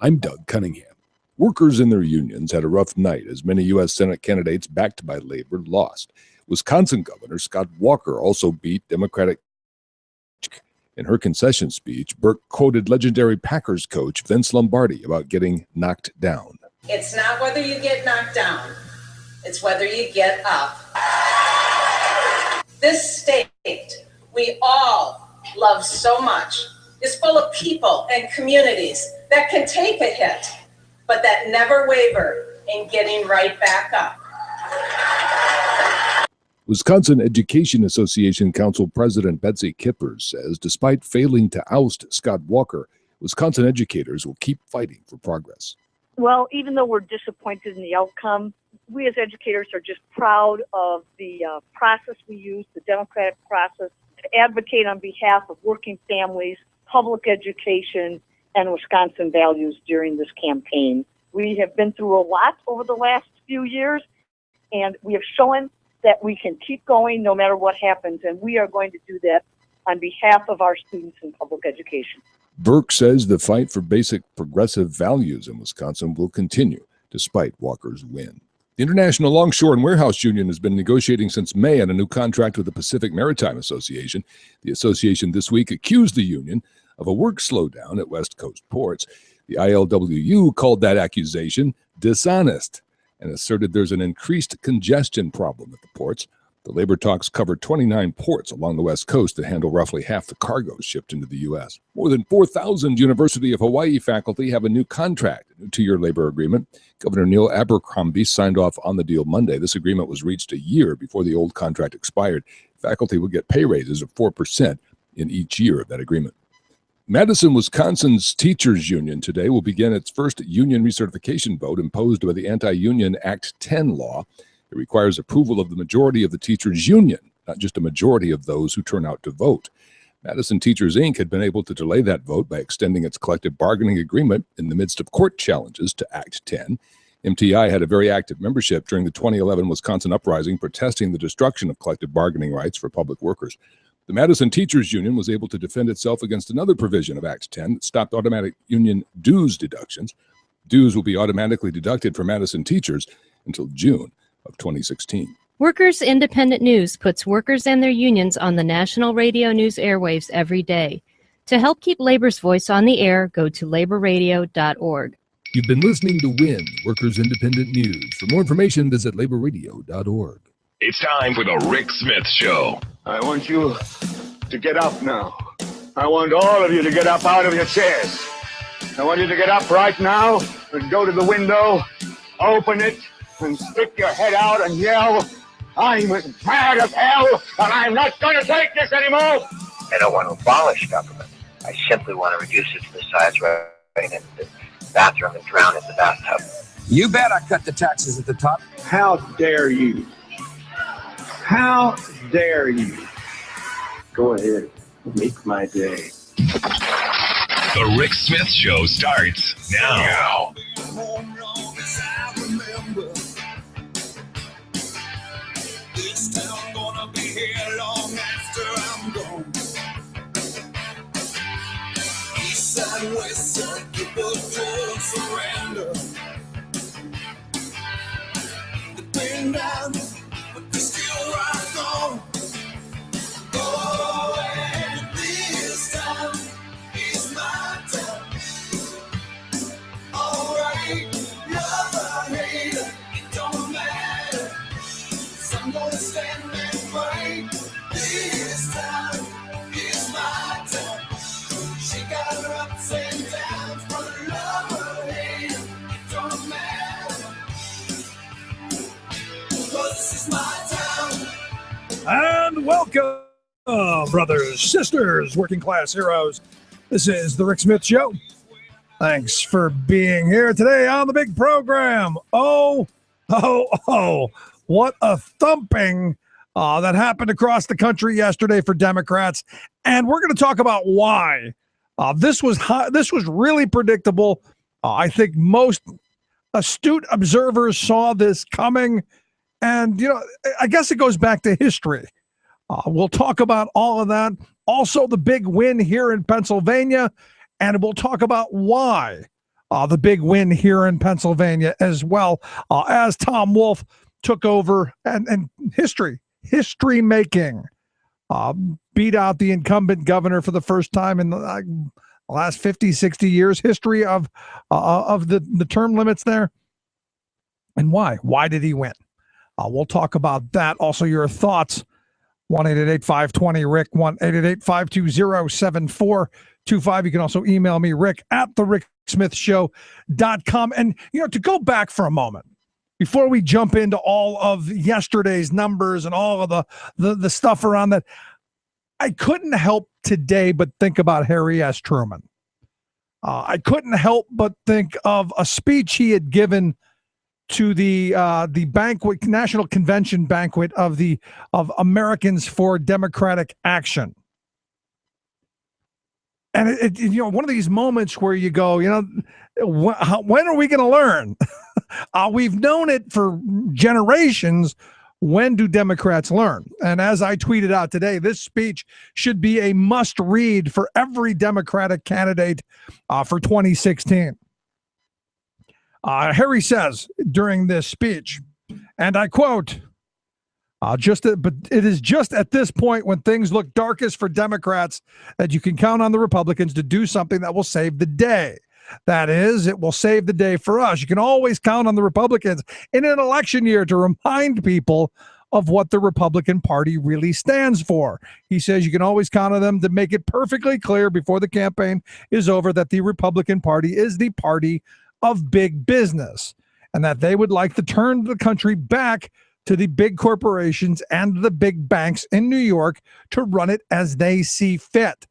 I'm Doug Cunningham. Workers and their unions had a rough night as many U.S. Senate candidates backed by labor lost. Wisconsin Governor Scott Walker also beat Democratic. In her concession speech, Burke quoted legendary Packers coach Vince Lombardi about getting knocked down. It's not whether you get knocked down, it's whether you get up. This state we all love so much is full of people and communities that can take a hit, but that never waver in getting right back up. Wisconsin Education Association Council President Betsy Kippers says despite failing to oust Scott Walker, Wisconsin educators will keep fighting for progress. Well, even though we're disappointed in the outcome, we as educators are just proud of the process we use, the democratic process, to advocate on behalf of working families, public education, and Wisconsin values during this campaign. We have been through a lot over the last few years, and we have shown that we can keep going no matter what happens, and we are going to do that on behalf of our students in public education. Burke says the fight for basic progressive values in Wisconsin will continue despite Walker's win. The International Longshore and Warehouse Union has been negotiating since May on a new contract with the Pacific Maritime Association. The association this week accused the union of a work slowdown at West Coast ports. The ILWU called that accusation dishonest and asserted there's an increased congestion problem at the ports. The labor talks cover 29 ports along the West Coast that handle roughly half the cargo shipped into the U.S. More than 4,000 University of Hawaii faculty have a new contract, a new 2-year labor agreement. Governor Neil Abercrombie signed off on the deal Monday. This agreement was reached a year before the old contract expired. Faculty will get pay raises of 4% in each year of that agreement. Madison, Wisconsin's teachers union today will begin its first union recertification vote imposed by the Anti-Union Act 10 law. It requires approval of the majority of the teachers union, not just a majority of those who turn out to vote. Madison Teachers, Inc. had been able to delay that vote by extending its collective bargaining agreement in the midst of court challenges to Act 10. MTI had a very active membership during the 2011 Wisconsin uprising protesting the destruction of collective bargaining rights for public workers. The Madison Teachers Union was able to defend itself against another provision of Act 10 that stopped automatic union dues deductions. Dues will be automatically deducted for Madison teachers until June of 2016. Workers Independent News puts workers and their unions on the national radio news airwaves every day. To help keep labor's voice on the air, go to laborradio.org. You've been listening to WIN, Workers Independent News. For more information, visit laborradio.org. It's time for the Rick Smith Show. I want you to get up now. I want all of you to get up out of your chairs. I want you to get up right now and go to the window, open it, and stick your head out and yell, I'm as mad as hell, and I'm not going to take this anymore. I don't want to abolish government. I simply want to reduce it to the size right in the bathroom and drown in the bathtub. You bet I cut the taxes at the top. How dare you? How dare you? Go ahead, make my day. The Rick Smith Show starts now. This town gonna be here long after I'm gone. East side, west side, people don't surrender. They've been down, but they still rock on. Oh, and this time is my time. All right, love or hate, it don't matter. I'm gonna stand and fight. This time is my time. She got her ups and downs, but love or hate, it don't matter. 'Cause this is my town. And welcome, brothers, sisters, working class heroes. This is the Rick Smith Show. Thanks for being here today on the big program. Oh, what a thumping that happened across the country yesterday for Democrats. And we're going to talk about why. This was really predictable. I think most astute observers saw this coming. And, I guess it goes back to history. We'll talk about all of that. Also, the big win here in Pennsylvania. And we'll talk about why the big win here in Pennsylvania as well, as Tom Wolf took over and history making, beat out the incumbent governor for the first time in the last 50, 60 years, history of the term limits there. And why? Why did he win? We'll talk about that. Also, your thoughts. 1-888-520-RICK, 1-888-520-7425. You can also email me, rick@thericksmithshow.com. And, to go back for a moment, before we jump into all of yesterday's numbers and all of the stuff around that, I couldn't help today but think about Harry S. Truman. I couldn't help but think of a speech he had given to the banquet, National Convention banquet of Americans for Democratic Action. And it one of these moments where you go, when are we going to learn? We've known it for generations. When do Democrats learn? And as I tweeted out today, this speech should be a must read for every Democratic candidate for 2016. Harry says during this speech, and I quote, but it is just at this point when things look darkest for Democrats that you can count on the Republicans to do something that will save the day. That is, it will save the day for us. You can always count on the Republicans in an election year to remind people of what the Republican Party really stands for. He says you can always count on them to make it perfectly clear before the campaign is over that the Republican Party is the party of big business, and that they would like to turn the country back to the big corporations and the big banks in New York to run it as they see fit.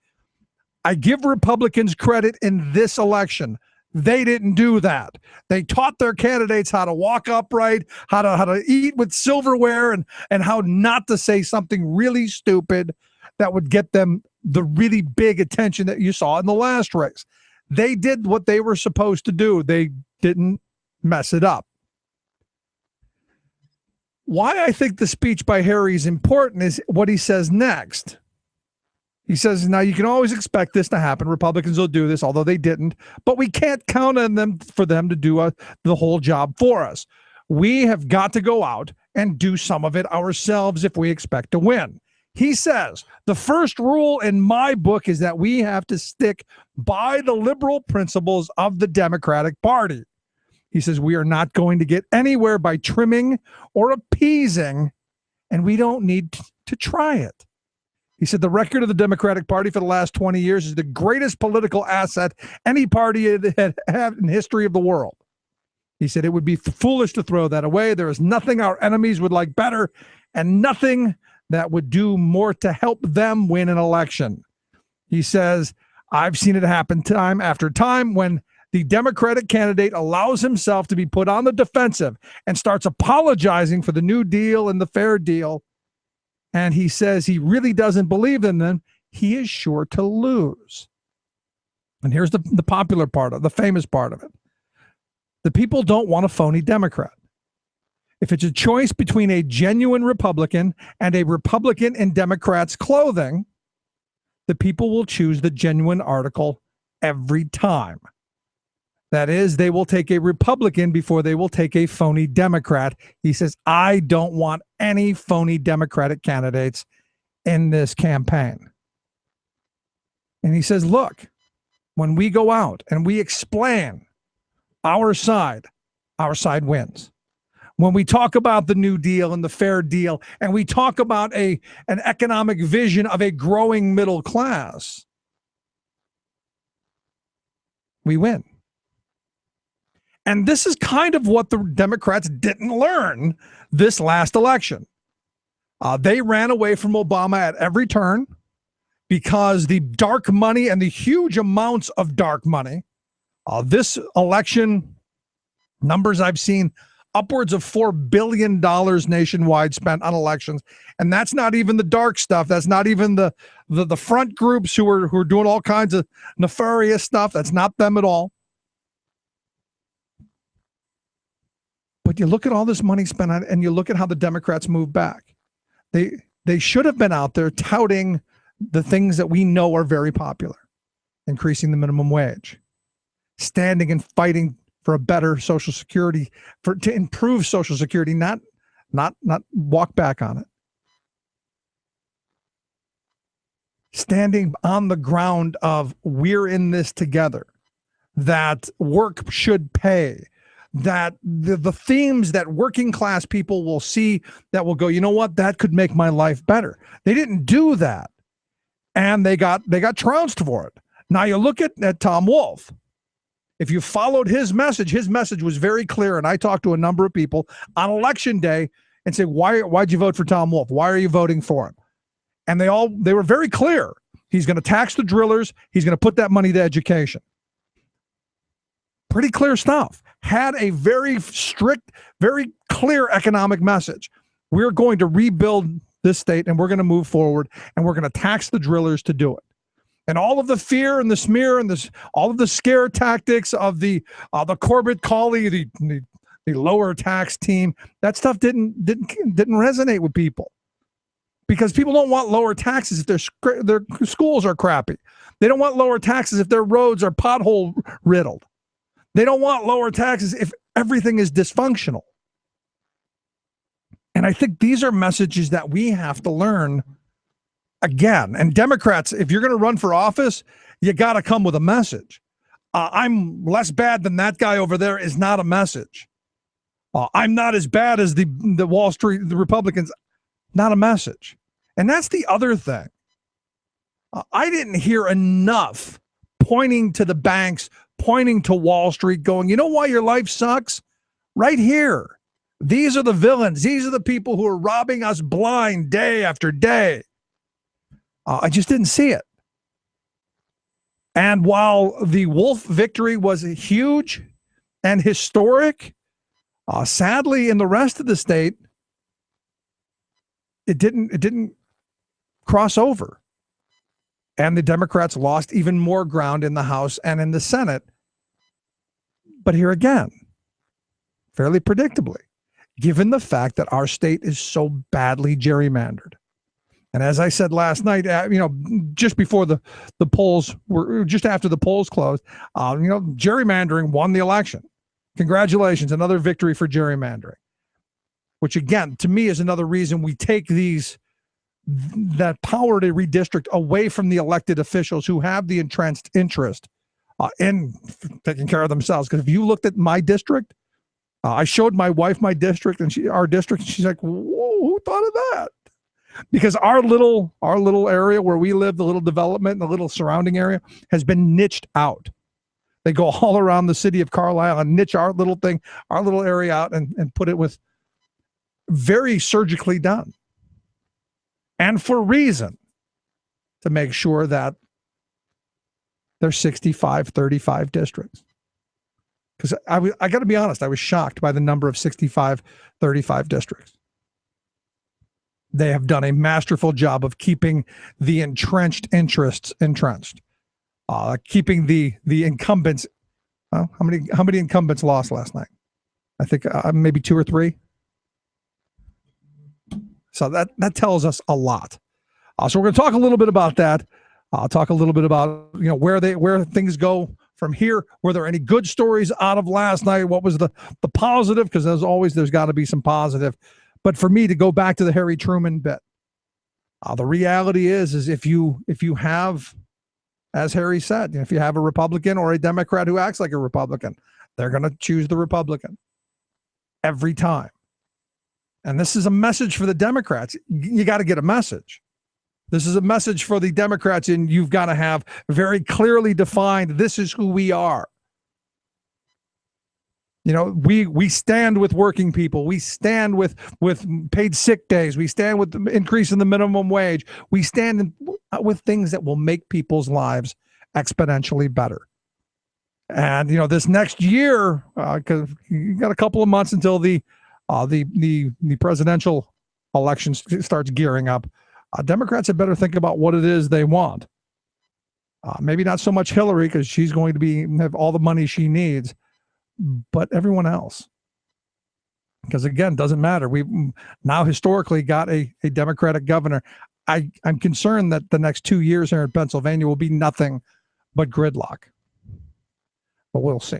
I give Republicans credit in this election. They didn't do that. They taught their candidates how to walk upright, how to eat with silverware, and how not to say something really stupid that would get them the really big attention that you saw in the last race. They did what they were supposed to do. They didn't mess it up. Why I think the speech by Harry is important is what he says next. He says, now you can always expect this to happen. Republicans will do this, although they didn't, but we can't count on them for them to do the whole job for us. We have got to go out and do some of it ourselves if we expect to win. He says, the first rule in my book is that we have to stick by the liberal principles of the Democratic Party. He says, we are not going to get anywhere by trimming or appeasing, and we don't need to try it. He said, the record of the Democratic Party for the last 20 years is the greatest political asset any party had in the history of the world. He said, it would be foolish to throw that away. There is nothing our enemies would like better, and nothing that would do more to help them win an election. He says, I've seen it happen time after time when the Democratic candidate allows himself to be put on the defensive and starts apologizing for the New Deal and the Fair Deal. And he says he really doesn't believe in them. He is sure to lose. And here's the popular part of the famous part of it. The people don't want a phony Democrat. If it's a choice between a genuine Republican and a Republican in Democrats' clothing, the people will choose the genuine article every time. That is, they will take a Republican before they will take a phony Democrat. He says, I don't want any phony Democratic candidates in this campaign. And he says, look, when we go out and we explain our side wins. When we talk about the New Deal and the Fair Deal, and we talk about an economic vision of a growing middle class, we win. And this is kind of what the Democrats didn't learn this last election. They ran away from Obama at every turn because the dark money and the huge amounts of dark money, this election, numbers I've seen, upwards of $4 billion nationwide spent on elections. And that's not even the dark stuff. That's not even the front groups who are doing all kinds of nefarious stuff. That's not them at all. But you look at all this money spent on it, and you look at how the Democrats move back. They should have been out there touting the things that we know are very popular. Increasing the minimum wage, standing and fighting for a better Social Security, to improve Social Security, not walk back on it. Standing on the ground of we're in this together, that work should pay, that the themes that working class people will see that will go, you know what, that could make my life better. They didn't do that, and they got trounced for it. Now you look at Tom Wolf. If you followed his message was very clear, and I talked to a number of people on election day and said, why'd you vote for Tom Wolf? Why are you voting for him? And they were very clear. He's going to tax the drillers. He's going to put that money to education. Pretty clear stuff. Had a very strict, very clear economic message. We're going to rebuild this state, and we're going to move forward, and we're going to tax the drillers to do it. And all of the fear and the smear and all of the scare tactics of the Corbett Cawley, the lower tax team, that stuff didn't resonate with people. Because people don't want lower taxes if their schools are crappy. They don't want lower taxes if their roads are pothole riddled. They don't want lower taxes if everything is dysfunctional. And I think these are messages that we have to learn again. And Democrats, if you're going to run for office, you got to come with a message. I'm less bad than that guy over there is not a message. I'm not as bad as the Wall Street, the Republicans. Not a message. And that's the other thing. I didn't hear enough pointing to the banks, pointing to Wall Street, going, you know why your life sucks? Right here. These are the villains. These are the people who are robbing us blind day after day. I just didn't see it. And while the Wolf victory was huge and historic, sadly, in the rest of the state, it didn't cross over. And the Democrats lost even more ground in the House and in the Senate. But here again, fairly predictably, given the fact that our state is so badly gerrymandered. And as I said last night, just before the polls were, just after the polls closed, gerrymandering won the election. Congratulations, another victory for gerrymandering. Which again, to me, is another reason we take that power to redistrict away from the elected officials who have the entrenched interest in taking care of themselves. Because if you looked at my district, I showed my wife my district and our district, and she's like, "Whoa, who thought of that?" Because our little area where we live, the little development, the little surrounding area, has been niched out. They go all around the city of Carlisle and niche our little thing, our little area out, and put it with. Very surgically done, and for reason, to make sure that there's 65-35 districts. Because I got to be honest, I was shocked by the number of 65-35 districts. They have done a masterful job of keeping the entrenched interests entrenched, keeping the incumbents. Well, how many incumbents lost last night? I think maybe 2 or 3. So that tells us a lot. So we're going to talk a little bit about that. I'll talk a little bit about where things go from here. Were there any good stories out of last night? What was the positive? Because as always, there's got to be some positive. But for me to go back to the Harry Truman bit, the reality is if you have, as Harry said, if you have a Republican or a Democrat who acts like a Republican, they're going to choose the Republican every time. And this is a message for the Democrats. You got to get a message. This is a message for the Democrats, and you've got to have very clearly defined, this is who we are. We stand with working people. We stand with paid sick days. We stand with the increase in the minimum wage. We stand with things that will make people's lives exponentially better. And, this next year, because you got a couple of months until the presidential election starts gearing up, Democrats had better think about what it is they want. Maybe not so much Hillary, because she's going to have all the money she needs, but everyone else. Because again, doesn't matter. We've now historically got a Democratic governor. I'm concerned that the next 2 years here in Pennsylvania will be nothing but gridlock. but we'll see.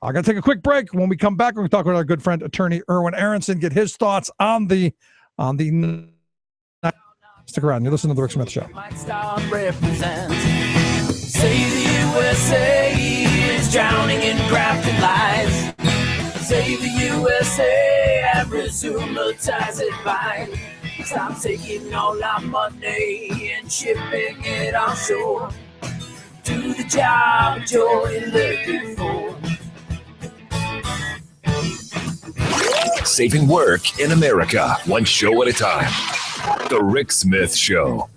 I got to take a quick break. When we come back, we're going to talk with our good friend, attorney Irwin Aronson, get his thoughts on the. Stick around. You listen to the Rick Smith Show. Say the USA is drowning in grafted lies. Say the USA and resume the ties it bind. Stop taking all our money and shipping it offshore. Do the job you're looking for. Saving work in America, one show at a time. The Rick Smith Show.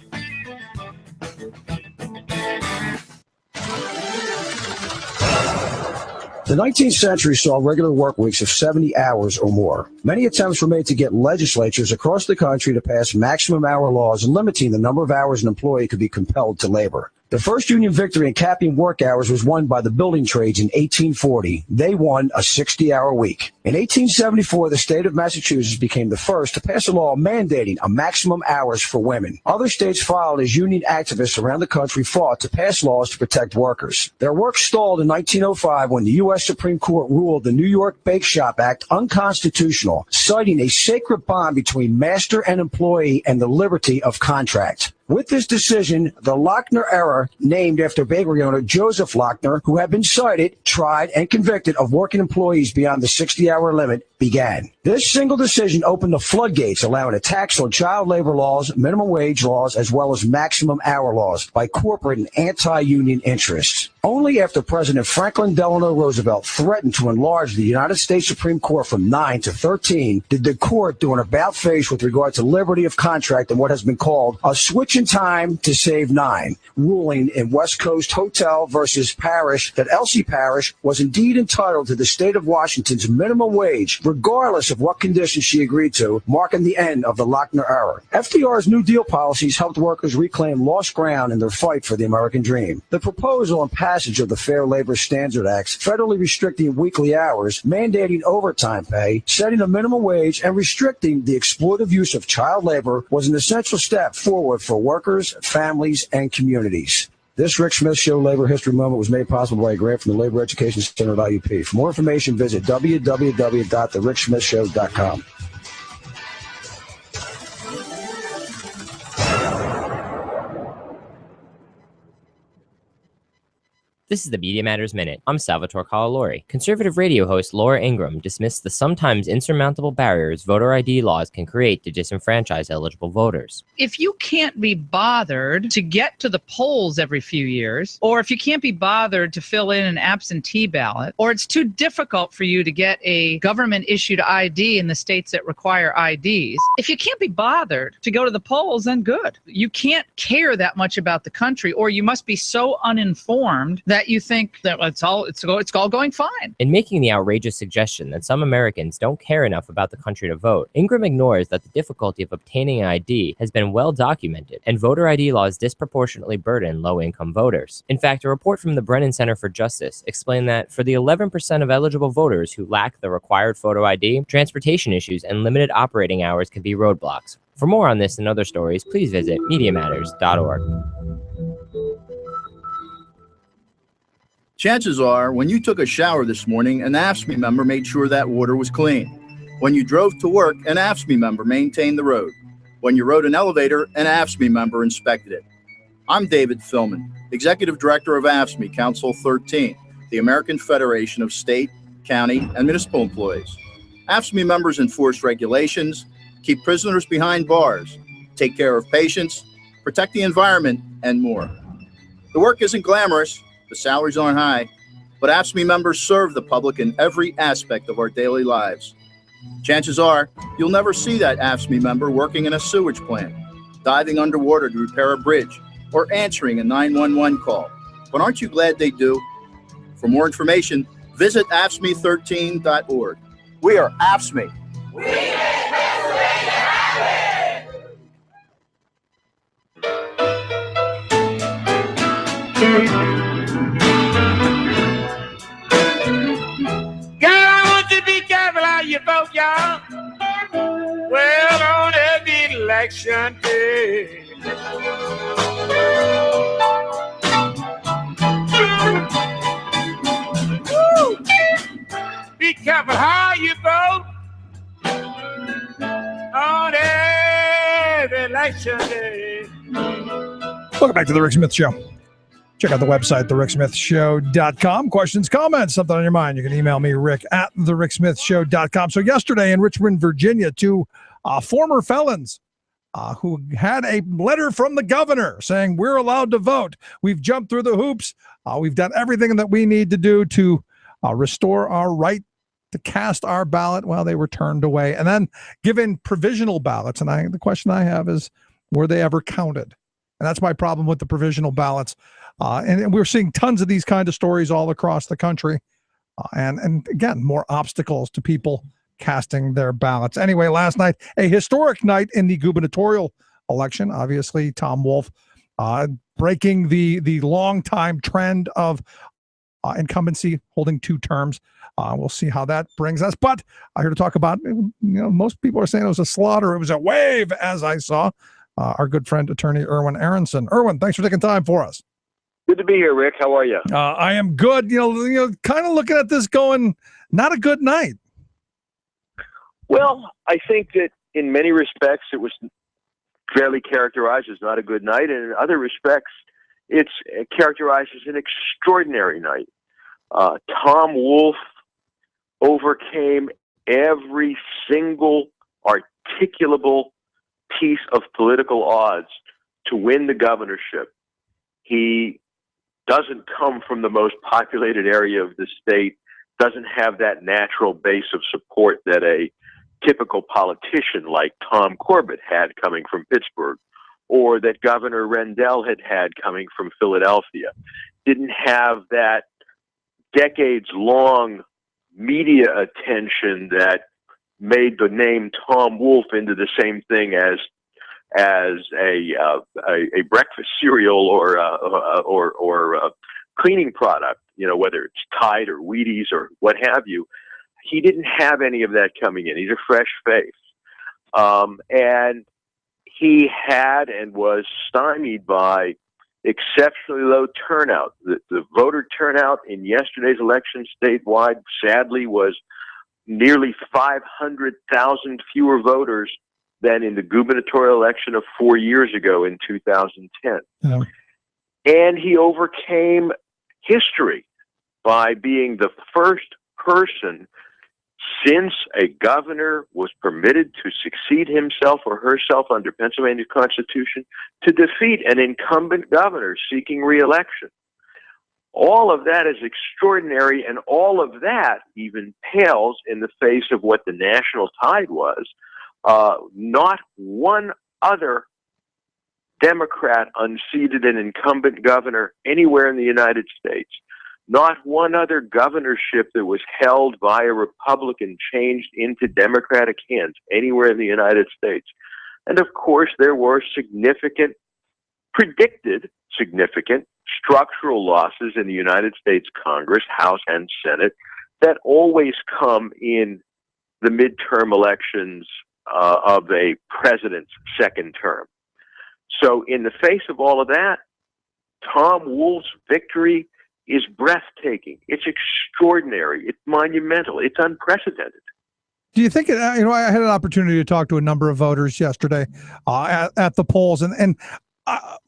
The 19th century saw regular work weeks of 70 hours or more. Many attempts were made to get legislatures across the country to pass maximum hour laws limiting the number of hours an employee could be compelled to labor. The first union victory in capping work hours was won by the building trades in 1840. They won a 60-hour week. In 1874, the state of Massachusetts became the first to pass a law mandating a maximum hours for women. Other states followed as union activists around the country fought to pass laws to protect workers. Their work stalled in 1905 when the U.S. Supreme Court ruled the New York Bake Shop Act unconstitutional, citing a sacred bond between master and employee and the liberty of contract. With this decision, the Lochner era, named after bakery owner Joseph Lochner, who had been cited, tried, and convicted of working employees beyond the 60-hour limit, began. This single decision opened the floodgates, allowing attacks on child labor laws, minimum wage laws, as well as maximum hour laws by corporate and anti-union interests. Only after President Franklin Delano Roosevelt threatened to enlarge the United States Supreme Court from 9 to 13 did the court do an about-face with regard to liberty of contract and what has been called a switch in time to save 9, ruling in West Coast Hotel versus Parish that Elsie Parish was indeed entitled to the state of Washington's minimum wage, regardless of what conditions she agreed to, marking the end of the Lochner era. FDR's New Deal policies helped workers reclaim lost ground in their fight for the American dream. The proposal and passage of the Fair Labor Standards Act, federally restricting weekly hours, mandating overtime pay, setting a minimum wage, and restricting the exploitative use of child labor was an essential step forward for workers, families, and communities. This Rick Smith Show Labor History Moment was made possible by a grant from the Labor Education Center at IUP. For more information, visit www.thericksmithshow.com. This is the Media Matters Minute. I'm Salvatore Calalori. Conservative radio host Laura Ingraham dismissed the sometimes insurmountable barriers voter ID laws can create to disenfranchise eligible voters. If you can't be bothered to get to the polls every few years, or if you can't be bothered to fill in an absentee ballot, or it's too difficult for you to get a government-issued ID in the states that require IDs, if you can't be bothered to go to the polls, then good. You can't care that much about the country, or you must be so uninformed that you think that it's all going fine. In making the outrageous suggestion that some Americans don't care enough about the country to vote, Ingraham ignores that the difficulty of obtaining an ID has been well documented, and voter ID laws disproportionately burden low-income voters. In fact, a report from the Brennan Center for Justice explained that for the 11% of eligible voters who lack the required photo ID, transportation issues and limited operating hours can be roadblocks. For more on this and other stories, please visit MediaMatters.org. Chances are, when you took a shower this morning, an AFSCME member made sure that water was clean. When you drove to work, an AFSCME member maintained the road. When you rode an elevator, an AFSCME member inspected it. I'm David Philman, Executive Director of AFSCME Council 13, the American Federation of State, County, and Municipal Employees. AFSCME members enforce regulations, keep prisoners behind bars, take care of patients, protect the environment, and more. The work isn't glamorous. The salaries aren't high, but AFSCME members serve the public in every aspect of our daily lives. Chances are, you'll never see that AFSCME member working in a sewage plant, diving underwater to repair a bridge, or answering a 911 call. But aren't you glad they do? For more information, visit AFSCME13.org. We are AFSCME. We make Pennsylvania happen! You vote, y'all. Well, on every election day. careful how you vote on every election day. Welcome back to the Rick Smith Show. Check out the website, thericksmithshow.com. Questions, comments, something on your mind, you can email me, rick@thericksmithshow.com. So yesterday in Richmond, Virginia, two former felons who had a letter from the governor saying we're allowed to vote. We've jumped through the hoops. We've done everything that we need to do to restore our right to cast our ballot. Well, they were turned away and then given provisional ballots. And the question I have is, were they ever counted? And that's my problem with the provisional ballots. And we're seeing tons of these kind of stories all across the country. And again, more obstacles to people casting their ballots. Anyway, last night, a historic night in the gubernatorial election. Obviously, Tom Wolf breaking the long-time trend of incumbency, holding 2 terms. We'll see how that brings us. But I'm here to talk about, most people are saying it was a slaughter. It was a wave, as I saw. Our good friend, attorney Irwin Aronson. Irwin, thanks for taking time for us. Good to be here, Rick. How are you? I am good. Kind of looking at this going, not a good night. Well, I think that in many respects it was fairly characterized as not a good night, and in other respects it's characterized as an extraordinary night. Tom Wolf overcame every single articulable piece of political odds to win the governorship. He doesn't come from the most populated area of the state, doesn't have that natural base of support that a typical politician like Tom Corbett had coming from Pittsburgh, or that Governor Rendell had coming from Philadelphia. Didn't have that decades-long media attention that made the name Tom Wolf into the same thing as a breakfast cereal or a cleaning product, whether it's Tide or Wheaties or what have you. He didn't have any of that coming in. He's a fresh face. And he had and was stymied by exceptionally low turnout. The voter turnout in yesterday's election statewide, sadly, was nearly 500,000 fewer voters than in the gubernatorial election of 4 years ago in 2010. Yeah. And he overcame history by being the first person since a governor was permitted to succeed himself or herself under Pennsylvania's Constitution to defeat an incumbent governor seeking re-election. All of that is extraordinary, and all of that even pales in the face of what the national tide was. Not one other Democrat unseated an incumbent governor anywhere in the United States. Not one other governorship that was held by a Republican changed into Democratic hands anywhere in the United States. And of course, there were predicted significant structural losses in the United States Congress, House, and Senate that always come in the midterm elections of a president's second term. So in the face of all of that, Tom Wolf's victory is breathtaking. It's extraordinary. It's monumental. It's unprecedented. Do you think, I had an opportunity to talk to a number of voters yesterday at the polls, and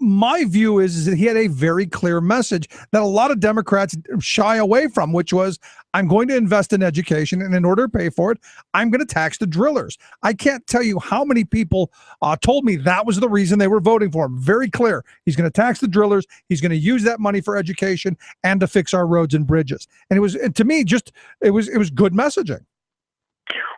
my view is that he had a very clear message that a lot of Democrats shy away from, which was, I'm going to invest in education, and in order to pay for it, I'm going to tax the drillers. I can't tell you how many people told me that was the reason they were voting for him. Very clear. He's going to tax the drillers. He's going to use that money for education and to fix our roads and bridges. And it was, to me, it was good messaging.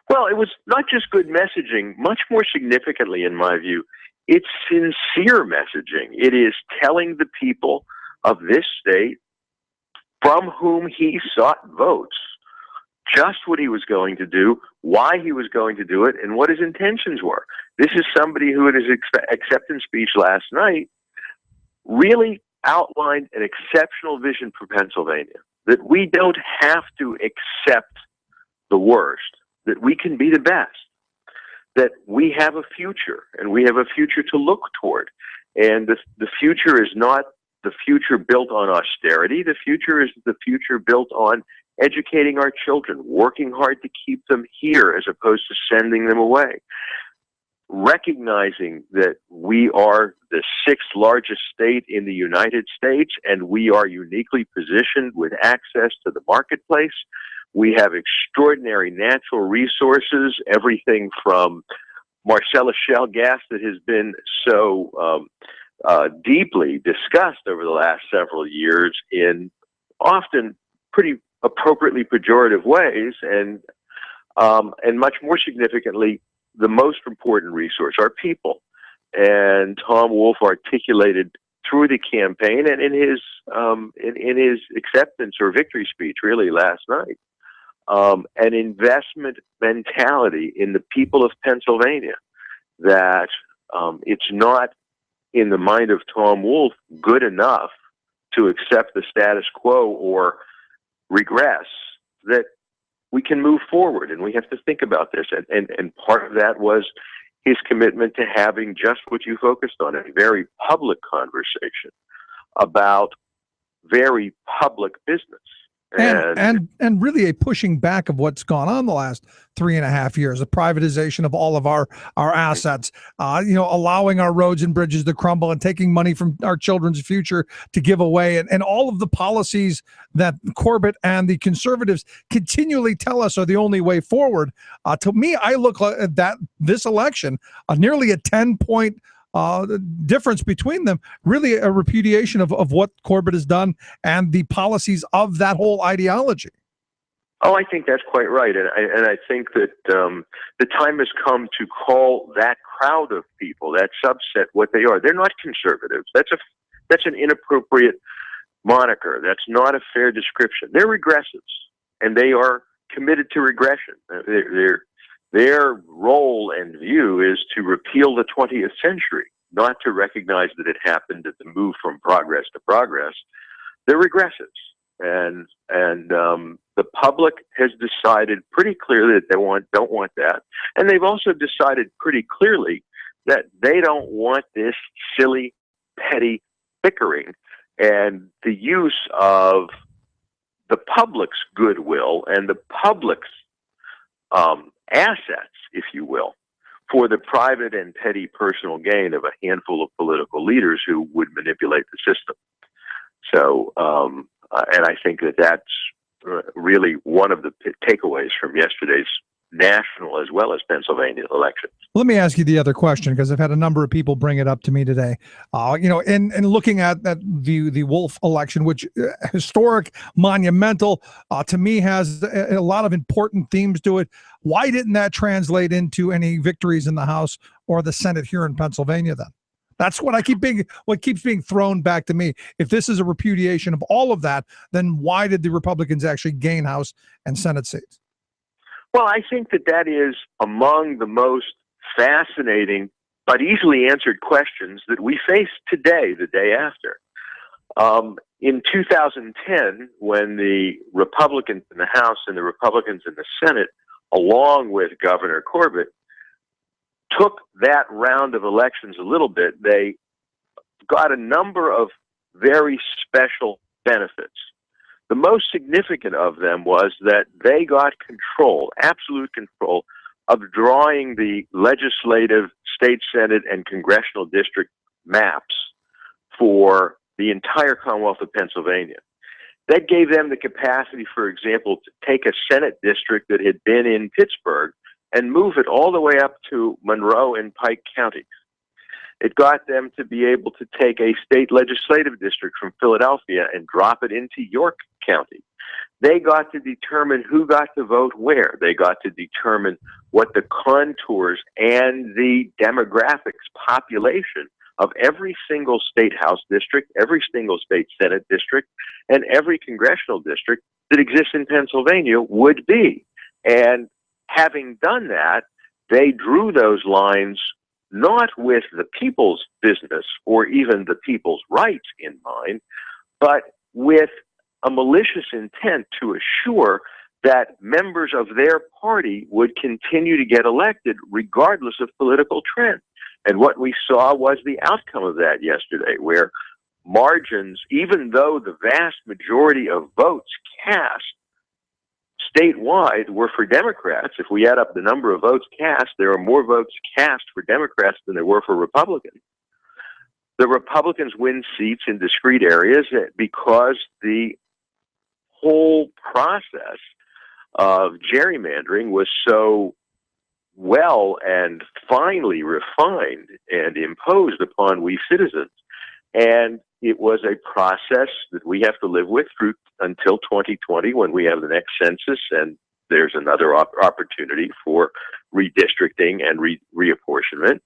Well, it was not just good messaging. Much more significantly, in my view, it's sincere messaging. It is telling the people of this state from whom he sought votes just what he was going to do, why he was going to do it, and what his intentions were. This is somebody who, in his acceptance speech last night, really outlined an exceptional vision for Pennsylvania, that we don't have to accept the worst, that we can be the best, that we have a future, and we have a future to look toward. And the future is not the future built on austerity. The future is the future built on educating our children, working hard to keep them here as opposed to sending them away. Recognizing that we are the sixth largest state in the United States and we are uniquely positioned with access to the marketplace. We have extraordinary natural resources, everything from Marcellus shale gas that has been so deeply discussed over the last several years in often pretty appropriately pejorative ways, and much more significantly, the most important resource, our people. And Tom Wolf articulated through the campaign and in his acceptance or victory speech really last night, an investment mentality in the people of Pennsylvania that it's not, in the mind of Tom Wolf, good enough to accept the status quo or regress, that we can move forward and we have to think about this. And part of that was his commitment to having just what you focused on, a very public conversation about very public business. And really a pushing back of what's gone on the last 3.5 years, a privatization of all of our assets, allowing our roads and bridges to crumble and taking money from our children's future to give away, and all of the policies that Corbett and the conservatives continually tell us are the only way forward. To me, I look at that this election, nearly a 10-point difference between them, really a repudiation of what Corbett has done and the policies of that whole ideology. Oh, I think that's quite right. And I think that the time has come to call that crowd of people, that subset, what they are. They're not conservatives. That's an inappropriate moniker. That's not a fair description. They're regressives, and they are committed to regression. Their role and view is to repeal the 20th century, not to recognize that it happened at the move from progress to progress. They're regressives. And the public has decided pretty clearly that they don't want that. And they've also decided pretty clearly that they don't want this silly, petty bickering and the use of the public's goodwill and the public's assets, if you will, for the private and petty personal gain of a handful of political leaders who would manipulate the system. So, and I think that that's really one of the takeaways from yesterday's national as well as Pennsylvania elections. Let me ask you the other question, because I've had a number of people bring it up to me today. In looking at the Wolf election, which historic, monumental, to me has a lot of important themes to it. Why didn't that translate into any victories in the House or the Senate here in Pennsylvania then? That's what keeps being thrown back to me. If this is a repudiation of all of that, then why did the Republicans actually gain House and Senate seats? Well, I think that is among the most fascinating but easily answered questions that we face today, the day after. In 2010, when the Republicans in the House and the Republicans in the Senate, along with Governor Corbett, took that round of elections a little bit, they got a number of very special benefits. The most significant of them was that they got control, absolute control, of drawing the legislative, state senate, and congressional district maps for the entire Commonwealth of Pennsylvania. That gave them the capacity, for example, to take a Senate district that had been in Pittsburgh and move it all the way up to Monroe and Pike counties. It got them to be able to take a state legislative district from Philadelphia and drop it into York County. They got to determine who got to vote where. They got to determine what the contours and the demographics, population of every single state house district, every single state senate district, and every congressional district that exists in Pennsylvania would be. And having done that, they drew those lines not with the people's business or even the people's rights in mind, but with a malicious intent to assure that members of their party would continue to get elected regardless of political trend. And what we saw was the outcome of that yesterday, where margins, even though the vast majority of votes cast statewide were for Democrats. If we add up the number of votes cast, there are more votes cast for Democrats than there were for Republicans. The Republicans win seats in discrete areas because the whole process of gerrymandering was so well and finely refined and imposed upon we citizens. And it was a process that we have to live with through until 2020, when we have the next census and there's another opportunity for redistricting and reapportionment.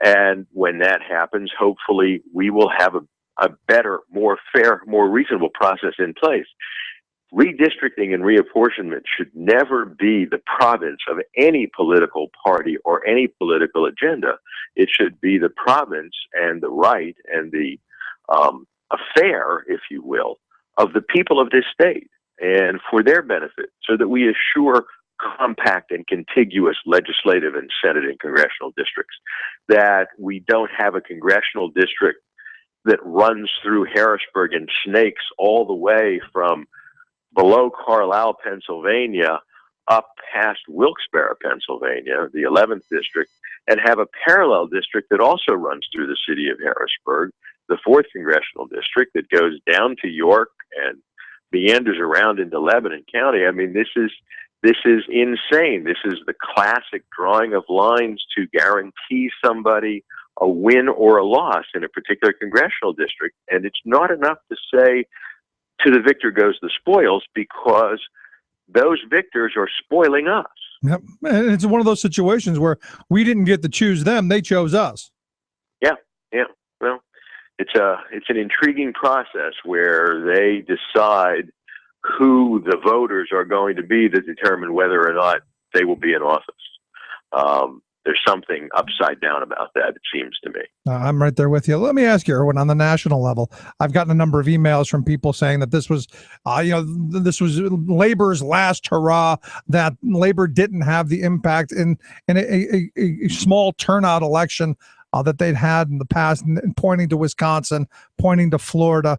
And when that happens, hopefully we will have a better, more fair, more reasonable process in place. Redistricting and reapportionment should never be the province of any political party or any political agenda. It should be the province and the right and the affair, if you will, of the people of this state, and for their benefit, so that we assure compact and contiguous legislative and Senate and congressional districts, that we don't have a congressional district that runs through Harrisburg and snakes all the way from below Carlisle, Pennsylvania, up past Wilkes-Barre, Pennsylvania, the 11th district, and have a parallel district that also runs through the city of Harrisburg, the 4th congressional district, that goes down to York and meanders around into Lebanon County. I mean, this is insane. This is the classic drawing of lines to guarantee somebody a win or a loss in a particular congressional district. And it's not enough to say to the victor goes the spoils, because those victors are spoiling us. Yep. And it's one of those situations where we didn't get to choose them, they chose us. Yeah. Well, it's an intriguing process where they decide who the voters are going to be to determine whether or not they will be in office. There's something upside down about that, it seems to me. I'm right there with you. Let me ask you, Irwin, on the national level, I've gotten a number of emails from people saying that this was, this was Labor's last hurrah, that Labor didn't have the impact in a small turnout election that they'd had in the past, and pointing to Wisconsin, pointing to Florida,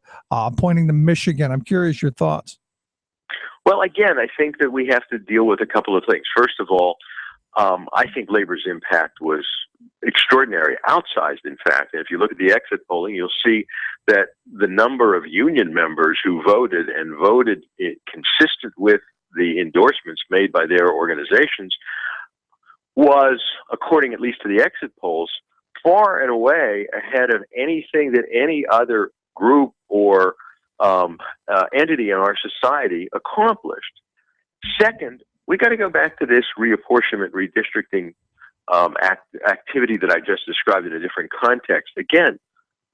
pointing to Michigan. I'm curious your thoughts. Well, again, I think that we have to deal with a couple of things. First of all, I think Labor's impact was extraordinary, outsized, in fact. And if you look at the exit polling, you'll see that the number of union members who voted consistent with the endorsements made by their organizations was, according at least to the exit polls, far and away ahead of anything that any other group or entity in our society accomplished. Second, we got to go back to this reapportionment, redistricting activity that I just described in a different context. Again,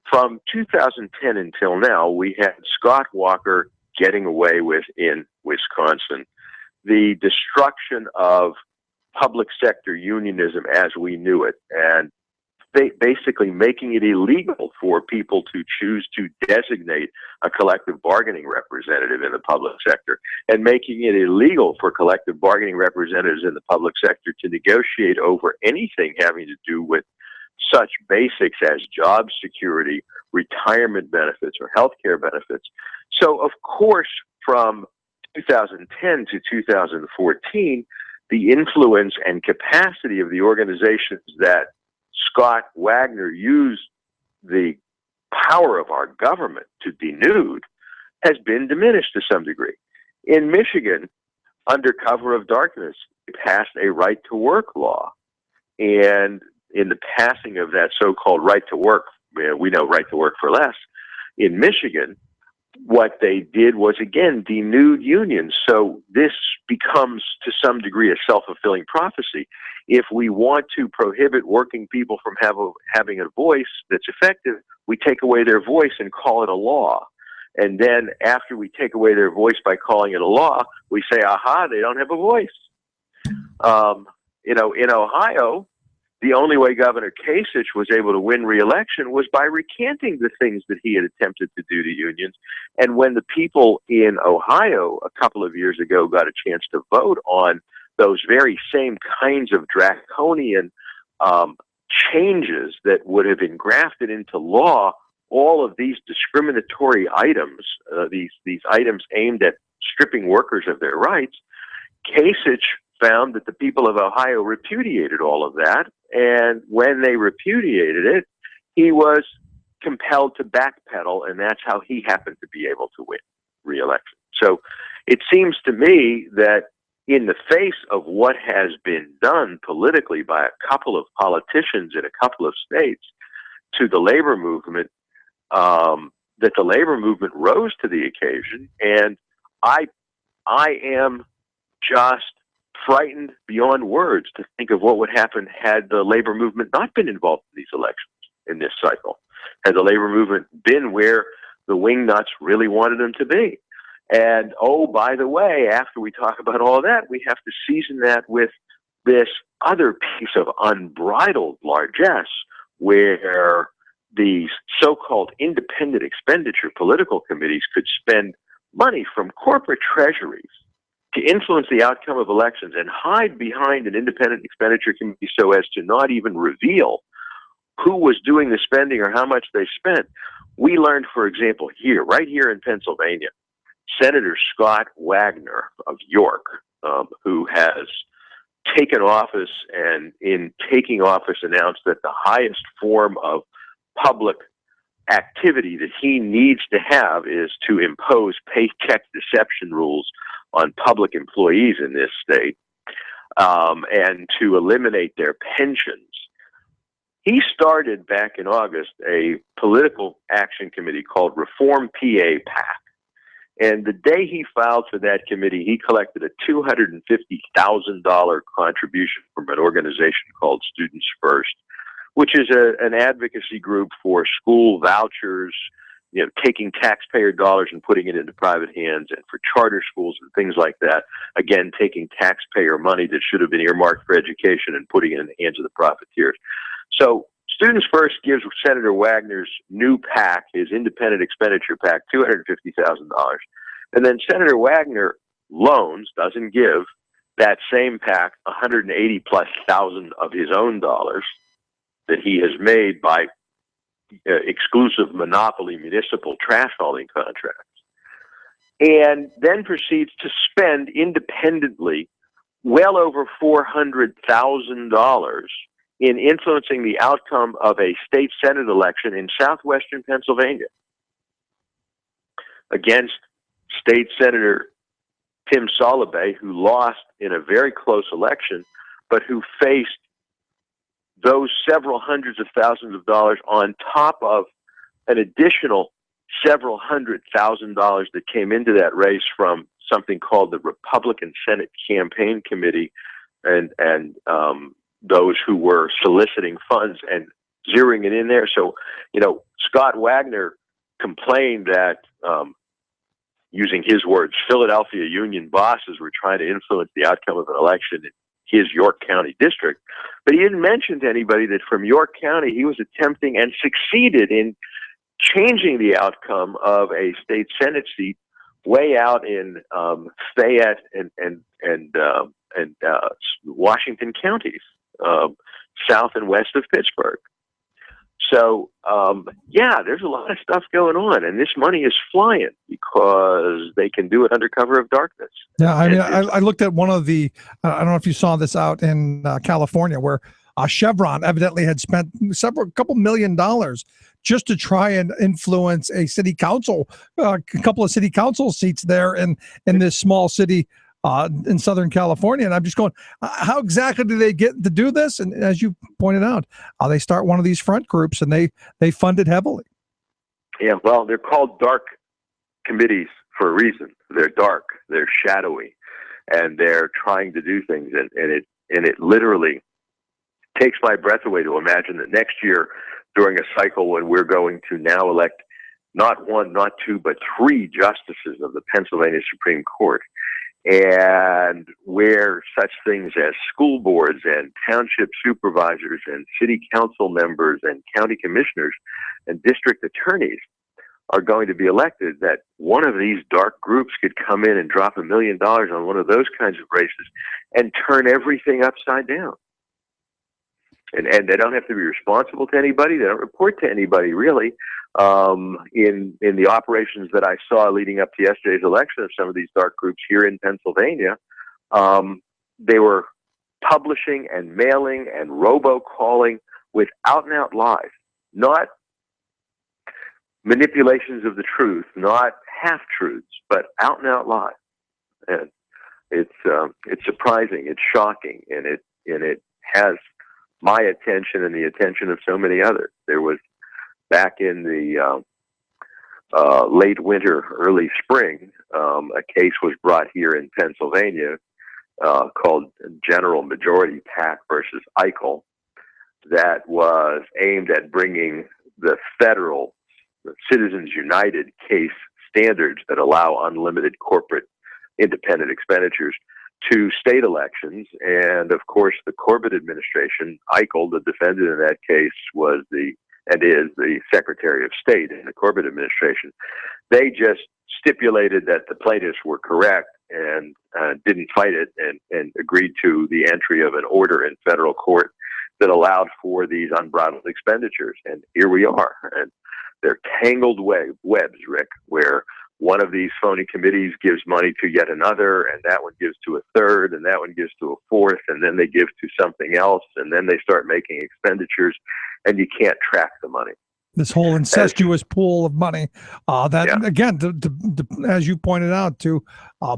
from 2010 until now, we had Scott Walker getting away with in Wisconsin the destruction of public sector unionism as we knew it, and basically making it illegal for people to choose to designate a collective bargaining representative in the public sector, and making it illegal for collective bargaining representatives in the public sector to negotiate over anything having to do with such basics as job security, retirement benefits, or health care benefits. So, of course, from 2010 to 2014, the influence and capacity of the organizations that Scott Wagner used the power of our government to denude has been diminished to some degree. In Michigan, under cover of darkness, it passed a right-to-work law. And in the passing of that so-called right-to-work, we know right-to-work for less, in Michigan, what they did was, again, denude unions. So this becomes, to some degree, a self-fulfilling prophecy. If we want to prohibit working people from having a voice that's effective, we take away their voice and call it a law. And then after we take away their voice by calling it a law, we say, aha, they don't have a voice. In Ohio, the only way Governor Kasich was able to win re-election was by recanting the things that he had attempted to do to unions. And when the people in Ohio a couple of years ago got a chance to vote on those very same kinds of draconian changes that would have engrafted into law all of these discriminatory items, these items aimed at stripping workers of their rights, Kasich found that the people of Ohio repudiated all of that, and when they repudiated it, he was compelled to backpedal, and that's how he happened to be able to win re-election. So it seems to me that in the face of what has been done politically by a couple of politicians in a couple of states to the labor movement, that the labor movement rose to the occasion, and I am just frightened beyond words to think of what would happen had the labor movement not been involved in these elections in this cycle. Had the labor movement been where the wingnuts really wanted them to be. And, oh, by the way, after we talk about all that, we have to season that with this other piece of unbridled largesse where these so-called independent expenditure political committees could spend money from corporate treasuries to influence the outcome of elections and hide behind an independent expenditure committee so as to not even reveal who was doing the spending or how much they spent. We learned, for example, right here in Pennsylvania, Senator Scott Wagner of York, who has taken office and in taking office announced that the highest form of public activity that he needs to have is to impose paycheck deception rules on public employees in this state, and to eliminate their pensions. He started back in August a political action committee called Reform PA PAC. And the day he filed for that committee, he collected a $250,000 contribution from an organization called Students First, which is an advocacy group for school vouchers, taking taxpayer dollars and putting it into private hands, and for charter schools and things like that. Again, taking taxpayer money that should have been earmarked for education and putting it in the hands of the profiteers. So Students First gives Senator Wagner's new PAC, his independent expenditure PAC, $250,000. And then Senator Wagner doesn't give that same PAC $180,000+ of his own dollars that he has made by exclusive monopoly municipal trash hauling contracts, and then proceeds to spend independently well over $400,000 in influencing the outcome of a state senate election in southwestern Pennsylvania against State Senator Tim Solebay, who lost in a very close election, but who faced those several hundreds of thousands of dollars on top of an additional several $100,000 that came into that race from something called the Republican Senate Campaign Committee and those who were soliciting funds and zeroing it in there. So, Scott Wagner complained that, using his words, Philadelphia union bosses were trying to influence the outcome of an election in his York County district. But he didn't mention to anybody that from York County, he was attempting and succeeded in changing the outcome of a state Senate seat way out in Fayette and Washington counties, south and west of Pittsburgh. So, there's a lot of stuff going on, and this money is flying because they can do it under cover of darkness. Yeah, I mean, I looked at one of the, I don't know if you saw this out in California, where Chevron evidently had spent couple $1 million just to try and influence a city council, a couple of city council seats there in this small city in Southern California. And I'm just going, how exactly do they get to do this? And as you pointed out, they start one of these front groups and they fund it heavily. Yeah, well, they're called dark committees for a reason. They're dark, they're shadowy, and they're trying to do things. And it literally takes my breath away to imagine that next year, during a cycle when we're going to now elect not one, not two, but three justices of the Pennsylvania Supreme Court, and where such things as school boards and township supervisors and city council members and county commissioners and district attorneys are going to be elected, that one of these dark groups could come in and drop $1 million on one of those kinds of races and turn everything upside down. And they don't have to be responsible to anybody. They don't report to anybody, really. In the operations that I saw leading up to yesterday's election of some of these dark groups here in Pennsylvania, They were publishing and mailing and robocalling with out-and-out lies, not manipulations of the truth, not half-truths, but out-and-out lies. And it's surprising, it's shocking, and it has my attention and the attention of so many others. There was, back in the late winter, early spring, a case was brought here in Pennsylvania called General Majority PAC versus Eichel, that was aimed at bringing the federal Citizens United case standards that allow unlimited corporate independent expenditures to state elections. And of course, the Corbett administration, Eichel, the defendant in that case, was and is the Secretary of State in the Corbett administration. They just stipulated that the plaintiffs were correct and didn't fight it, and agreed to the entry of an order in federal court that allowed for these unbridled expenditures. And here we are. And they're tangled webs, Rick, where one of these phony committees gives money to yet another, and that one gives to a third, and that one gives to a fourth, and then they give to something else, and then they start making expenditures, and you can't track the money. This whole incestuous pool of money again, as you pointed out, to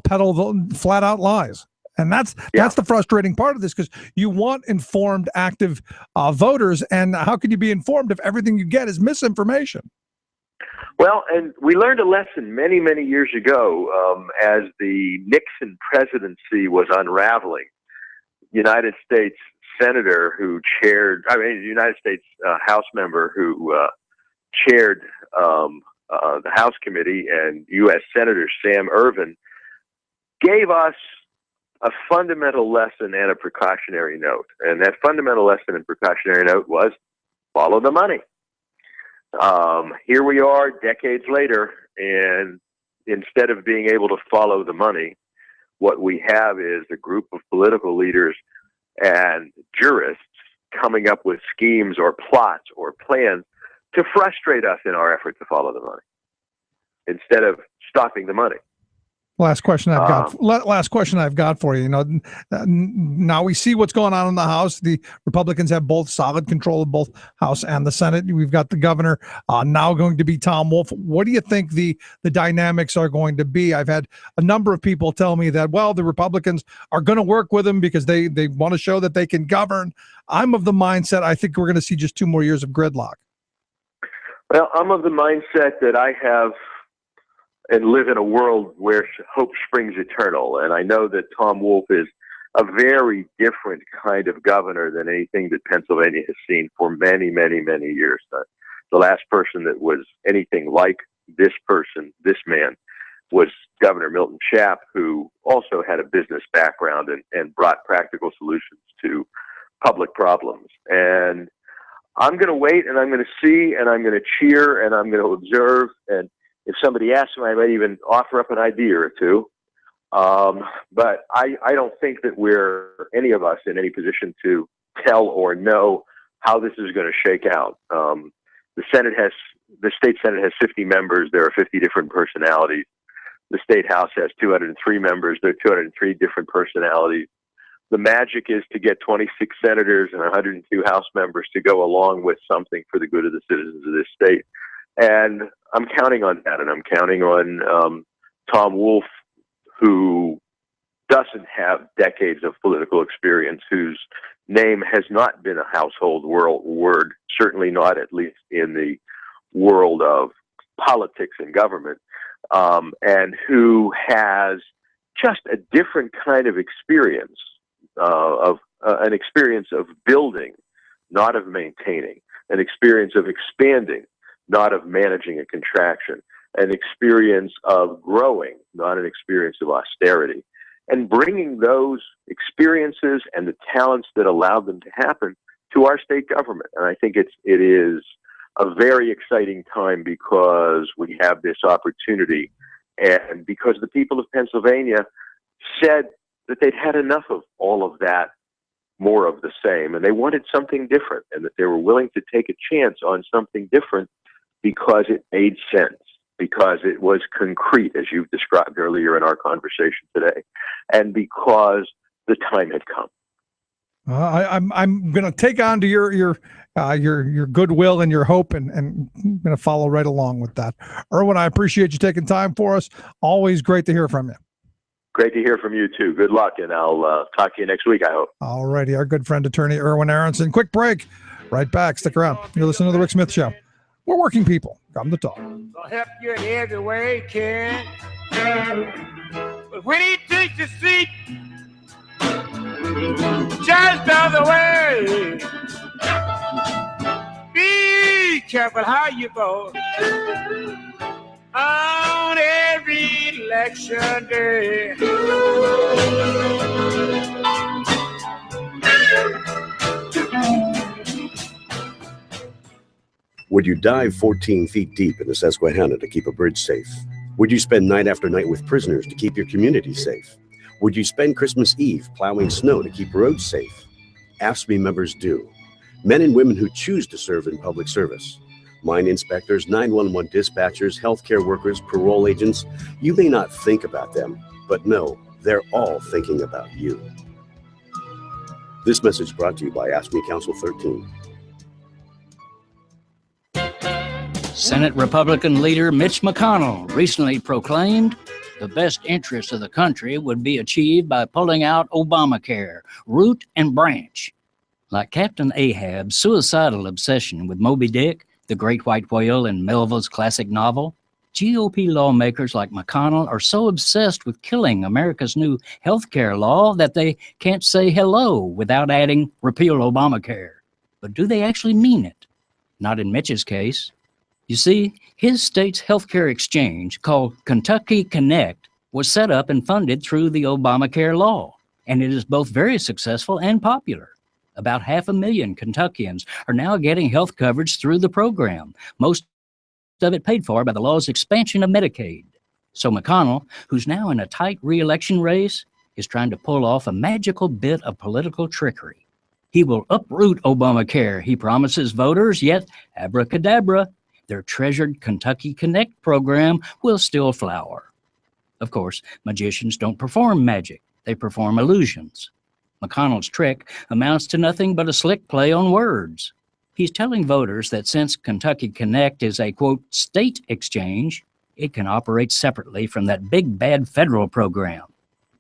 peddle the flat-out lies. And that's the frustrating part of this, because you want informed, active voters, and how can you be informed if everything you get is misinformation? Well, and we learned a lesson many, many years ago as the Nixon presidency was unraveling. United States Senator who chaired, United States House member who chaired the House Committee, and U.S. Senator Sam Irwin, gave us a fundamental lesson and a precautionary note. And that fundamental lesson and precautionary note was follow the money. Here we are decades later, and instead of being able to follow the money, what we have is a group of political leaders and jurists coming up with schemes or plots or plans to frustrate us in our effort to follow the money instead of stopping the money. Last question I've got for you. Now we see what's going on in the House. The Republicans have both solid control of both House and the Senate. We've got the governor now going to be Tom Wolf. What do you think the dynamics are going to be? I've had a number of people tell me that, well, the Republicans are going to work with him because they want to show that they can govern. I'm of the mindset I think we're going to see just 2 more years of gridlock. Well, I'm of the mindset that I have and live in a world where hope springs eternal. And I know that Tom Wolf is a very different kind of governor than anything that Pennsylvania has seen for many, many, many years. The last person that was anything like this man, was Governor Milton Schaap, who also had a business background and brought practical solutions to public problems. And I'm going to wait, and I'm going to see, and I'm going to cheer, and I'm going to observe, and if somebody asks me, I might even offer up an idea or two. But I don't think that we're, any of us, in any position to tell or know how this is going to shake out. The state Senate has 50 members. There are 50 different personalities. The state House has 203 members. There are 203 different personalities. The magic is to get 26 senators and 102 House members to go along with something for the good of the citizens of this state. And I'm counting on that, and I'm counting on Tom Wolf, who doesn't have decades of political experience, whose name has not been a household word, certainly not at least in the world of politics and government, and who has just a different kind of experience, an experience of building, not of maintaining, an experience of expanding, not of managing a contraction, an experience of growing, not an experience of austerity, and bringing those experiences and the talents that allowed them to happen to our state government. And I think it is a very exciting time because we have this opportunity, and because the people of Pennsylvania said that they'd had enough of all of that, more of the same, and they wanted something different, and that they were willing to take a chance on something different because it made sense. because it was concrete, as you've described earlier in our conversation today, and because the time had come. I'm going to take on to your goodwill and your hope, and I'm going to follow right along with that. Irwin, I appreciate you taking time for us. Always great to hear from you. Great to hear from you too. Good luck, and I'll talk to you next week, I hope. All righty, our good friend, attorney Irwin Aronson. Quick break. Right back. Stick around. You're listening to The Rick Smith Show. We're working people. Come to talk. I'll help you in every way he can. But when he takes a seat just the other way, be careful how you vote on every election day. Would you dive 14 feet deep in the Susquehanna to keep a bridge safe? Would you spend night after night with prisoners to keep your community safe? Would you spend Christmas Eve plowing snow to keep roads safe? AFSCME members do. Men and women who choose to serve in public service. Mine inspectors, 911 dispatchers, healthcare workers, parole agents. You may not think about them, but no, they're all thinking about you. This message brought to you by AFSCME Council 13. Senate Republican leader Mitch McConnell recently proclaimed the best interests of the country would be achieved by pulling out Obamacare, root and branch. Like Captain Ahab's suicidal obsession with Moby Dick, the great white whale in Melville's classic novel, GOP lawmakers like McConnell are so obsessed with killing America's new health care law that they can't say hello without adding repeal Obamacare. But do they actually mean it? Not in Mitch's case. You see, his state's healthcare exchange, called Kentucky Connect, was set up and funded through the Obamacare law, and it is both very successful and popular. About 500,000 Kentuckians are now getting health coverage through the program, most of it paid for by the law's expansion of Medicaid. So McConnell, who's now in a tight re-election race, is trying to pull off a magical bit of political trickery. He will uproot Obamacare, he promises voters, yet abracadabra, their treasured Kentucky Connect program will still flower. Of course, magicians don't perform magic, they perform illusions. McConnell's trick amounts to nothing but a slick play on words. He's telling voters that since Kentucky Connect is a, quote, state exchange, it can operate separately from that big bad federal program.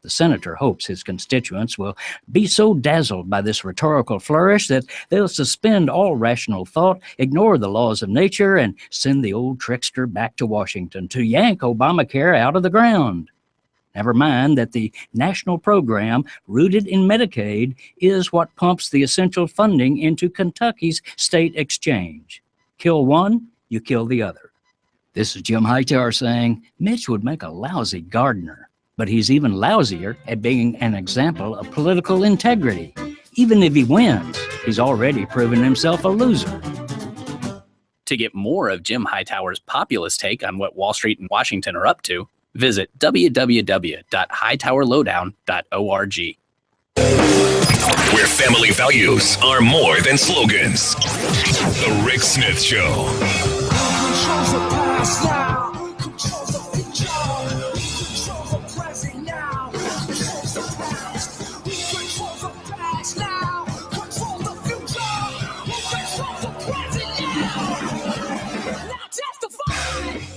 The senator hopes his constituents will be so dazzled by this rhetorical flourish that they'll suspend all rational thought, ignore the laws of nature, and send the old trickster back to Washington to yank Obamacare out of the ground. Never mind that the national program, rooted in Medicaid, is what pumps the essential funding into Kentucky's state exchange. Kill one, you kill the other. This is Jim Hightower saying, Mitch would make a lousy gardener, but he's even lousier at being an example of political integrity. Even if he wins, he's already proven himself a loser. To get more of Jim Hightower's populist take on what Wall Street and Washington are up to, visit www.hightowerlowdown.org. Where family values are more than slogans. The Rick Smith Show.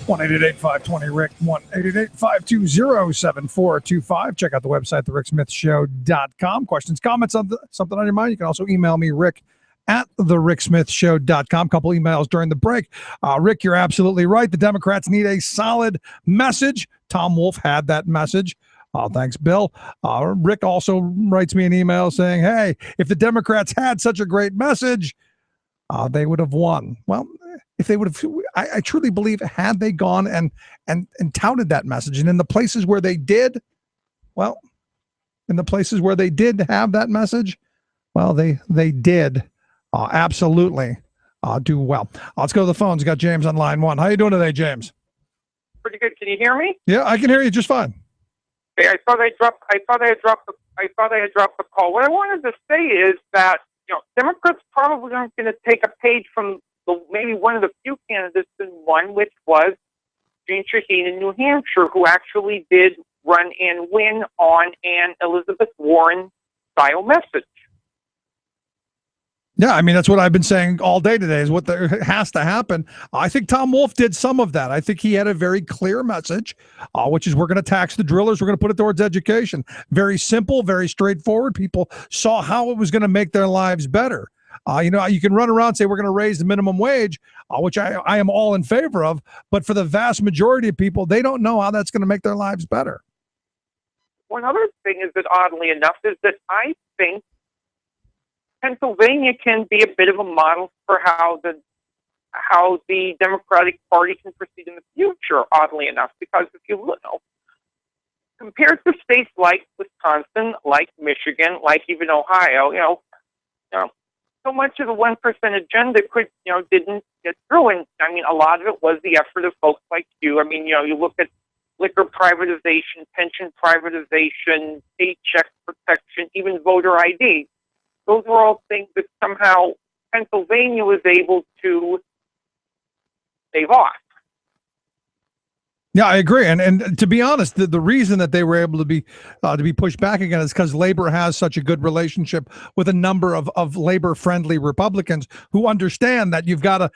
One 888-520-RICK, 1-888-520-7425. Check out the website, thericksmithshow.com. Questions, comments, on something on your mind, you can also email me, Rick, at thericksmithshow.com. Couple emails during the break. Rick, you're absolutely right. The Democrats need a solid message. Tom Wolfe had that message. Thanks, Bill. Rick also writes me an email saying, hey, if the Democrats had such a great message, they would have won. Well, if they would have, I truly believe, had they gone and touted that message, and in the places where they did, well, in the places where they did have that message, well, they did absolutely do well. Let's go to the phones. We got James on line one. How you doing today, James? Pretty good. Can you hear me? Yeah, I can hear you just fine. Hey, I thought I had dropped the call. What I wanted to say is that Democrats probably aren't going to take a page from maybe one of the few candidates who won, which was Jane Shaheen in New Hampshire, who actually did run and win on an Elizabeth Warren style message. Yeah, I mean, that's what I've been saying all day today is what has to happen. I think Tom Wolf did some of that. I think he had a very clear message, which is we're going to tax the drillers. We're going to put it towards education. Very simple, very straightforward. People saw how it was going to make their lives better. You can run around and say we're going to raise the minimum wage, which I am all in favor of. But for the vast majority of people, they don't know how that's going to make their lives better. One other thing is that, oddly enough, is that I think Pennsylvania can be a bit of a model for how the Democratic Party can proceed in the future, oddly enough, because if you look, compared to states like Wisconsin, like Michigan, like even Ohio, so much of the 1% agenda didn't get through. And I mean, a lot of it was the effort of folks like you. I mean, you look at liquor privatization, pension privatization, paycheck protection, even voter ID. Those were all things that somehow Pennsylvania was able to stave off. Yeah, I agree. And to be honest, the reason that they were able to be pushed back again is because labor has such a good relationship with a number of labor-friendly Republicans who understand that you've got to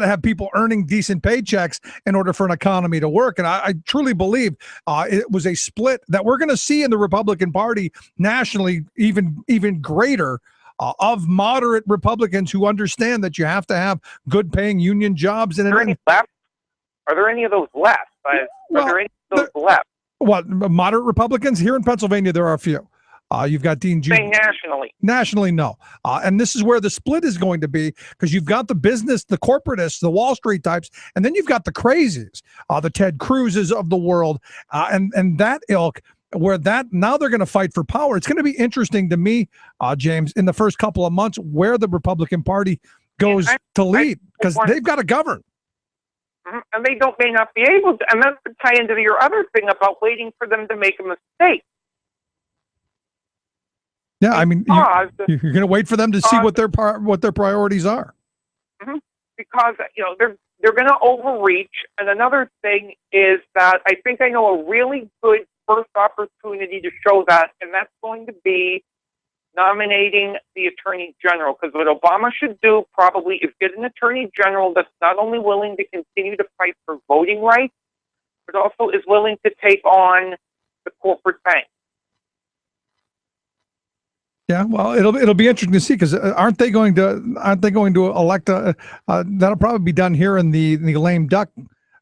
have people earning decent paychecks in order for an economy to work. And I truly believe it was a split that we're going to see in the Republican Party nationally, even greater. Of moderate Republicans who understand that you have to have good-paying union jobs. Are there any of those left? Are there any of those left? What, moderate Republicans? Here in Pennsylvania, there are a few. You've got Dean Jr. Say nationally. Nationally, no. And this is where the split is going to be, because you've got the business, the corporatists, the Wall Street types, and then you've got the crazies, the Ted Cruzes of the world, and that ilk, where now they're going to fight for power. It's going to be interesting to me, James, in the first couple of months, where the Republican Party goes to lead, because they've got to govern. And they may not be able to. And that's to tie into your other thing about waiting for them to make a mistake. Yeah, I mean, you're going to wait for them to see what their priorities are. Because they're going to overreach. And another thing is that I think I know a really good first opportunity to show that, and that's going to be nominating the Attorney General, because what Obama should do probably is get an Attorney General that's not only willing to continue to fight for voting rights, but also is willing to take on the corporate bank. Yeah, well, it'll be interesting to see, because aren't they going to elect that'll probably be done here in the lame duck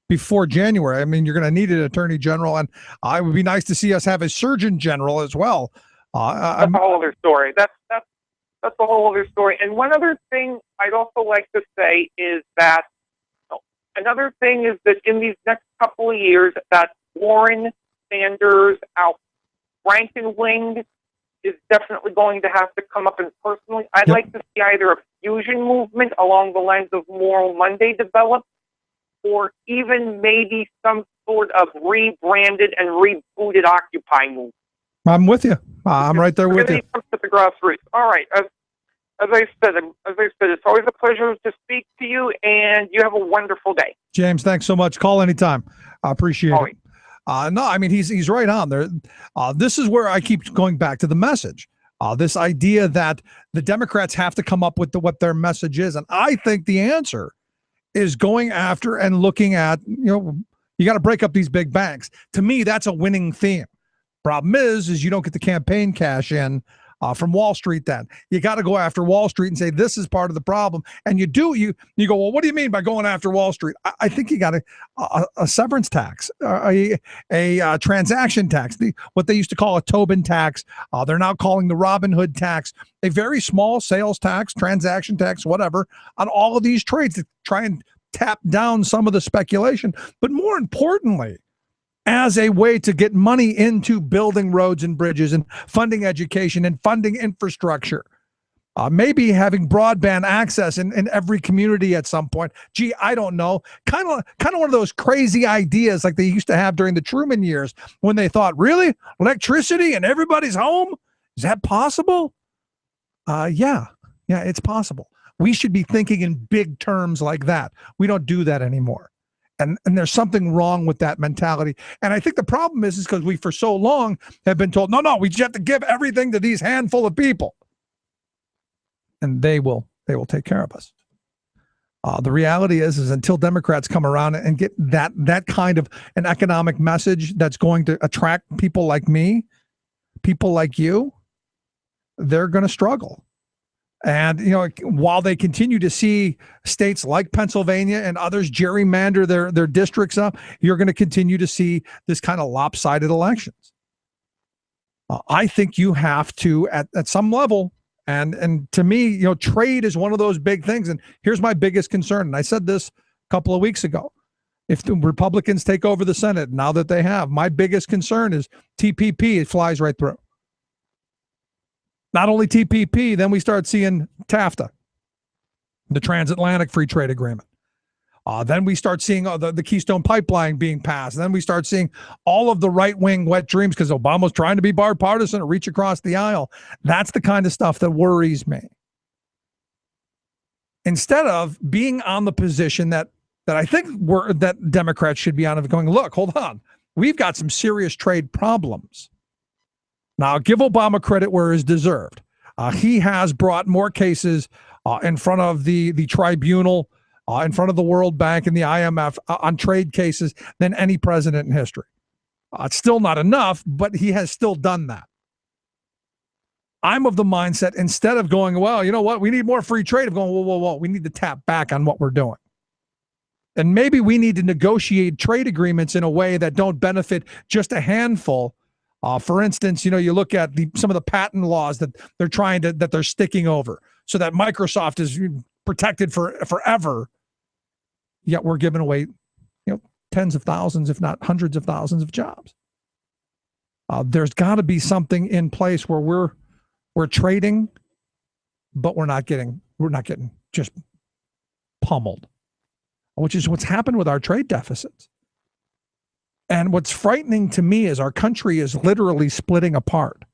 before January. I mean, you're going to need an Attorney General, and it would be nice to see us have a Surgeon General as well. That's a whole other story. That's a whole other story. And one other thing I'd also like to say is that another thing is that in these next couple of years, that Warren, Sanders, rank and wing is definitely going to have to come up. And personally, I'd like to see either a fusion movement along the lines of Moral Monday develop, or even maybe some sort of rebranded and rebooted Occupy movement. I'm with you. I'm right there with you. Comes to the grassroots. All right. As I said, it's always a pleasure to speak to you, and you have a wonderful day. James, thanks so much. Call anytime. I appreciate it. No, I mean, he's right on there. This is where I keep going back to the message. This idea that the Democrats have to come up with what their message is. And I think the answer is going after and looking at, you got to break up these big banks. To me, that's a winning theme. Problem is you don't get the campaign cash in from Wall Street. Then you got to go after Wall Street and say this is part of the problem. And you go, well, what do you mean by going after Wall Street? I think you got a severance tax, a transaction tax, what they used to call a Tobin tax. They're now calling the Robin Hood tax, a very small sales tax, transaction tax, whatever, on all of these trades to try and tap down some of the speculation. But more importantly, as a way to get money into building roads and bridges and funding education and funding infrastructure. Maybe having broadband access in every community at some point. Gee, I don't know. Kind of one of those crazy ideas like they used to have during the Truman years when they thought, really? Electricity in everybody's home? Is that possible? Yeah, it's possible. We should be thinking in big terms like that. We don't do that anymore. And there's something wrong with that mentality. And I think the problem is because we for so long have been told, no, we just have to give everything to these handful of people. And they will take care of us. The reality is until Democrats come around and get that kind of an economic message that's going to attract people like me, people like you, they're going to struggle. And, while they continue to see states like Pennsylvania and others gerrymander their districts up, you're going to continue to see this kind of lopsided elections. I think you have to, at some level, and to me, trade is one of those big things. And here's my biggest concern. And I said this a couple of weeks ago. If the Republicans take over the Senate, now that they have, my biggest concern is TPP. It flies right through. Not only TPP, then we start seeing TAFTA, the Transatlantic Free Trade Agreement. Then we start seeing the Keystone Pipeline being passed. Then we start seeing all of the right-wing wet dreams because Obama's trying to be bipartisan or reach across the aisle. That's the kind of stuff that worries me. Instead of being on the position that I think that Democrats should be on, of going, look, hold on, we've got some serious trade problems. Now, give Obama credit where it's deserved. He has brought more cases in front of the tribunal, in front of the World Bank and the IMF on trade cases than any president in history. It's still not enough, but he has still done that. I'm of the mindset, instead of going, well, you know what, we need more free trade, of going, whoa, we need to tap back on what we're doing. And maybe we need to negotiate trade agreements in a way that don't benefit just a handful. For instance, you look at some of the patent laws that they're sticking over, so that Microsoft is protected forever. Yet we're giving away, tens of thousands, if not hundreds of thousands of jobs. There's got to be something in place where we're trading, but we're not getting just pummeled, which is what's happened with our trade deficits. And what's frightening to me is our country is literally splitting apart.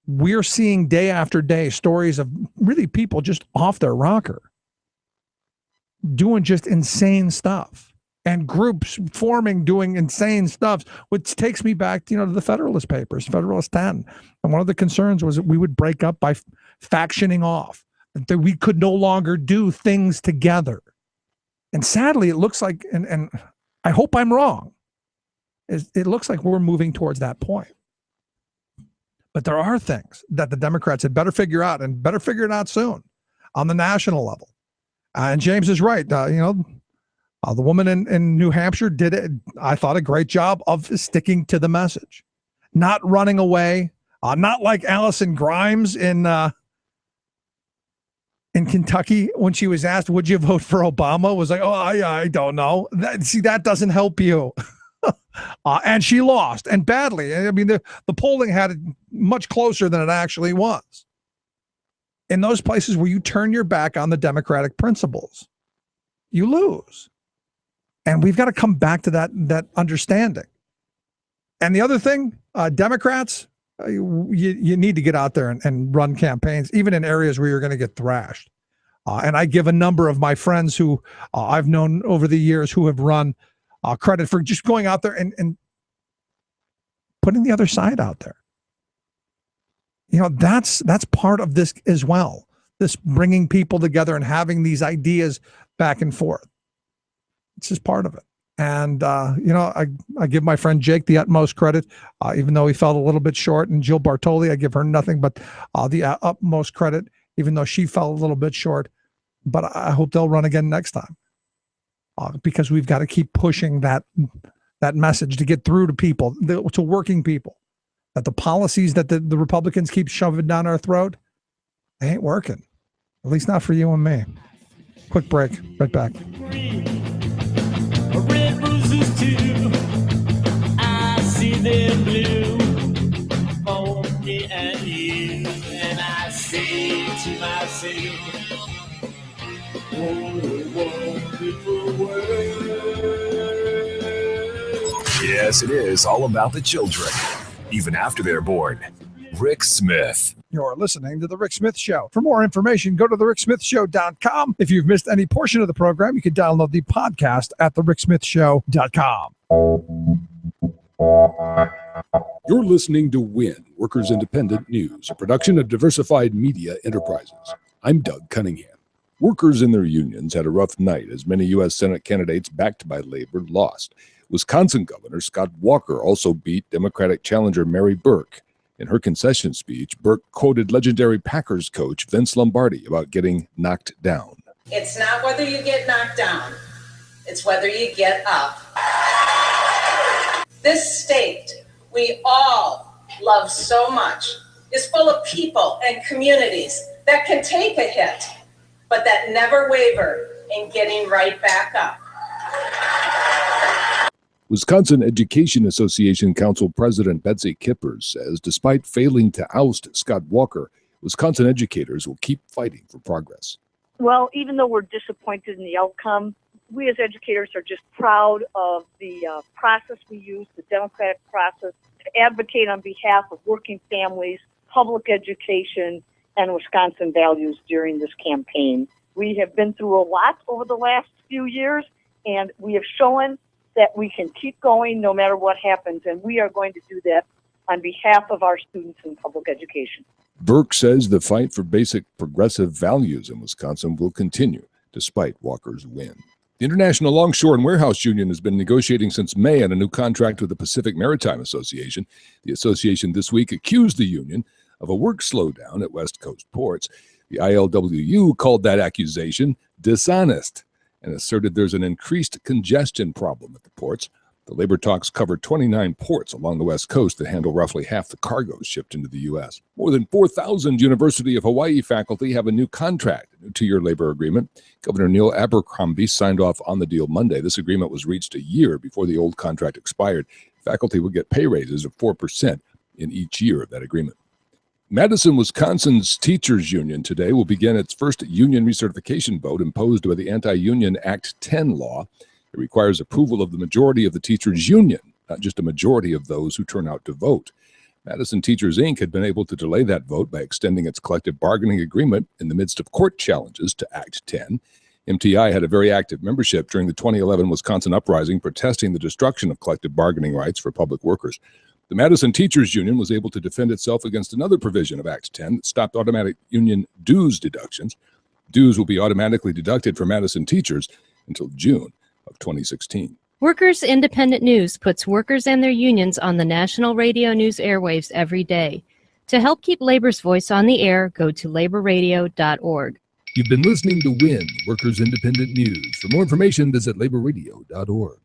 We're seeing day after day stories of really people just off their rocker, doing just insane stuff, and groups forming, doing insane stuff, which takes me back to the Federalist Papers, Federalist 10. And one of the concerns was that we would break up by factioning off, that we could no longer do things together. And sadly, it looks like, and I hope I'm wrong, it looks like we're moving towards that point. But there are things that the Democrats had better figure out, and better figure it out soon on the national level. And James is right. The woman in New Hampshire did, I thought, a great job of sticking to the message, not running away, not like Allison Grimes in Kentucky when she was asked, would you vote for Obama? Was like, I don't know. That doesn't help you. And she lost, and badly. I mean, the polling had it much closer than it actually was. In those places where you turn your back on the democratic principles, you lose. And we've got to come back to that understanding. And the other thing, Democrats, you need to get out there and run campaigns, even in areas where you're going to get thrashed. And I give a number of my friends who I've known over the years who have run credit for just going out there and putting the other side out there. That's part of this as well. This bringing people together and having these ideas back and forth. It's just part of it. And, I give my friend Jake the utmost credit, even though he fell a little bit short. And Jill Bartoli, I give her nothing but the utmost credit, even though she fell a little bit short. But I hope they'll run again next time. Because we've got to keep pushing that message to get through to people, to working people, that the policies that the Republicans keep shoving down our throat, they ain't working. At least not for you and me. Quick break. Right back. Red roses too. I see them blue for me and you, and I say to myself, what a wonderful world. Yes, it is all about the children, even after they're born. Rick Smith. You're listening to The Rick Smith Show. For more information, go to thericksmithshow.com. If you've missed any portion of the program, you can download the podcast at thericksmithshow.com. You're listening to WIN, Workers Independent News, a production of Diversified Media Enterprises. I'm Doug Cunningham. Workers in their unions had a rough night as many U.S. Senate candidates backed by labor lost. Wisconsin Governor Scott Walker also beat Democratic challenger Mary Burke. In her concession speech, Burke quoted legendary Packers coach Vince Lombardi about getting knocked down. It's not whether you get knocked down, it's whether you get up. This state we all love so much is full of people and communities that can take a hit, but that never waver in getting right back up. Wisconsin Education Association Council President Betsy Kippers says despite failing to oust Scott Walker, Wisconsin educators will keep fighting for progress. Well, even though we're disappointed in the outcome, we as educators are just proud of the process we use, the democratic process, to advocate on behalf of working families, public education, and Wisconsin values during this campaign. We have been through a lot over the last few years, and we have shown that we can keep going no matter what happens, and we are going to do that on behalf of our students in public education. Burke says the fight for basic progressive values in Wisconsin will continue despite Walker's win. The International Longshore and Warehouse Union has been negotiating since May on a new contract with the Pacific Maritime Association. The association this week accused the union of a work slowdown at West Coast ports. The ILWU called that accusation dishonest and asserted there's an increased congestion problem at the ports. The labor talks covered 29 ports along the West Coast that handle roughly half the cargoes shipped into the U.S. More than 4,000 University of Hawaii faculty have a new contract, a new 2-year labor agreement. Governor Neil Abercrombie signed off on the deal Monday. This agreement was reached a year before the old contract expired. Faculty will get pay raises of 4% in each year of that agreement. Madison, Wisconsin's teachers union today will begin its first union recertification vote imposed by the Anti-Union Act 10 law. It requires approval of the majority of the teachers union, not just a majority of those who turn out to vote. Madison Teachers, Inc. had been able to delay that vote by extending its collective bargaining agreement in the midst of court challenges to Act 10. MTI had a very active membership during the 2011 Wisconsin uprising protesting the destruction of collective bargaining rights for public workers. The Madison Teachers Union was able to defend itself against another provision of Act 10 that stopped automatic union dues deductions. Dues will be automatically deducted for Madison teachers until June of 2016. Workers Independent News puts workers and their unions on the national radio news airwaves every day. To help keep labor's voice on the air, go to laborradio.org. You've been listening to WIN, Workers Independent News. For more information, visit laborradio.org.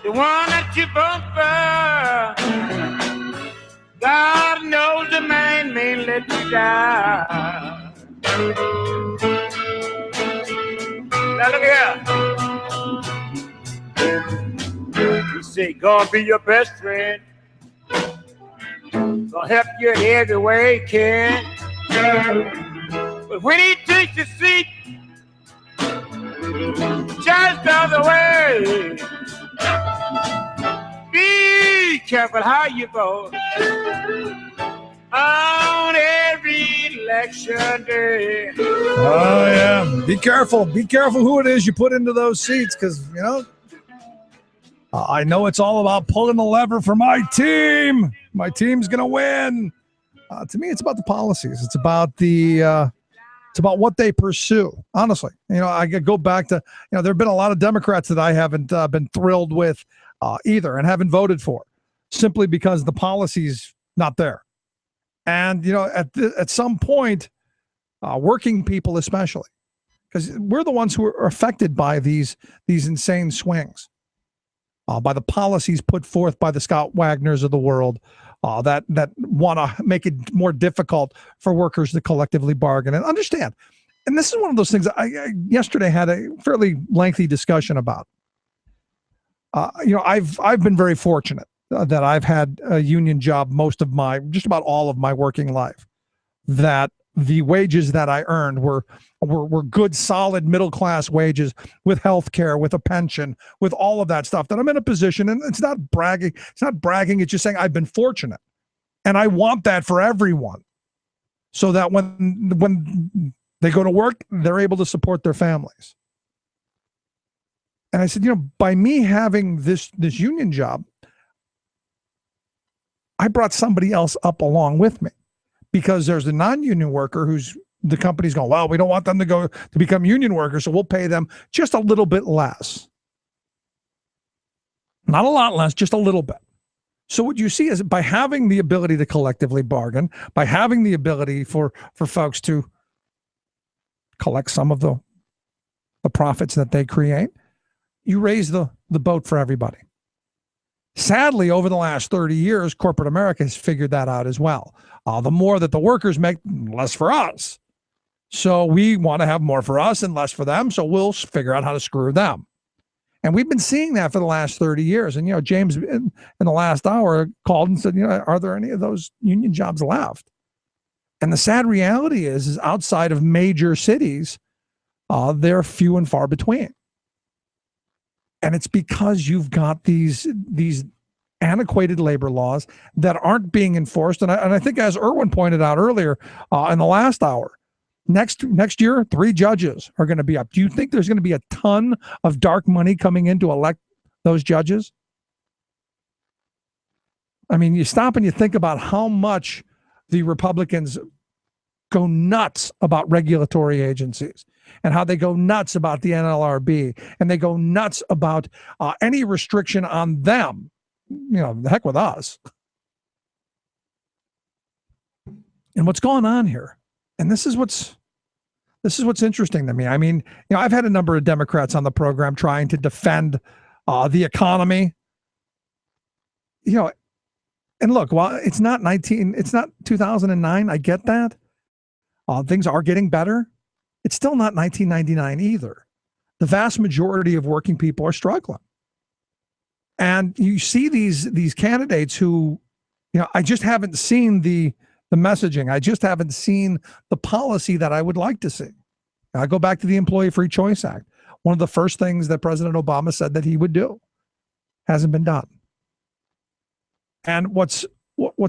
The one that you bumper, God knows the man may let you die. Now look here. He said, gonna be your best friend. Gonna help you every way he can. But when he takes the seat, just the other way. Be careful how you vote on every election day. Oh, yeah. Be careful. Be careful who it is you put into those seats because, you know, I know it's all about pulling the lever for my team. My team's going to win. To me, it's about the policies. It's about it's about what they pursue. Honestly, you know, I could go back to, you know, there have been a lot of Democrats that I haven't been thrilled with either and haven't voted for simply because the policy's not there. And, you know, at some point, working people especially, because we're the ones who are affected by these insane swings, by the policies put forth by the Scott Wagners of the world that want to make it more difficult for workers to collectively bargain and understand. And this is one of those things I yesterday had a fairly lengthy discussion about. You know, I've been very fortunate that I've had a union job just about all of my working life, that the wages that I earned were good, solid middle-class wages with health care, with a pension, with all of that stuff, that I'm in a position, and it's not bragging. It's just saying I've been fortunate And I want that for everyone, so that when they go to work, they're able to support their families. And I said, by me having this union job, I brought somebody else up along with me, because there's a non-union worker who's the company's going, well, we don't want them to become union workers, so we'll pay them just a little bit less. Not a lot less, just a little bit. So what you see is, by having the ability to collectively bargain, by having the ability for folks to collect some of the profits that they create, you raise the boat for everybody. Sadly, over the last 30 years, corporate America has figured that out as well. The more that the workers make, less for us. So we want to have more for us and less for them, so we'll figure out how to screw them. And we've been seeing that for the last 30 years. And, James, in the last hour, called and said, are there any of those union jobs left? And the sad reality is outside of major cities, they're few and far between. And it's because you've got these antiquated labor laws that aren't being enforced. And I think, as Irwin pointed out earlier in the last hour, next year, 3 judges are going to be up. Do you think there's going to be a ton of dark money coming in to elect those judges? I mean, you stop and you think about how much the Republicans go nuts about regulatory agencies, and how they go nuts about the NLRB, and they go nuts about any restriction on them. The heck with us. And what's going on here? And this is what's interesting to me. I mean, I've had a number of Democrats on the program trying to defend the economy. And look, while it's not 2009, I get that. Things are getting better. It's still not 1999 either. The vast majority of working people are struggling. And you see these candidates who, I just haven't seen the messaging. I just haven't seen the policy that I would like to see. I go back to the Employee Free Choice Act. One of the first things that President Obama said that he would do hasn't been done. And what's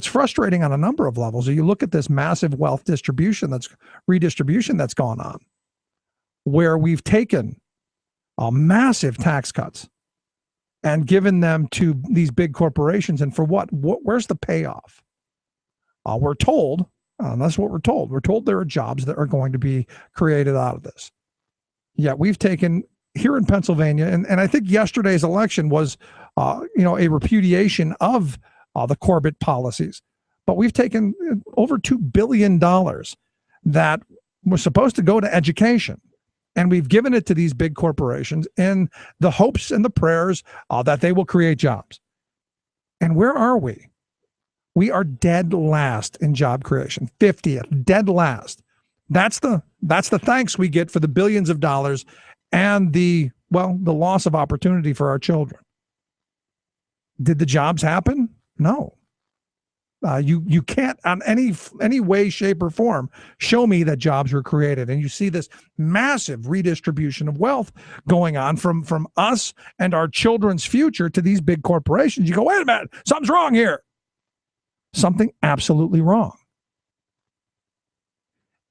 frustrating on a number of levels is you look at this massive wealth redistribution that's gone on, where we've taken massive tax cuts and given them to these big corporations. And for what? Where's the payoff? We're told, and that's what we're told. We're told there are jobs that are going to be created out of this. Yet we've taken, here in Pennsylvania, and I think yesterday's election was, a repudiation of the Corbett policies. But we've taken over $2 billion that was supposed to go to education, and we've given it to these big corporations in the hopes and the prayers that they will create jobs. And where are we? We are dead last in job creation, 50th, dead last. That's the thanks we get for the billions of dollars and the loss of opportunity for our children. Did the jobs happen? No. You can't, on any way, shape, or form, show me that jobs were created. And you see this massive redistribution of wealth going on from us and our children's future to these big corporations. You go, wait a minute, something's wrong here. Something absolutely wrong.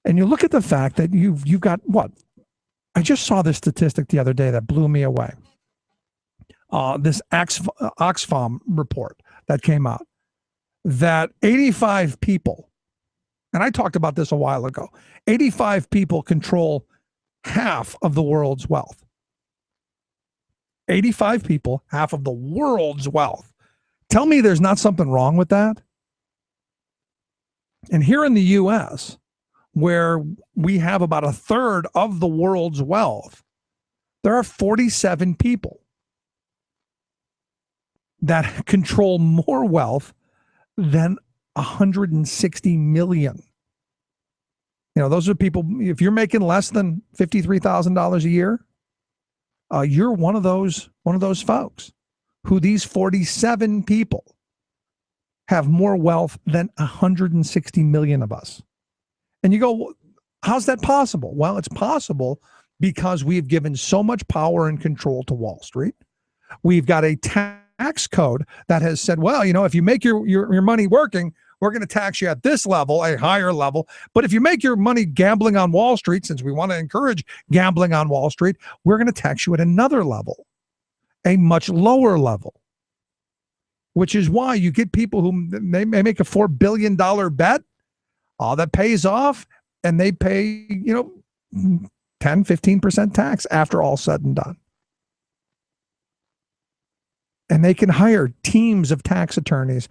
And you look at the fact that you've got what? I just saw this statistic the other day that blew me away. This Oxfam report that came out, that 85 people, and I talked about this a while ago, 85 people control half of the world's wealth. 85 people, half of the world's wealth. Tell me there's not something wrong with that. And here in the U.S., where we have about a third of the world's wealth, there are 47 people that control more wealth than 160 million. Those are people, if you're making less than $53,000 a year, you're one of those folks who these 47 people have more wealth than 160 million of us. And you go, how's that possible? Well, it's possible because we've given so much power and control to Wall Street. We've got a tax code that has said, well, if you make your money working, we're going to tax you at this level, a higher level. But if you make your money gambling on Wall Street, since we want to encourage gambling on Wall Street, we're going to tax you at another level, a much lower level, which is why you get people who may make a $4 billion bet that pays off, and they pay, 10, 15% tax after all said and done. And they can hire teams of tax attorneys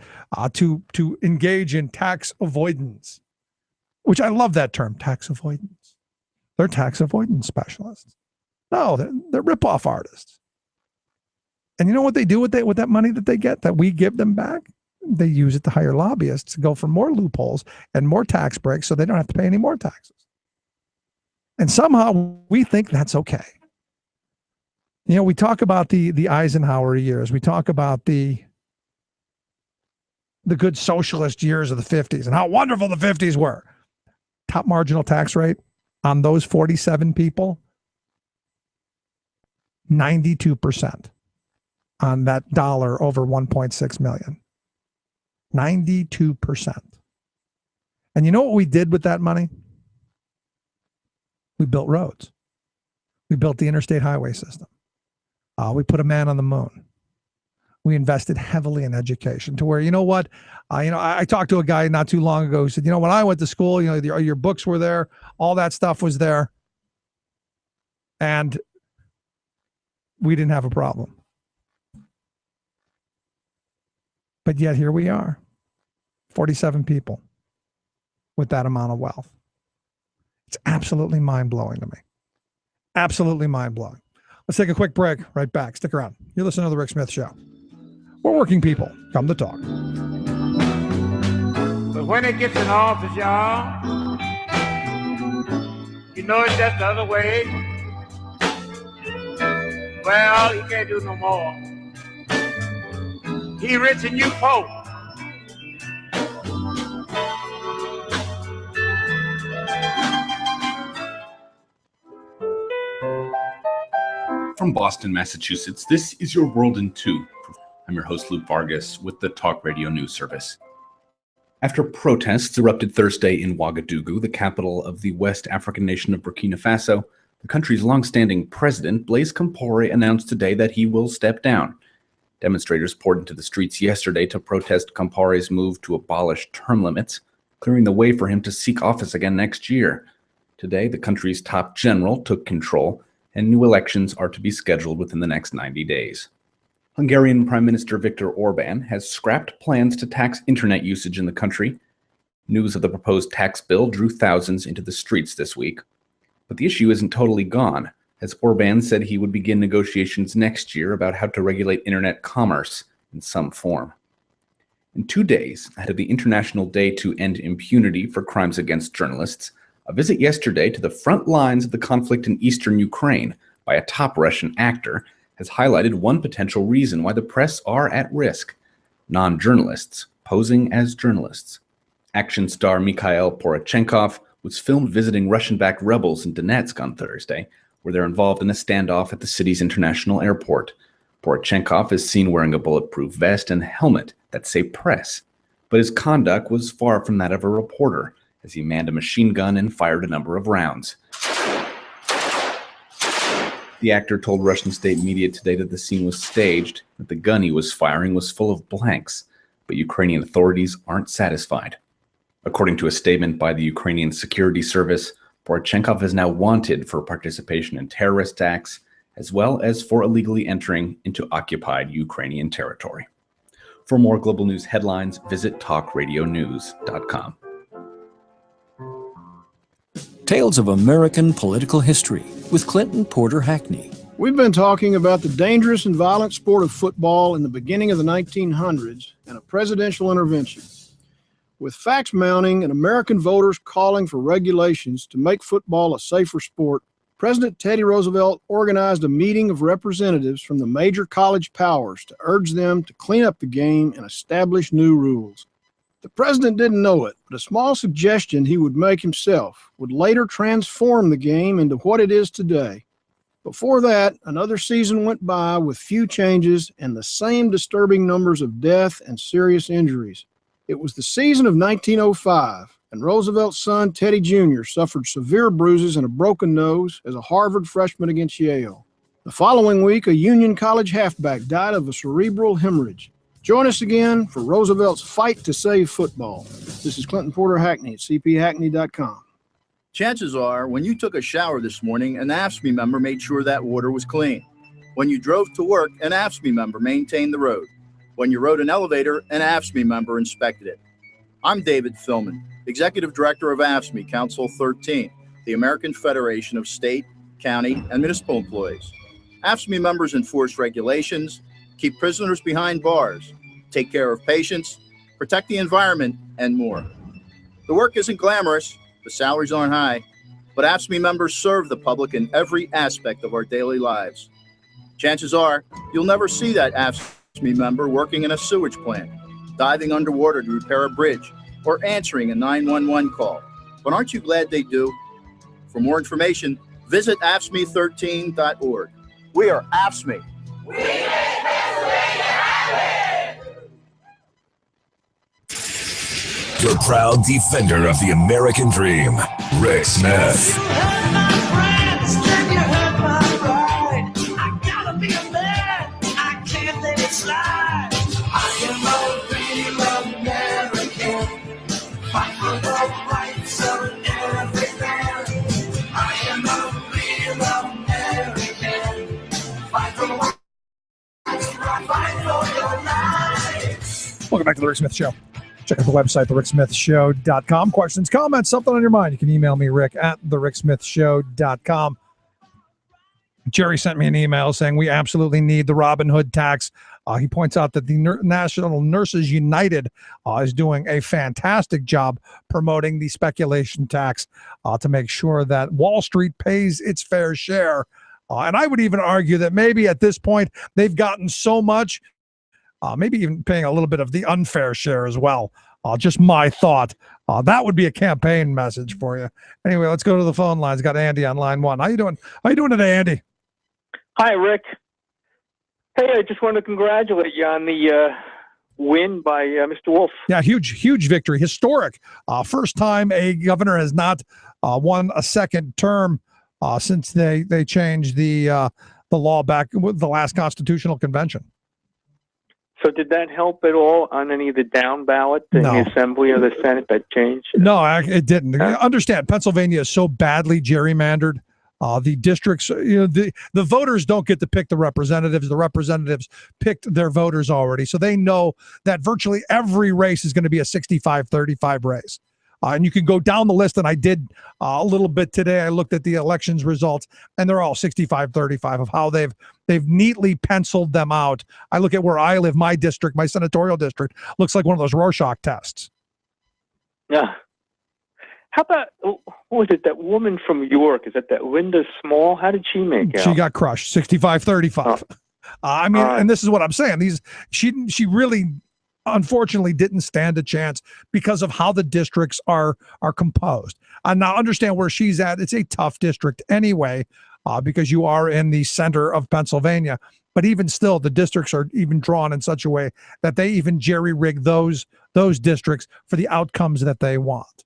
to engage in tax avoidance, which I love that term, tax avoidance. They're tax avoidance specialists. No, they're ripoff artists. And you know what they do with that money that they get, that we give them back? They use it to hire lobbyists to go for more loopholes and more tax breaks so they don't have to pay any more taxes. And somehow we think that's okay. We talk about the Eisenhower years. We talk about the good socialist years of the 50s and how wonderful the 50s were. Top marginal tax rate on those 47 people, 92% on that dollar over 1.6 million. 92%. And you know what we did with that money? We built roads. We built the interstate highway system. We put a man on the moon. We invested heavily in education to where, I talked to a guy not too long ago who said, when I went to school, your books were there, all that stuff was there. And we didn't have a problem. But yet here we are, 47 people with that amount of wealth. It's absolutely mind-blowing to me. Absolutely mind-blowing. Let's take a quick break. Right back. Stick around. You're listening to The Rick Smith Show. We're working people. Come to talk. But when it gets in office, y'all, it's just the other way. Well, he can't do no more. He rich and you poor. From Boston, Massachusetts, this is your World in 2. I'm your host, Luke Vargas, with the Talk Radio News Service. After protests erupted Thursday in Ouagadougou, the capital of the West African nation of Burkina Faso, the country's longstanding president, Blaise Compaoré, announced today that he will step down. Demonstrators poured into the streets yesterday to protest Compaoré's move to abolish term limits, clearing the way for him to seek office again next year. Today, the country's top general took control, and new elections are to be scheduled within the next 90 days. Hungarian Prime Minister Viktor Orban has scrapped plans to tax internet usage in the country. News of the proposed tax bill drew thousands into the streets this week. But the issue isn't totally gone, as Orban said he would begin negotiations next year about how to regulate internet commerce in some form. In 2 days, ahead of the International Day to End Impunity for Crimes Against Journalists, a visit yesterday to the front lines of the conflict in eastern Ukraine by a top Russian actor has highlighted one potential reason why the press are at risk: non-journalists posing as journalists. Action star Mikhail Porochenkov was filmed visiting Russian-backed rebels in Donetsk on Thursday, where they're involved in a standoff at the city's international airport. Porochenkov is seen wearing a bulletproof vest and helmet that say press, but his conduct was far from that of a reporter, as he manned a machine gun and fired a number of rounds. The actor told Russian state media today that the scene was staged, that the gun he was firing was full of blanks, but Ukrainian authorities aren't satisfied. According to a statement by the Ukrainian Security Service, Porochenkov is now wanted for participation in terrorist acts, as well as for illegally entering into occupied Ukrainian territory. For more global news headlines, visit talkradionews.com. Tales of American Political History with Clinton Porter Hackney. We've been talking about the dangerous and violent sport of football in the beginning of the 1900s and a presidential intervention. With facts mounting and American voters calling for regulations to make football a safer sport, President Teddy Roosevelt organized a meeting of representatives from the major college powers to urge them to clean up the game and establish new rules. The president didn't know it, but a small suggestion he would make himself would later transform the game into what it is today. Before that, another season went by with few changes and the same disturbing numbers of death and serious injuries. It was the season of 1905, and Roosevelt's son, Teddy Jr., suffered severe bruises and a broken nose as a Harvard freshman against Yale. The following week, a Union College halfback died of a cerebral hemorrhage. Join us again for Roosevelt's fight to save football. This is Clinton Porter Hackney at cphackney.com. Chances are, when you took a shower this morning, an AFSCME member made sure that water was clean. When you drove to work, an AFSCME member maintained the road. When you rode an elevator, an AFSCME member inspected it. I'm David Philman, Executive Director of AFSCME Council 13, the American Federation of State, County, and Municipal Employees. AFSCME members enforce regulations, keep prisoners behind bars, take care of patients, protect the environment, and more. The work isn't glamorous, the salaries aren't high, but AFSCME members serve the public in every aspect of our daily lives. Chances are, you'll never see that AFSCME member working in a sewage plant, diving underwater to repair a bridge, or answering a 911 call. But aren't you glad they do? For more information, visit AFSCME13.org. We are AFSCME. Your proud defender of the American dream, Rick Smith. Welcome back to the Rick Smith Show. Check out the website, thericksmithshow.com. Questions, comments, something on your mind, you can email me, Rick, at thericksmithshow.com. Jerry sent me an email saying we absolutely need the Robin Hood tax. He points out that the National Nurses United is doing a fantastic job promoting the speculation tax to make sure that Wall Street pays its fair share. And I would even argue that maybe at this point they've gotten so much, maybe even paying a little bit of the unfair share as well. Just my thought. That would be a campaign message for you. Anyway, let's go to the phone lines. Got Andy on line one. How you doing? How you doing today, Andy? Hi, Rick. Hey, I just want to congratulate you on the win by Mr. Wolf. Yeah, huge victory. Historic. First time a governor has not won a second term since they changed the law back with the last constitutional convention. So did that help at all on any of the down ballot in the Assembly or the Senate that changed? No, it didn't. Understand, Pennsylvania is so badly gerrymandered. The districts, the voters don't get to pick the representatives. The representatives picked their voters already. So they know that virtually every race is going to be a 65-35 race. And you can go down the list, and I did a little bit today. I looked at the elections results, and they're all 65-35 of how they've neatly penciled them out. I look at where I live, my district, my senatorial district, looks like one of those Rorschach tests. Yeah. How about, what was it, that woman from York? Is that Linda Small? How did she make out? She got crushed, 65-35. I mean, and this is what I'm saying. She really, unfortunately, didn't stand a chance because of how the districts are composed. And now understand where she's at. It's a tough district anyway, because you are in the center of Pennsylvania. But even still, the districts are even drawn in such a way that they even jerry-rig those districts for the outcomes that they want.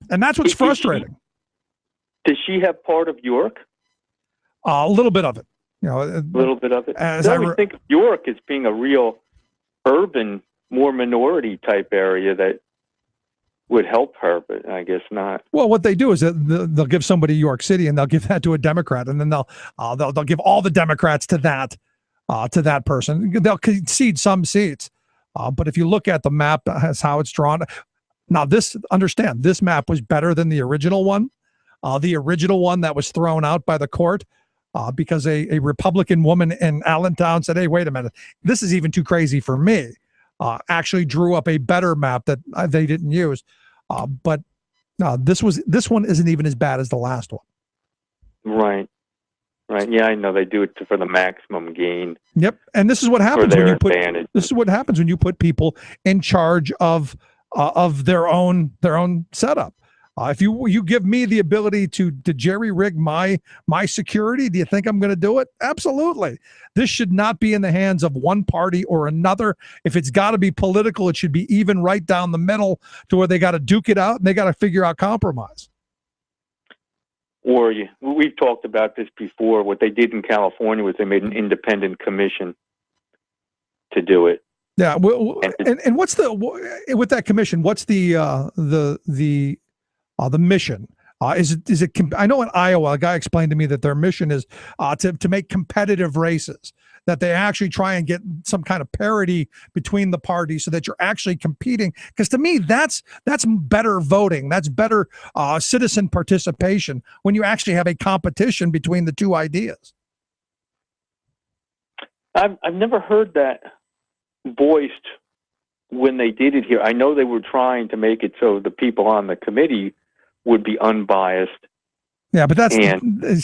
And that's what's frustrating. Does she have part of York? A little bit of it. A little bit of it. As I would think of York as being a real urban, more minority type area that would help her, but I guess not. Well, what they do is that they'll give somebody York City, and they'll give that to a Democrat, and then they'll give all the Democrats to that person. They'll concede some seats, but if you look at the map as how it's drawn. Now, this map was better than the original one. The original one that was thrown out by the court because a Republican woman in Allentown said, hey, wait a minute, this is even too crazy for me. Actually drew up a better map that they didn't use. But this one isn't even as bad as the last one. Right. Yeah, I know they do it for the maximum gain. Yep. And this is what happens when you put advantage. This is what happens when you put people in charge of their own setup. If you give me the ability to jerry rig my security, do you think I'm going to do it? Absolutely. This should not be in the hands of one party or another. If it's got to be political, it should be even right down the middle to where they got to duke it out and they got to figure out compromise. Or we've talked about this before. What they did in California was they made an independent commission to do it. Yeah. Well, and what's with that commission? What's the mission? Is it? I know in Iowa, a guy explained to me that their mission is to make competitive races. That they actually try and get some kind of parity between the parties, so that you're actually competing. Because to me, that's better voting. That's better citizen participation when you actually have a competition between the two ideas. I've never heard that voiced when they did it here. I know they were trying to make it so the people on the committee would be unbiased. Yeah, but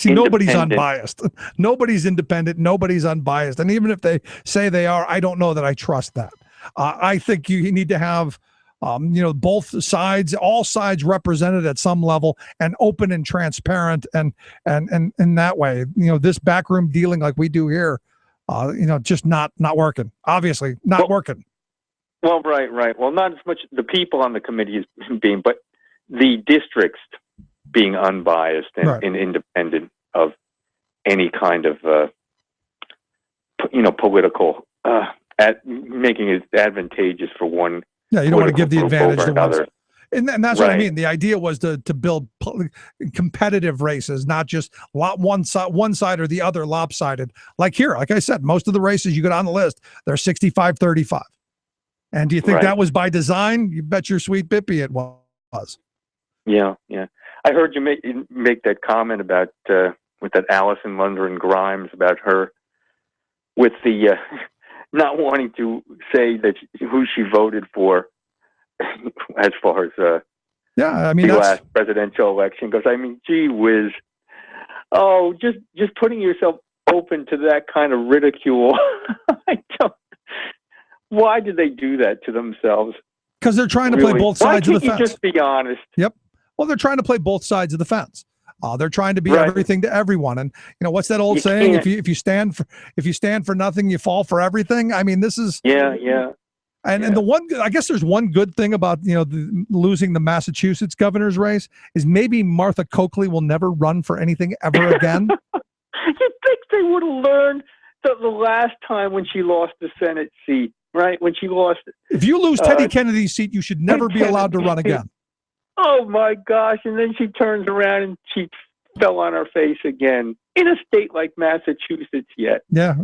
nobody's unbiased. Nobody's independent. Nobody's unbiased. And even if they say they are, I don't know that I trust that. I think you need to have, both sides, all sides represented at some level and open and transparent. And in that way, this backroom dealing like we do here, just not working. Obviously not working. Well, right. Well, not as much the people on the committee as being, but the districts being unbiased and independent of any kind of, political, making it advantageous for one. Yeah, you don't want to give the advantage to another. And that's what I mean. The idea was to build competitive races, not just one side or the other lopsided. Like here, like I said, most of the races you get on the list, they're 65-35. And do you think that was by design? You bet your sweet bippy it was. Yeah. I heard you make that comment about with that Allison Lundgren Grimes about her with the not wanting to say that who she voted for as far as the last presidential election goes. I mean, gee whiz! Oh, just putting yourself open to that kind of ridicule. Why did they do that to themselves? Because they're trying to play both sides of the fence. Why can't you just be honest? Yep. Well, they're trying to play both sides of the fence. They're trying to be everything to everyone. And what's that old saying? If you stand for nothing, you fall for everything. I mean, this is And the one, I guess there's one good thing about losing the Massachusetts governor's race is maybe Martha Coakley will never run for anything ever again. You think they would have learned the last time when she lost the Senate seat, right? When she lost. If you lose Teddy Kennedy's seat, you should never be allowed to run again. Oh my gosh! And then she turns around and she fell on her face again in a state like Massachusetts. Yet, yeah,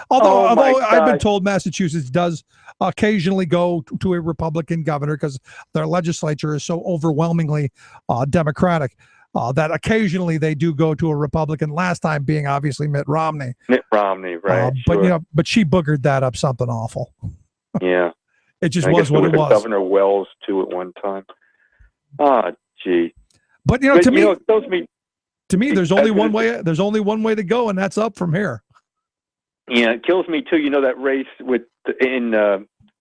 although I've been told Massachusetts does occasionally go to a Republican governor because their legislature is so overwhelmingly Democratic that occasionally they do go to a Republican. Last time being obviously Mitt Romney. Mitt Romney, right? But she boogered that up something awful. Yeah, it just was what it was. Governor Wells too at one time. Ah, gee. But to me, there's only one way. There's only one way to go, and that's up from here. Yeah, it kills me too. That race in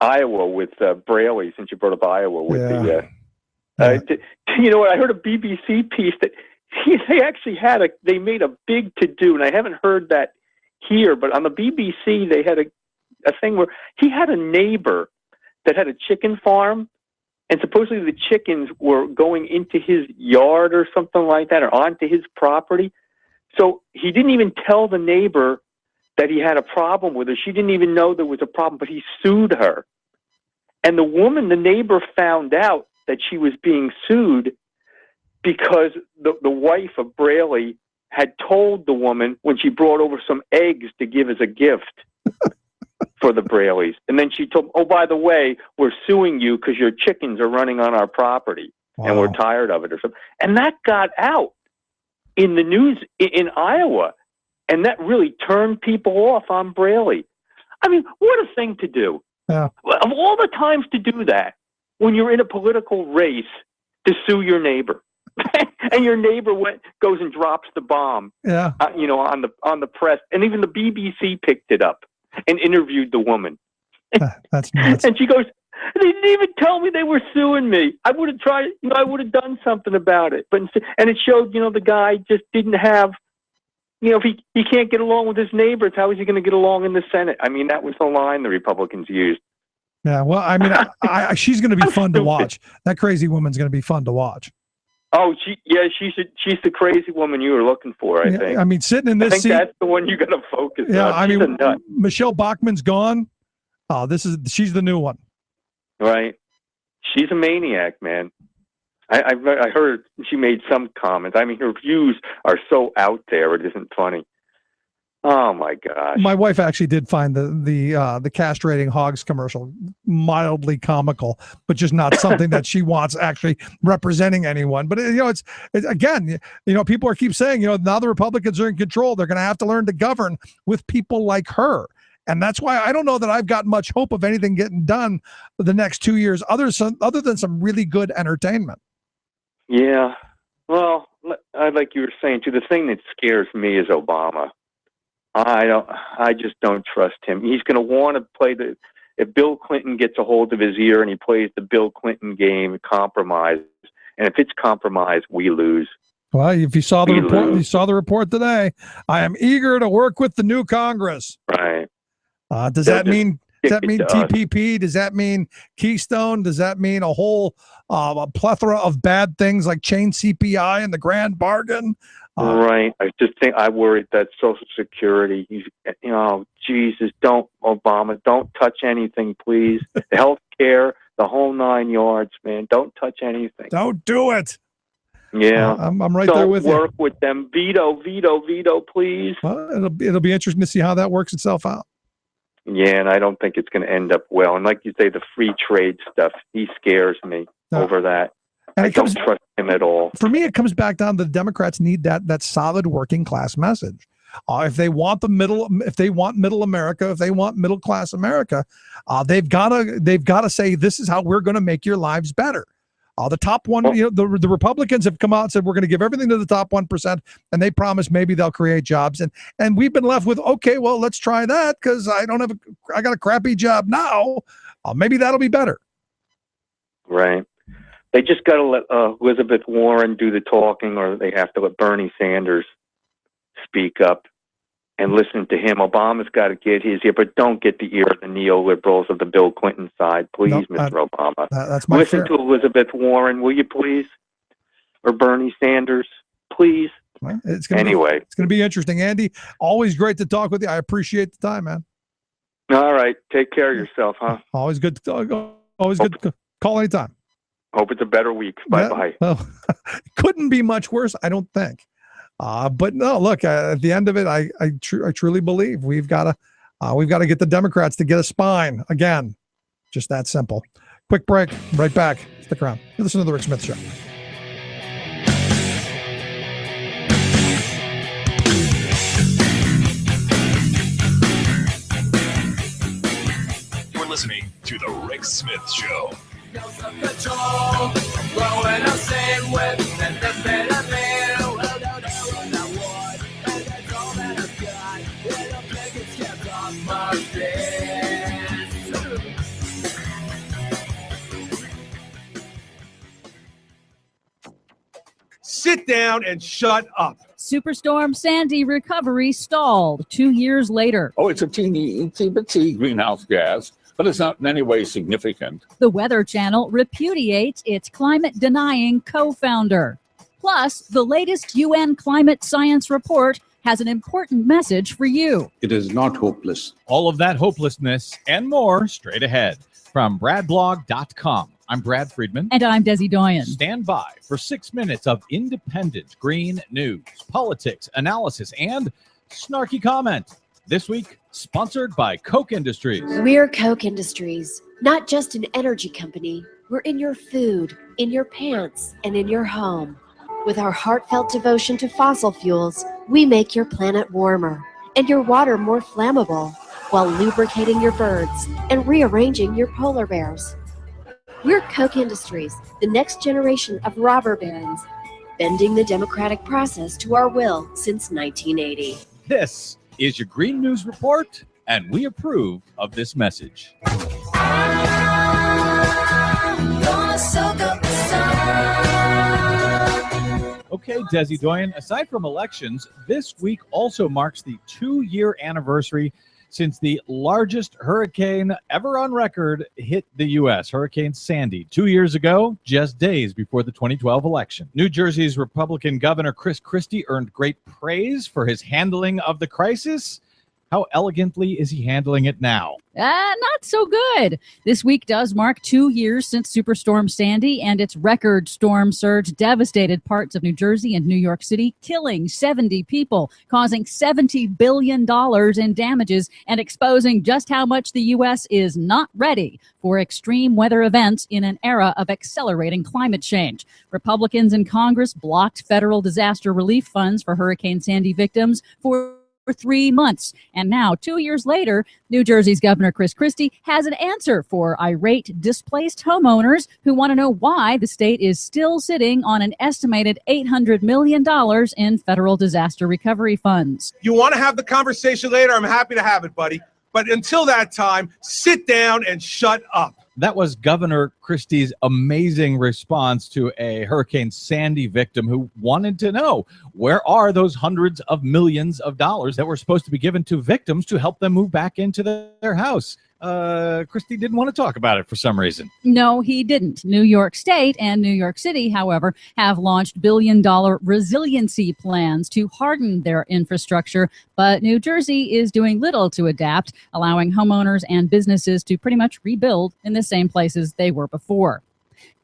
Iowa with Braley. Since you brought up Iowa with what? I heard a BBC piece that they actually they made a big to do, and I haven't heard that here. But on the BBC, they had a thing where he had a neighbor that had a chicken farm. And supposedly the chickens were going into his yard or something like that, or onto his property. So he didn't even tell the neighbor that he had a problem with her. She didn't even know there was a problem, but he sued her. And the neighbor found out that she was being sued because the wife of Braley had told the woman when she brought over some eggs to give as a gift for the Braleys. And then she told, oh, by the way, we're suing you because your chickens are running on our property and we're tired of it or something. And that got out in the news in Iowa. And that really turned people off on Braley. I mean, what a thing to do. Yeah. Of all the times to do that, when you're in a political race, to sue your neighbor. And your neighbor goes and drops the bomb, on the press. And even the BBC picked it up and interviewed the woman. That's nuts. And she goes, They didn't even tell me they were suing me. I would have tried, I would have done something about it. But and it showed, the guy just didn't have, if he can't get along with his neighbors, how is he going to get along in the Senate? I mean, that was the line the Republicans used. Yeah, well, I mean, she's going to be fun to watch. That crazy woman's going to be fun to watch. Oh, she's the crazy woman you were looking for, I think. I mean, sitting in this I think seat, that's the one you got to focus on. I She's mean, a nut. Michelle Bachmann's gone. Oh, she's the new one. Right. She's a maniac, man. I heard she made some comments. I mean, her views are so out there, it isn't funny. Oh my gosh. My wife actually did find the castrating hogs commercial mildly comical, but just not something that she wants actually representing anyone. But it's again, people keep saying, now the Republicans are in control. They're going to have to learn to govern with people like her. And that's why I don't know that I've got much hope of anything getting done the next 2 years, other than some really good entertainment. Yeah. Well, like you were saying too, the thing that scares me is Obama. I just don't trust him. He's going to want to play if Bill Clinton gets a hold of his ear and he plays the Bill Clinton game, compromise. And if it's compromised, we lose. Well, if you saw the report today, I am eager to work with the new Congress. Right. Does that mean TPP? Does that mean Keystone? Does that mean a whole a plethora of bad things like chain CPI and the grand bargain? Right. I worried that Social Security, Jesus, Obama, don't touch anything, please. Health care, the whole 9 yards, man. Don't touch anything. Don't do it. Yeah. I'm right there with you. Don't work with them. Veto, please. Well, it'll be interesting to see how that works itself out. Yeah, and I don't think it's going to end up well. And like you say, the free trade stuff, he scares me over that. And I don't trust him at all. For me, it comes back down to the Democrats need that solid working class message. If they want middle America, if they want middle class America, they've got to say, this is how we're going to make your lives better. The top one, the Republicans have come out and said, we're going to give everything to the top 1%, and they promise maybe they'll create jobs. And we've been left with, okay, well, let's try that because I got a crappy job now. Maybe that'll be better. Right. They just got to let Elizabeth Warren do the talking, or they have to let Bernie Sanders speak up and listen to him. Obama's got to get his ear, but don't get the ear of the neoliberals of the Bill Clinton side, please, Mr. Obama. That's my Listen to Elizabeth Warren, will you please? Or Bernie Sanders, please. Well, it's going to be interesting. Andy, always great to talk with you. I appreciate the time, man. All right. Take care of yourself, huh? Always good to call anytime. Hope it's a better week. Bye-bye. Well, couldn't be much worse, I don't think. But no, look, at the end of it, I truly believe we've got to get the Democrats to get a spine again. Just that simple. Quick break. Right back. Stick around. Listen to the Rick Smith Show. You're listening to the Rick Smith Show. Sit down and shut up. Superstorm Sandy recovery stalled 2 years later. Oh, it's a teeny, itsy-bitsy greenhouse gas, but it's not in any way significant. The Weather Channel repudiates its climate-denying co-founder. Plus, the latest UN climate science report has an important message for you. It is not hopeless. All of that hopelessness and more straight ahead from bradblog.com. I'm Brad Friedman. And I'm Desi Doyen. Stand by for 6 minutes of independent green news, politics, analysis, and snarky comment. This week, sponsored by Koch Industries. We're Koch Industries, not just an energy company. We're in your food, in your pants, and in your home. With our heartfelt devotion to fossil fuels, we make your planet warmer and your water more flammable while lubricating your birds and rearranging your polar bears. We're Koch Industries, the next generation of robber barons, bending the democratic process to our will since 1980. This is your Green News Report, and we approve of this message. Okay, Desi Doyen, aside from elections, this week also marks the 2-year anniversary since the largest hurricane ever on record hit the U.S., Hurricane Sandy, 2 years ago, just days before the 2012 election. New Jersey's Republican Governor Chris Christie earned great praise for his handling of the crisis. How elegantly is he handling it now? Not so good. This week does mark 2 years since Superstorm Sandy and its record storm surge devastated parts of New Jersey and New York City, killing 70 people, causing $70 billion in damages, and exposing just how much the U.S. is not ready for extreme weather events in an era of accelerating climate change. Republicans in Congress blocked federal disaster relief funds for Hurricane Sandy victims for 3 months. And now, 2 years later, New Jersey's Governor Chris Christie has an answer for irate, displaced homeowners who want to know why the state is still sitting on an estimated $800 million in federal disaster recovery funds. You want to have the conversation later? I'm happy to have it, buddy. But until that time, sit down and shut up. That was Governor Christie's amazing response to a Hurricane Sandy victim who wanted to know, where are those hundreds of millions of dollars that were supposed to be given to victims to help them move back into their house? Christie didn't want to talk about it for some reason. No, he didn't. New York State and New York City, however, have launched billion-dollar resiliency plans to harden their infrastructure, but New Jersey is doing little to adapt, allowing homeowners and businesses to pretty much rebuild in the same places they were before.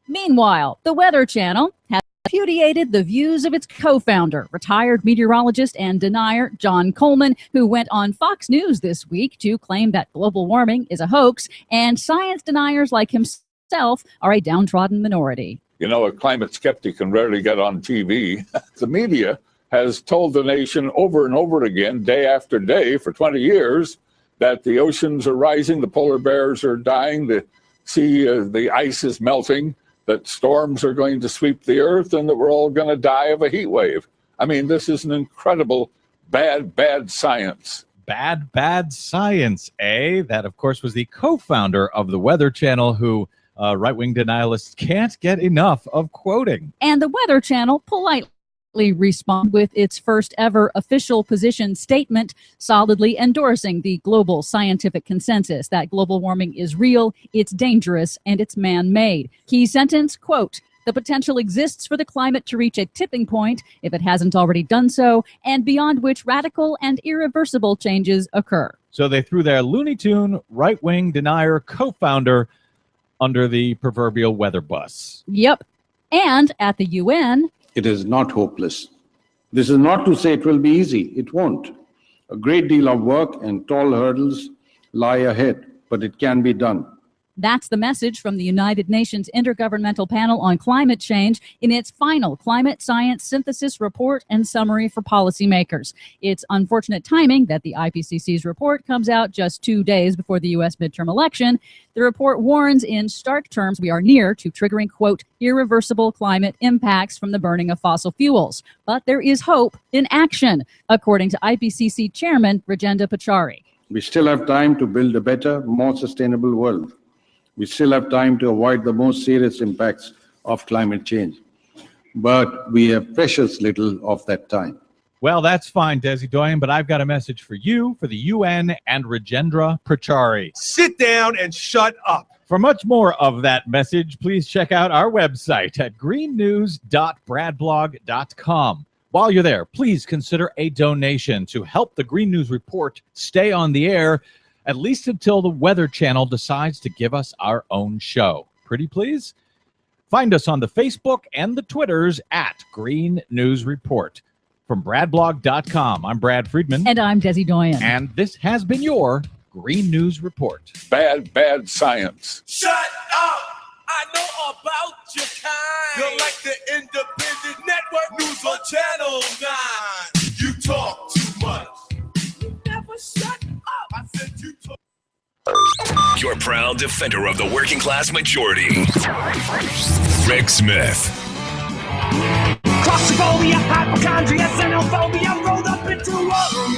Meanwhile, the Weather Channel has repudiated the views of its co-founder, retired meteorologist and denier John Coleman, who went on Fox News this week to claim that global warming is a hoax, and science deniers like himself are a downtrodden minority. You know, a climate skeptic can rarely get on TV. The media has told the nation over and over again, day after day, for 20 years, that the oceans are rising, the polar bears are dying, the sea, the ice is melting, that storms are going to sweep the earth, and that we're all going to die of a heat wave. I mean, this is an incredible bad science. Bad science, eh? That, of course, was the co-founder of the Weather Channel, who right-wing denialists can't get enough of quoting. And the Weather Channel politely respond with its first ever official position statement, solidly endorsing the global scientific consensus that global warming is real, it's dangerous, and it's man-made. Key sentence, quote, "The potential exists for the climate to reach a tipping point, if it hasn't already done so, and beyond which radical and irreversible changes occur." So they threw their Looney Tune right-wing denier co-founder under the proverbial weather bus. Yep. And at the UN, it is not hopeless. This is not to say it will be easy. It won't. A great deal of work and tall hurdles lie ahead, but it can be done. That's the message from the United Nations Intergovernmental Panel on Climate Change in its final climate science synthesis report and summary for policymakers. It's unfortunate timing that the IPCC's report comes out just 2 days before the U.S. midterm election. The report warns in stark terms we are near to triggering, quote, irreversible climate impacts from the burning of fossil fuels. But there is hope in action, according to IPCC Chairman Rajendra Pachauri. We still have time to build a better, more sustainable world. We still have time to avoid the most serious impacts of climate change. But we have precious little of that time. Well, that's fine, Desi Doyen, but I've got a message for you, for the UN, and Rajendra Pachauri. Sit down and shut up. For much more of that message, please check out our website at greennews.bradblog.com. While you're there, please consider a donation to help the Green News Report stay on the air, at least until the Weather Channel decides to give us our own show. Pretty please? Find us on the Facebook and the Twitters at Green News Report. From bradblog.com, I'm Brad Friedman. And I'm Desi Doyen. And this has been your Green News Report. Bad science. Shut up! I know about your kind. You're like the Independent Network News on Channel 9. You talk too much. You never shut up. I said you talk. Your proud defender of the working class majority, Rick Smith. Claustrophobia, hypochondria, xenophobia rolled up into one.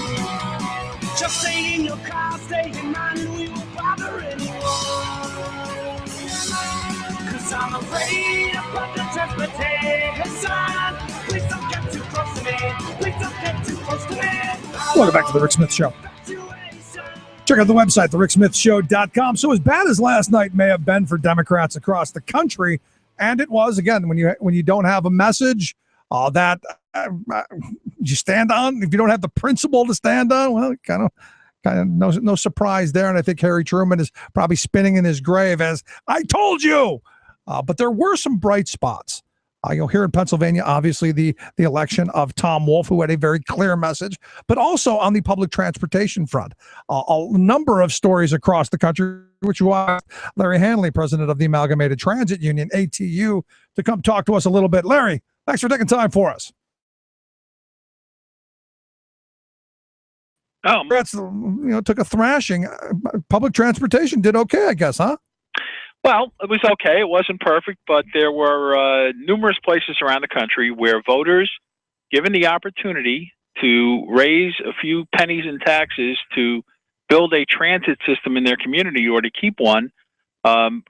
Just stay in your car, stay in mind, and we won't bother anyone. Cause I'm afraid of public transportation. Please don't Welcome back to the Rick Smith Show. Check out the website, thericksmithshow.com. So as bad as last night may have been for Democrats across the country, and it was, again, when you don't have a message that you stand on, if you don't have the principle to stand on, well, kind of no surprise there. And I think Harry Truman is probably spinning in his grave as, I told you. But there were some bright spots. Here in Pennsylvania, obviously the election of Tom Wolf, who had a very clear message, but also on the public transportation front, a number of stories across the country, which was Larry Hanley, president of the Amalgamated Transit Union, ATU, to come talk to us a little bit. Larry, thanks for taking time for us. That's, took a thrashing. Public transportation did okay, I guess, huh? Well, it was okay. It wasn't perfect, but there were numerous places around the country where voters, given the opportunity to raise a few pennies in taxes to build a transit system in their community or to keep one,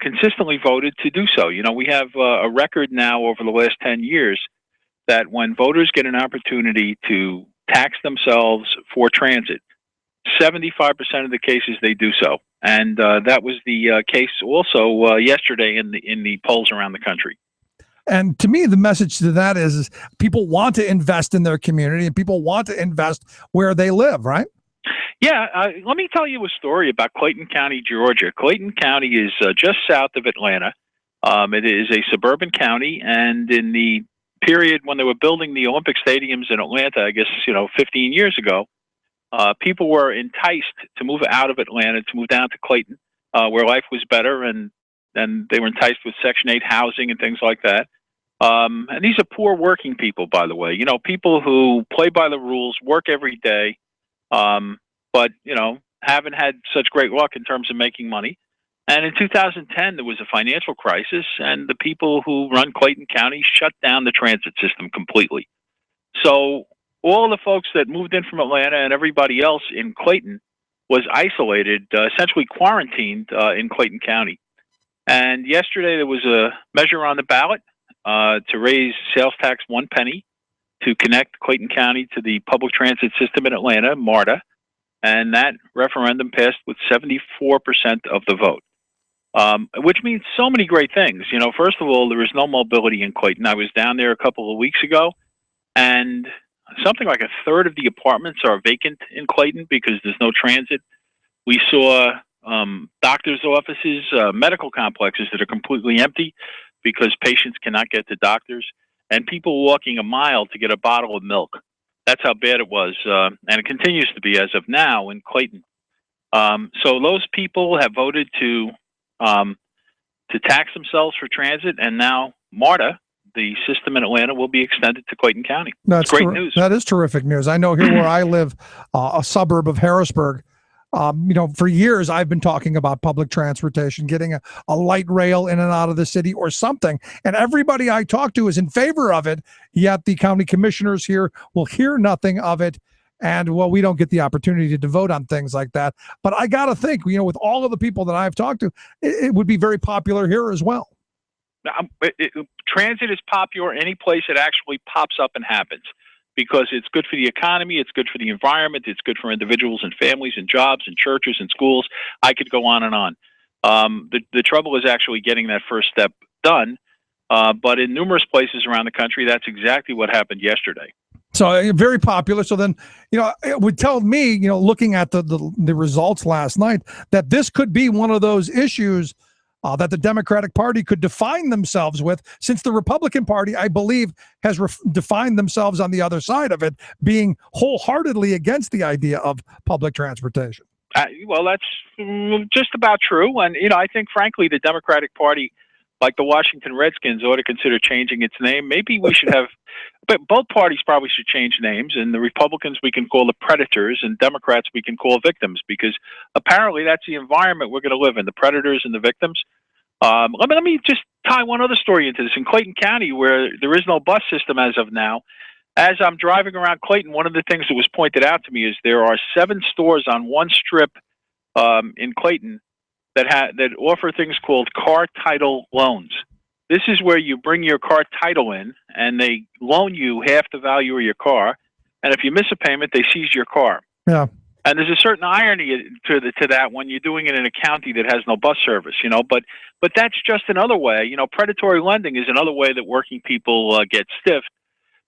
consistently voted to do so. We have a record now over the last 10 years that when voters get an opportunity to tax themselves for transit, 75% of the cases they do so. And that was the case also yesterday in the polls around the country. And to me, the message to that is people want to invest in their community and people want to invest where they live, right? Yeah. Let me tell you a story about Clayton County, Georgia. Clayton County is just south of Atlanta. It is a suburban county. And in the period when they were building the Olympic stadiums in Atlanta, I guess, 15 years ago, people were enticed to move out of Atlanta, to move down to Clayton, where life was better, and they were enticed with Section 8 housing and things like that. And these are poor working people, by the way. People who play by the rules, work every day, but haven't had such great luck in terms of making money. And in 2010, there was a financial crisis, and the people who run Clayton County shut down the transit system completely. So all the folks that moved in from Atlanta and everybody else in Clayton was isolated, essentially quarantined in Clayton County. And yesterday there was a measure on the ballot to raise sales tax 1 penny to connect Clayton County to the public transit system in Atlanta, MARTA. And that referendum passed with 74% of the vote, which means so many great things. First of all, there is no mobility in Clayton. I was down there a couple of weeks ago, and something like a third of the apartments are vacant in Clayton because there's no transit. We saw doctors' offices, medical complexes that are completely empty because patients cannot get to doctors, and people walking a mile to get a bottle of milk. That's how bad it was, and it continues to be as of now in Clayton. So those people have voted to tax themselves for transit, and now MARTA, the system in Atlanta, will be extended to Clayton County. That's great news. That is terrific news. I know here where I live, a suburb of Harrisburg, for years I've been talking about public transportation, getting a light rail in and out of the city or something. And everybody I talk to is in favor of it, yet the county commissioners here will hear nothing of it. And, well, we don't get the opportunity to vote on things like that. But I got to think, with all of the people that I've talked to, it would be very popular here as well. Transit is popular any place it actually pops up and happens because it's good for the economy, it's good for the environment, it's good for individuals and families and jobs and churches and schools. I could go on and on. The trouble is actually getting that first step done, but in numerous places around the country, that's exactly what happened yesterday. So very popular. So then, it would tell me, looking at the results last night, that this could be one of those issues that the Democratic Party could define themselves with, since the Republican Party, I believe, has defined themselves on the other side of it, being wholeheartedly against the idea of public transportation. Well, that's just about true. And, I think, frankly, the Democratic Party, like the Washington Redskins, ought to consider changing its name. Maybe we should have, but both parties probably should change names. And the Republicans we can call the predators, and Democrats we can call victims, because apparently that's the environment we're going to live in, the predators and the victims. Let me just tie one other story into this. In Clayton County, where there is no bus system as of now, as I'm driving around Clayton, one of the things that was pointed out to me is there are 7 stores on one strip in Clayton that offer things called car title loans. This is where you bring your car title in, and they loan you half the value of your car. And if you miss a payment, they seize your car. Yeah. And there's a certain irony to that when you're doing it in a county that has no bus service, But that's just another way. Predatory lending is another way that working people get stiffed.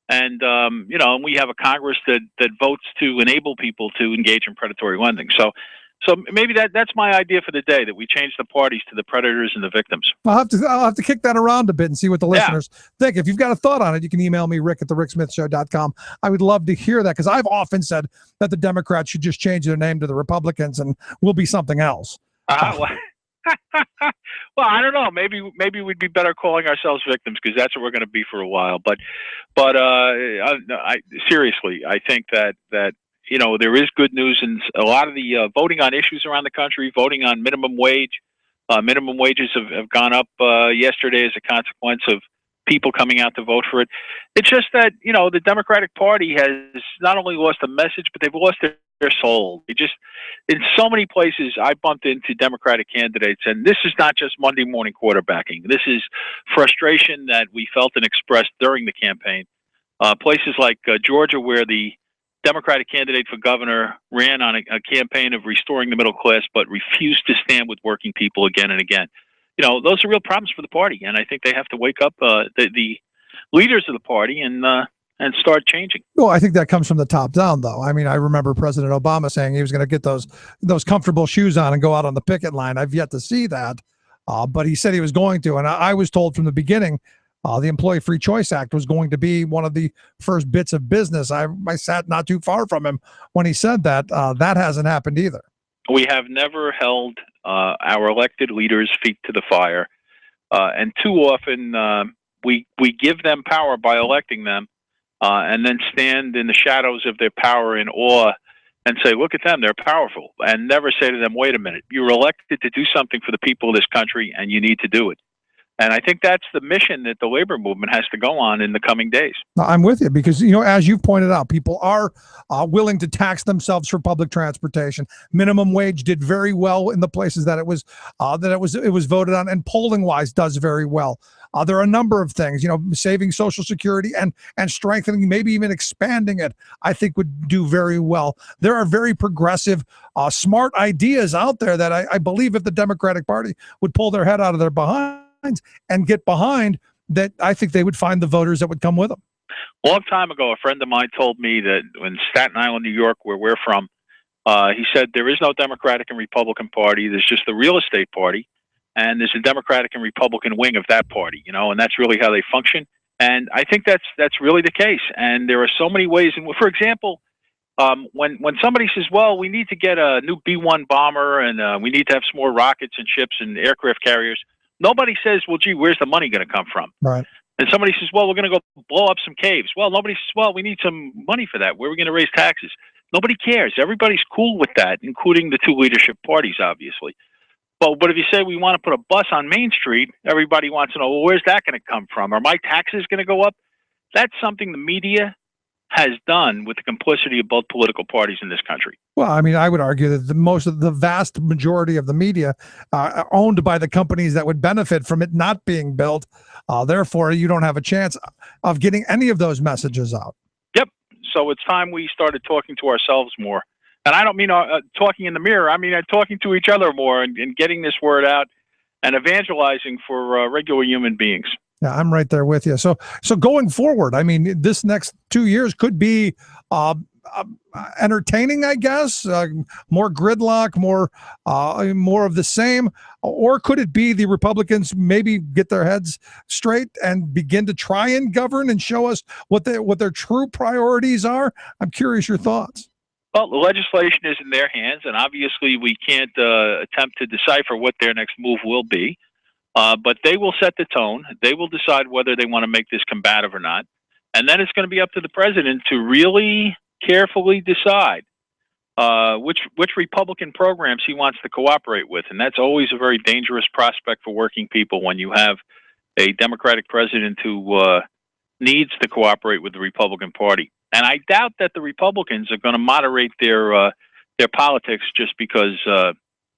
And and we have a Congress that votes to enable people to engage in predatory lending. So maybe that's my idea for the day, that we change the parties to the predators and the victims. I'll have to kick that around a bit and see what the listeners think. If you've got a thought on it, you can email me, rick@thericksmithshow.com. I would love to hear that, because I've often said that the Democrats should just change their name to the Republicans and we'll be something else. Well, I don't know. Maybe we'd be better calling ourselves victims, because that's what we're going to be for a while. But seriously, I think that there is good news in a lot of the voting on issues around the country. Voting on minimum wage. Minimum wages have gone up yesterday as a consequence of people coming out to vote for it. It's just that the Democratic Party has not only lost a message, but they've lost their soul. They just, in so many places, I bumped into Democratic candidates, and this is not just Monday morning quarterbacking. This is frustration that we felt and expressed during the campaign. Places like Georgia, where the Democratic candidate for governor ran on a campaign of restoring the middle class, but refused to stand with working people again and again. Those are real problems for the party, and I think they have to wake up, the leaders of the party, and start changing. Well, I think that comes from the top down, though. I mean, I remember President Obama saying he was going to get those comfortable shoes on and go out on the picket line. I've yet to see that, but he said he was going to. And I was told from the beginning, the Employee Free Choice Act was going to be one of the first bits of business. I sat not too far from him when he said that. That hasn't happened either. We have never held our elected leaders' feet to the fire, and too often we give them power by electing them, and then stand in the shadows of their power in awe and say, look at them, they're powerful, and never say to them, wait a minute, you were elected to do something for the people of this country, and you need to do it. And I think that's the mission that the labor movement has to go on in the coming days. I'm with you, because, as you've pointed out, people are willing to tax themselves for public transportation. Minimum wage did very well in the places that it was voted on, and polling wise does very well. There are a number of things, saving Social Security and strengthening, maybe even expanding it, I think would do very well. There are very progressive, smart ideas out there that I believe if the Democratic Party would pull their head out of their behind and get behind, that I think they would find the voters that would come with them. A long time ago, a friend of mine told me that in Staten Island, New York, where we're from, he said there is no Democratic and Republican party. There's just the real estate party, and there's a Democratic and Republican wing of that party, and that's really how they function. And I think that's really the case. And there are so many ways. And for example, when somebody says, well, we need to get a new B-1 bomber, and we need to have some more rockets and ships and aircraft carriers, nobody says, well, gee, where's the money going to come from? Right. And somebody says, well, we're going to go blow up some caves. Well, nobody says, well, we need some money for that. Where are we going to raise taxes? Nobody cares. Everybody's cool with that, including the two leadership parties, obviously. But if you say we want to put a bus on Main Street, everybody wants to know, well, where's that going to come from? Are my taxes going to go up? That's something the media has done with the complicity of both political parties in this country. Well, I mean, I would argue that the vast majority of the media are owned by the companies that would benefit from it not being built. Therefore, you don't have a chance of getting any of those messages out. Yep. So it's time we started talking to ourselves more. And I don't mean talking in the mirror. I mean talking to each other more and getting this word out and evangelizing for regular human beings. Yeah, I'm right there with you. So going forward, I mean, this next 2 years could be entertaining, I guess, more gridlock, more of the same, or could it be the Republicans maybe get their heads straight and begin to try and govern and show us what their true priorities are? I'm curious your thoughts. Well, the legislation is in their hands, and obviously we can't attempt to decipher what their next move will be. But they will set the tone. They will decide whether they want to make this combative or not. And then it's going to be up to the president to really carefully decide which Republican programs he wants to cooperate with. And that's always a very dangerous prospect for working people when you have a Democratic president who needs to cooperate with the Republican Party. And I doubt that the Republicans are going to moderate their politics just because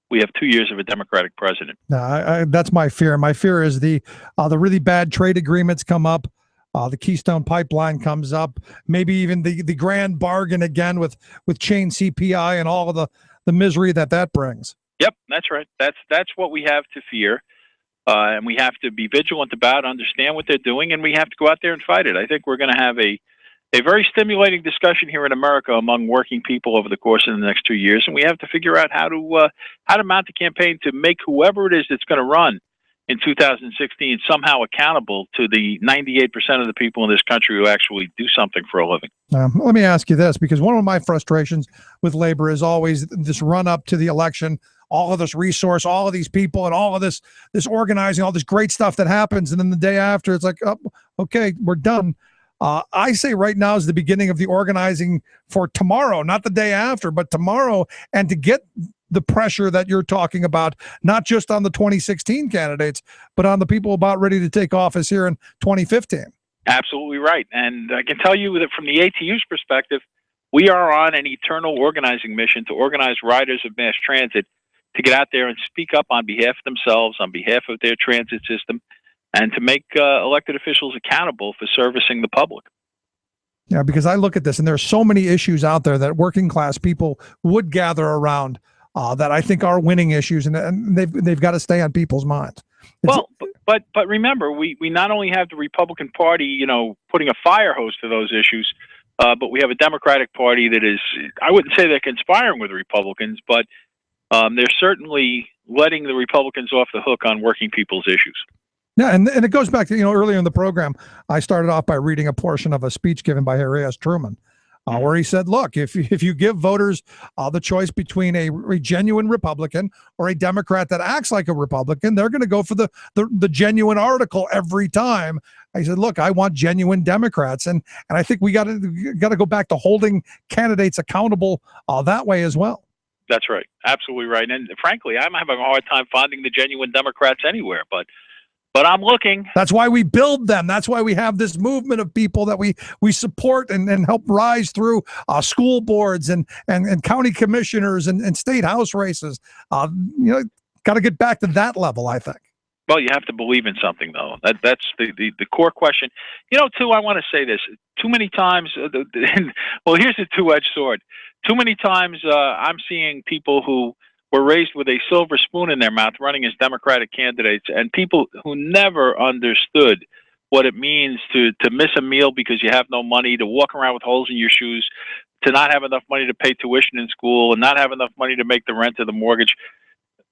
we have 2 years of a Democratic president. No, that's my fear. My fear is the really bad trade agreements come up. The Keystone Pipeline comes up, maybe even the grand bargain again with chain CPI and all of the misery that brings. Yep, that's right. That's what we have to fear. And we have to be vigilant about, understand what they're doing, and we have to go out there and fight it. I think we're going to have a very stimulating discussion here in America among working people over the course of the next 2 years, and we have to figure out how to mount a campaign to make whoever it is that's going to run in 2016 somehow accountable to the 98% of the people in this country who actually do something for a living. Let me ask you this, because one of my frustrations with labor is always this run up to the election, all of this resource, all of these people, and all of this organizing, all this great stuff that happens. And then the day after, it's like, oh, okay, we're done. I say right now is the beginning of the organizing for tomorrow, not the day after, but tomorrow, and to get the pressure that you're talking about, not just on the 2016 candidates, but on the people about ready to take office here in 2015. Absolutely right. And I can tell you that from the ATU's perspective, we are on an eternal organizing mission to organize riders of mass transit to get out there and speak up on behalf of themselves, on behalf of their transit system, and to make elected officials accountable for servicing the public. Yeah, because I look at this, and there are so many issues out there that working class people would gather around that I think are winning issues, and they've got to stay on people's minds. But remember, we not only have the Republican Party, putting a fire hose to those issues, but we have a Democratic Party that is, I wouldn't say they're conspiring with the Republicans, but they're certainly letting the Republicans off the hook on working people's issues. Yeah, and it goes back to, earlier in the program, I started off by reading a portion of a speech given by Harry S. Truman, where he said, look, if you give voters the choice between a genuine Republican or a Democrat that acts like a Republican, they're going to go for the genuine article every time. I said, look, I want genuine Democrats. And I think we got to go back to holding candidates accountable that way as well. That's right. Absolutely right. And frankly, I'm having a hard time finding the genuine Democrats anywhere, but I'm looking. That's why we build them. That's why we have this movement of people that we support and help rise through school boards and county commissioners and state house races. Got to get back to that level, I think. Well, you have to believe in something, though. That's the core question. Too, I want to say this. Too many times, well, here's a two-edged sword. Too many times I'm seeing people who were raised with a silver spoon in their mouth running as Democratic candidates, and people who never understood what it means to miss a meal because you have no money, to walk around with holes in your shoes, to not have enough money to pay tuition in school, and not have enough money to make the rent or the mortgage.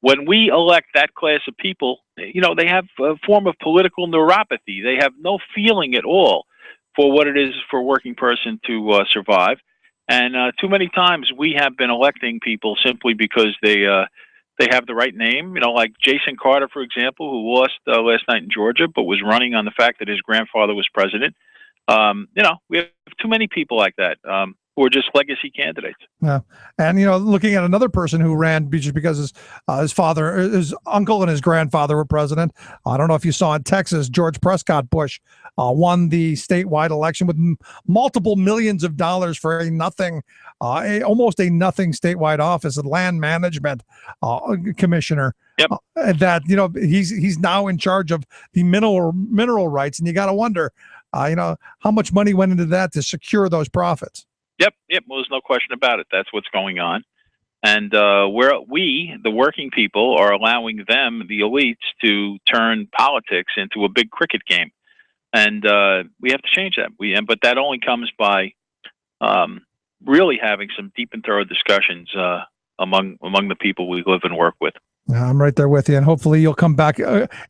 When we elect that class of people, they have a form of political neuropathy. They have no feeling at all for what it is for a working person to survive. And too many times we have been electing people simply because they have the right name. Like Jason Carter, for example, who lost last night in Georgia, but was running on the fact that his grandfather was president. We have too many people like that who are just legacy candidates. Yeah, and looking at another person who ran just because his father, his uncle, and his grandfather were president. I don't know if you saw in Texas, George Prescott Bush won the statewide election with multiple millions of dollars for almost a nothing statewide office, a land management commissioner. Yep. He's now in charge of the mineral rights, and you got to wonder, how much money went into that to secure those profits. Yep. Well, there's no question about it. That's what's going on. And the working people, are allowing them, the elites, to turn politics into a big cricket game. And we have to change that. But that only comes by really having some deep and thorough discussions among the people we live and work with. I'm right there with you, and hopefully you'll come back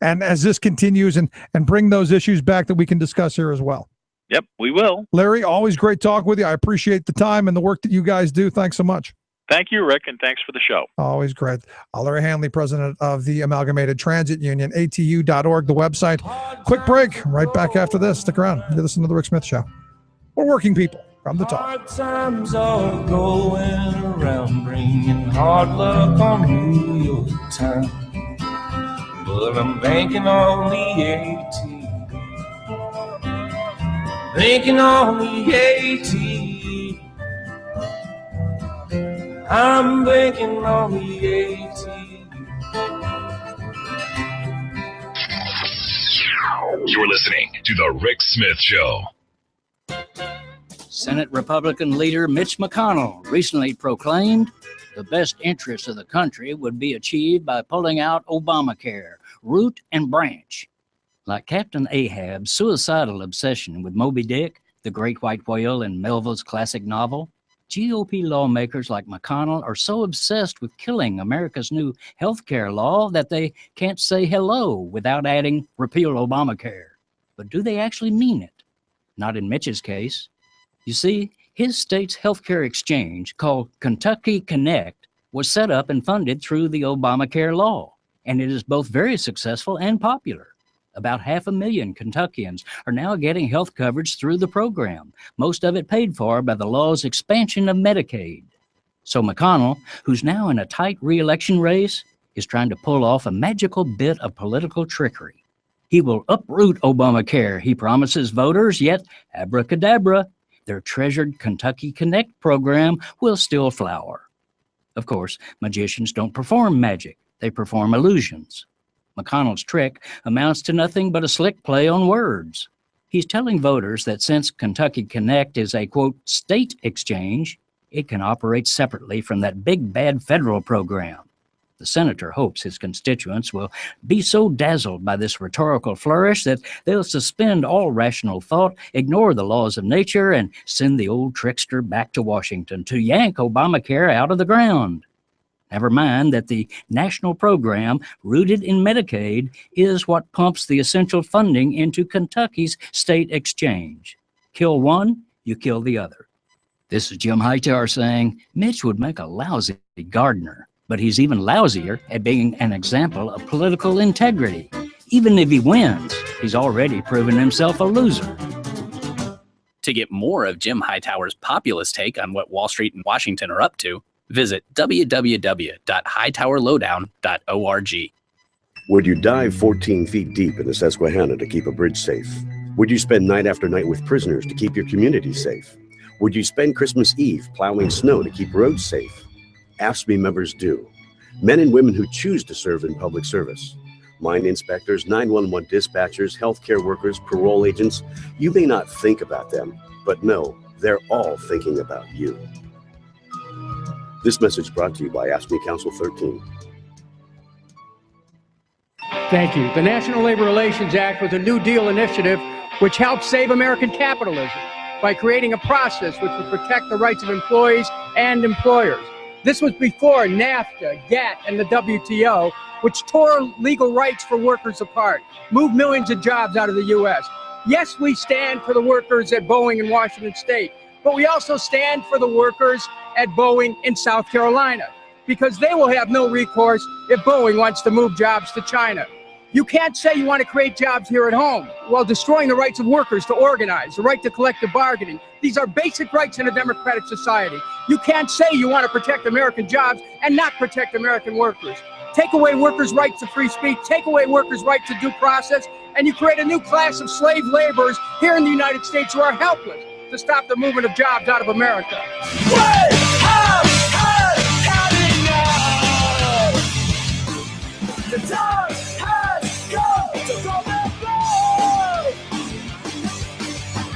and as this continues and bring those issues back that we can discuss here as well. Yep, we will. Larry, always great talk with you. I appreciate the time and the work that you guys do. Thanks so much. Thank you, Rick, and thanks for the show. Always great. Larry Hanley, president of the Amalgamated Transit Union, atu.org, the website. Quick break. Right back after this. Stick around. You're listening to The Rick Smith Show. We're working people from the top. Hard times are going around, bringing hard luck on New York town. But I'm banking on the AT. Banking on the AT. I'm banking on the AT. You're listening to The Rick Smith Show. Senate Republican leader Mitch McConnell recently proclaimed the best interests of the country would be achieved by pulling out Obamacare, root and branch. Like Captain Ahab's suicidal obsession with Moby Dick, the great white whale in Melville's classic novel, GOP lawmakers like McConnell are so obsessed with killing America's new health care law that they can't say hello without adding repeal Obamacare. But do they actually mean it? Not in Mitch's case. You see, his state's healthcare exchange, called Kentucky Connect, was set up and funded through the Obamacare law, and it is both very successful and popular. About 500,000 Kentuckians are now getting health coverage through the program, most of it paid for by the law's expansion of Medicaid. So McConnell, who's now in a tight re-election race, is trying to pull off a magical bit of political trickery. He will uproot Obamacare, he promises voters, yet abracadabra, their treasured Kentucky Connect program will still flower. Of course, magicians don't perform magic, they perform illusions. McConnell's trick amounts to nothing but a slick play on words. He's telling voters that since Kentucky Connect is a, quote, state exchange, it can operate separately from that big bad federal program. The senator hopes his constituents will be so dazzled by this rhetorical flourish that they'll suspend all rational thought, ignore the laws of nature, and send the old trickster back to Washington to yank Obamacare out of the ground. Never mind that the national program, rooted in Medicaid, is what pumps the essential funding into Kentucky's state exchange. Kill one, you kill the other. This is Jim Hightower saying Mitch would make a lousy gardener, but he's even lousier at being an example of political integrity. Even if he wins, he's already proven himself a loser. To get more of Jim Hightower's populist take on what Wall Street and Washington are up to, visit www.hightowerlowdown.org. Would you dive 14 feet deep in the Susquehanna to keep a bridge safe? Would you spend night after night with prisoners to keep your community safe? Would you spend Christmas Eve plowing snow to keep roads safe? AFSCME members do. Men and women who choose to serve in public service. Mine inspectors, 911 dispatchers, healthcare workers, parole agents. You may not think about them, but no, they're all thinking about you. This message brought to you by AFSCME Council 13. Thank you. The National Labor Relations Act was a New Deal initiative which helped save American capitalism by creating a process which would protect the rights of employees and employers. This was before NAFTA, GATT, and the WTO, which tore legal rights for workers apart, moved millions of jobs out of the U.S. Yes, we stand for the workers at Boeing in Washington State, but we also stand for the workers at Boeing in South Carolina, because they will have no recourse if Boeing wants to move jobs to China. You can't say you want to create jobs here at home while destroying the rights of workers to organize, the right to collective bargaining. These are basic rights in a democratic society. You can't say you want to protect American jobs and not protect American workers. Take away workers' rights to free speech, take away workers' right to due process, and you create a new class of slave laborers here in the United States who are helpless to stop the movement of jobs out of America. The time has come to go and blow.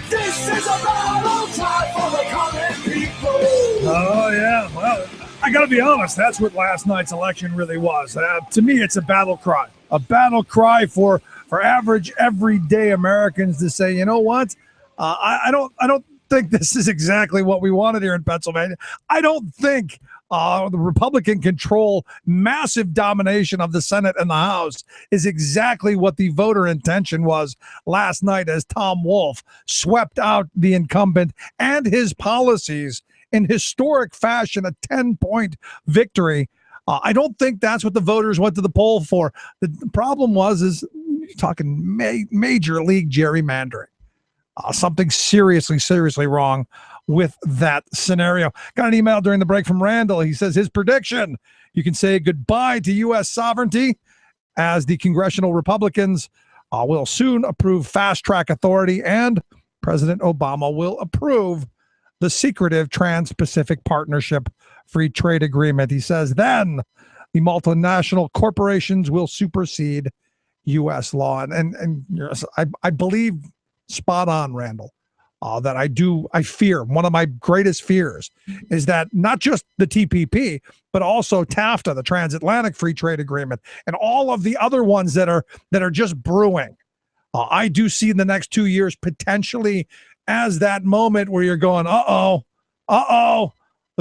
This is a battle cry for the common people. Oh, yeah. Well, I got to be honest. That's what last night's election really was. To me, it's a battle cry. A battle cry for average, everyday Americans to say, you know what? I don't think this is exactly what we wanted here in Pennsylvania. I don't think the Republican control, massive domination of the Senate and the House is exactly what the voter intention was last night as Tom Wolf swept out the incumbent and his policies in historic fashion, a 10-point victory. I don't think that's what the voters went to the poll for. The problem is you're talking major league gerrymandering. Something seriously wrong with that scenario. Got an email during the break from Randall. He says his prediction, you can say goodbye to U.S. sovereignty as the congressional Republicans will soon approve fast-track authority and President Obama will approve the secretive Trans-Pacific Partnership Free Trade Agreement. He says then the multinational corporations will supersede U.S. law. And yes, I believe spot on, Randall. That I fear. One of my greatest fears is that not just the TPP, but also TAFTA, the Transatlantic Free Trade Agreement, and all of the other ones that are just brewing. I do see in the next 2 years potentially as that moment where you're going, the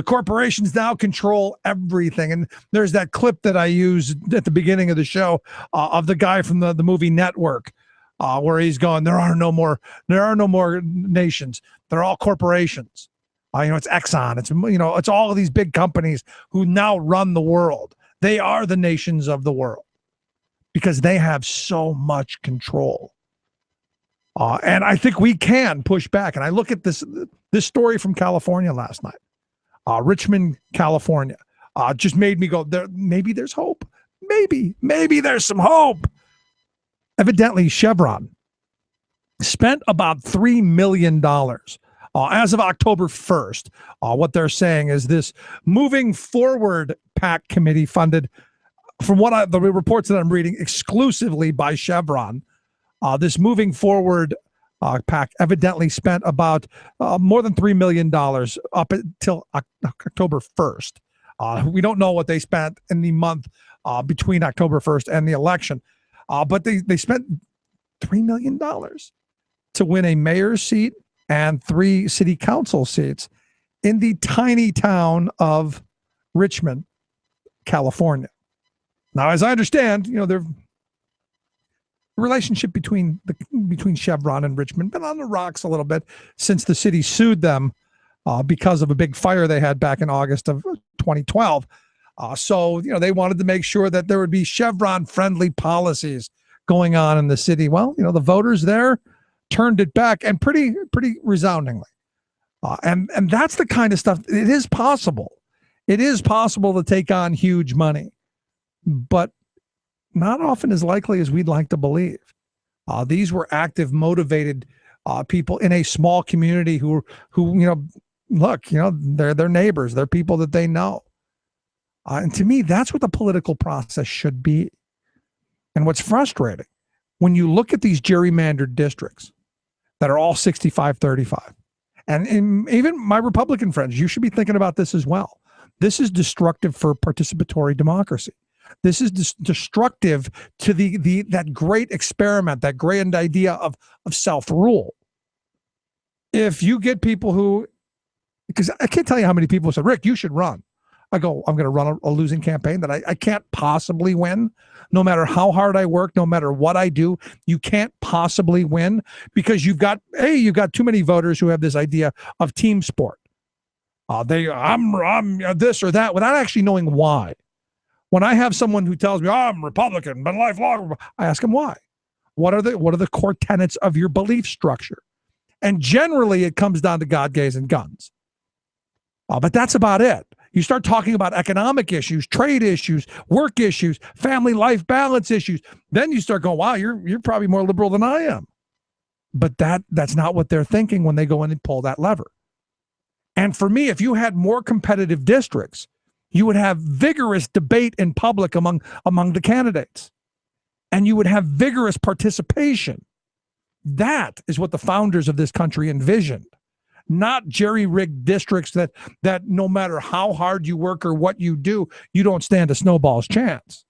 corporations now control everything. And there's that clip that I used at the beginning of the show of the guy from the movie Network. Where he's going, there are no more nations. They're all corporations. It's Exxon. It's all of these big companies who now run the world. They are the nations of the world because they have so much control. And I think we can push back. And I look at this story from California last night, Richmond, California, just made me go, maybe there's hope. Maybe there's some hope. Evidently, Chevron spent about $3 million as of October 1st. What they're saying is this Moving Forward PAC committee funded, from the reports that I'm reading, exclusively by Chevron. This Moving Forward PAC evidently spent about more than $3 million up until October 1st. We don't know what they spent in the month between October 1st and the election. But they spent $3 million to win a mayor's seat and 3 city council seats in the tiny town of Richmond, California. Now, as I understand, the relationship between Chevron and Richmond been on the rocks a little bit since the city sued them because of a big fire they had back in August of 2012. So they wanted to make sure that there would be Chevron-friendly policies going on in the city. Well, the voters there turned it back, and pretty resoundingly. And that's the kind of stuff. It is possible. It is possible to take on huge money, but not often as likely as we'd like to believe. These were active, motivated people in a small community who they're neighbors. They're people that they know. And to me, that's what the political process should be. And what's frustrating, when you look at these gerrymandered districts that are all 65-35, and even my Republican friends, you should be thinking about this as well. This is destructive for participatory democracy. This is destructive to that great experiment, that grand idea of self-rule. If you get people who, because I can't tell you how many people said, Rick, you should run. I go, I'm going to run a losing campaign that I can't possibly win. No matter how hard I work, no matter what I do, you can't possibly win because you've got too many voters who have this idea of team sport. I'm this or that without actually knowing why. When I have someone who tells me, I'm Republican, but lifelong, I ask them why. What are the core tenets of your belief structure? And generally, it comes down to God, gays, and guns. But that's about it. You start talking about economic issues, trade issues, work issues, family life balance issues. Then you start going, wow, you're probably more liberal than I am. But that's not what they're thinking when they go in and pull that lever. And for me, if you had more competitive districts, you would have vigorous debate in public among the candidates. And you would have vigorous participation. That is what the founders of this country envisioned. Not jerry-rigged districts that no matter how hard you work or what you do, you don't stand a snowball's chance.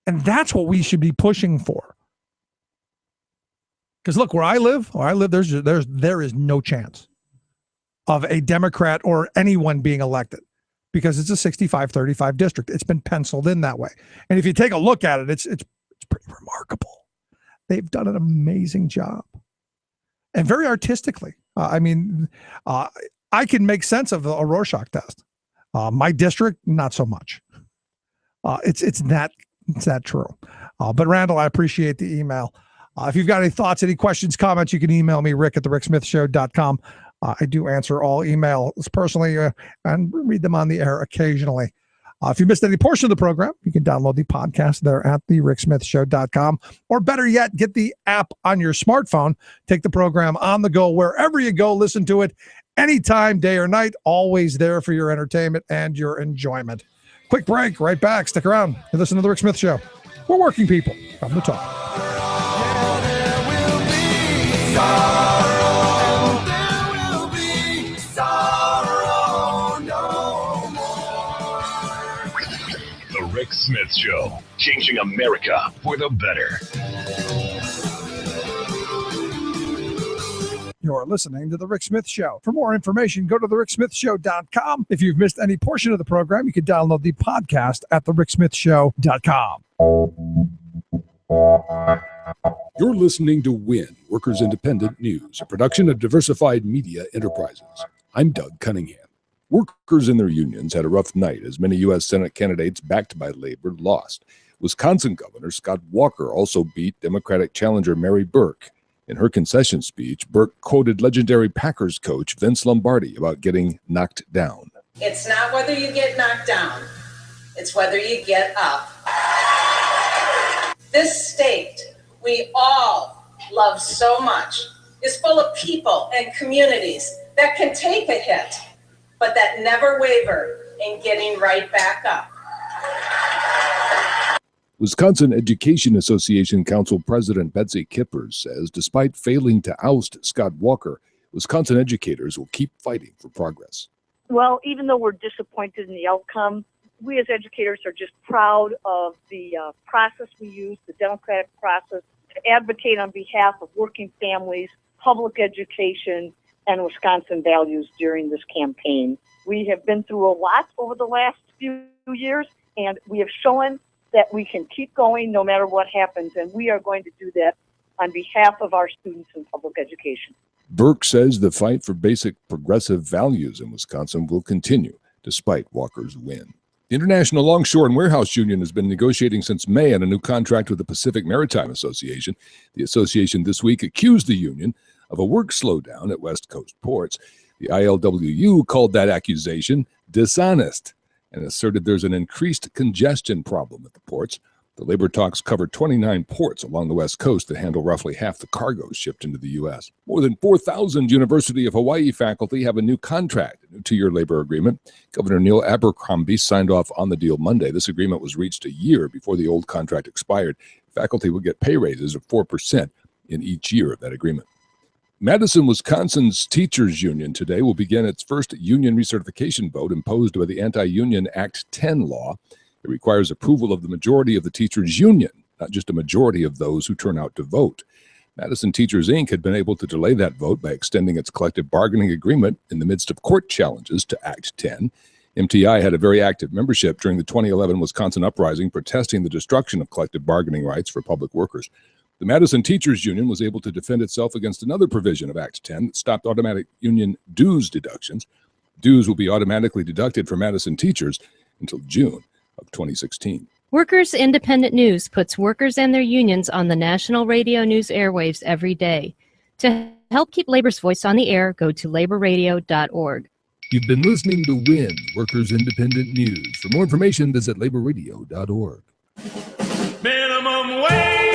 And that's what we should be pushing for. Because look, where I live, there is no chance of a Democrat or anyone being elected because it's a 65-35 district. It's been penciled in that way. And if you take a look at it, it's pretty remarkable. They've done an amazing job. And very artistically. I can make sense of a Rorschach test. My district, not so much. It's that true. But Randall, I appreciate the email. If you've got any thoughts, any questions, comments, you can email me, rick@thericksmithshow.com. I do answer all emails personally and read them on the air occasionally. If you missed any portion of the program, you can download the podcast there at thericksmithshow.com. Or better yet, get the app on your smartphone. Take the program on the go wherever you go. Listen to it anytime, day or night. Always there for your entertainment and your enjoyment. Quick break. Right back. Stick around and listen to The Rick Smith Show. We're working people. Come to talk. There will be sorrow. There will be sorrow no more. The Rick Smith Show, changing America for the better. You're listening to The Rick Smith Show. For more information, go to thericksmithshow.com. If you've missed any portion of the program, you can download the podcast at thericksmithshow.com. You're listening to WIN, Workers Independent News, a production of Diversified Media Enterprises. I'm Doug Cunningham. Workers and their unions had a rough night as many U.S. Senate candidates backed by labor lost. Wisconsin Governor Scott Walker also beat Democratic challenger Mary Burke. In her concession speech, Burke quoted legendary Packers coach Vince Lombardi about getting knocked down. It's not whether you get knocked down, it's whether you get up. This state we all love so much is full of people and communities that can take a hit, but that never waver in getting right back up. Wisconsin Education Association Council President Betsy Kippers says despite failing to oust Scott Walker, Wisconsin educators will keep fighting for progress. Well, even though we're disappointed in the outcome, we as educators are just proud of the process we use, the democratic process, to advocate on behalf of working families, public education, and Wisconsin values during this campaign. We have been through a lot over the last few years, and we have shown that we can keep going no matter what happens, and we are going to do that on behalf of our students in public education. Burke says the fight for basic progressive values in Wisconsin will continue despite Walker's win. The International Longshore and Warehouse Union has been negotiating since May on a new contract with the Pacific Maritime Association. The association this week accused the union of a work slowdown at West Coast ports. The ILWU called that accusation dishonest and asserted there's an increased congestion problem at the ports. The labor talks cover 29 ports along the West Coast that handle roughly half the cargo shipped into the U.S. More than 4,000 University of Hawaii faculty have a new contract, a new 2-year labor agreement. Governor Neil Abercrombie signed off on the deal Monday. This agreement was reached a year before the old contract expired. Faculty will get pay raises of 4% in each year of that agreement. Madison, Wisconsin's teachers union today will begin its first union recertification vote imposed by the Anti-Union Act 10 law. It requires approval of the majority of the teachers union, not just a majority of those who turn out to vote. Madison Teachers, Inc. had been able to delay that vote by extending its collective bargaining agreement in the midst of court challenges to Act 10. MTI had a very active membership during the 2011 Wisconsin uprising protesting the destruction of collective bargaining rights for public workers. The Madison Teachers Union was able to defend itself against another provision of Act 10 that stopped automatic union dues deductions. Dues will be automatically deducted for Madison teachers until June of 2016. Workers Independent News puts workers and their unions on the national radio news airwaves every day. To help keep labor's voice on the air, go to laborradio.org. You've been listening to WIN, Workers Independent News. For more information, visit laborradio.org. Minimum wage.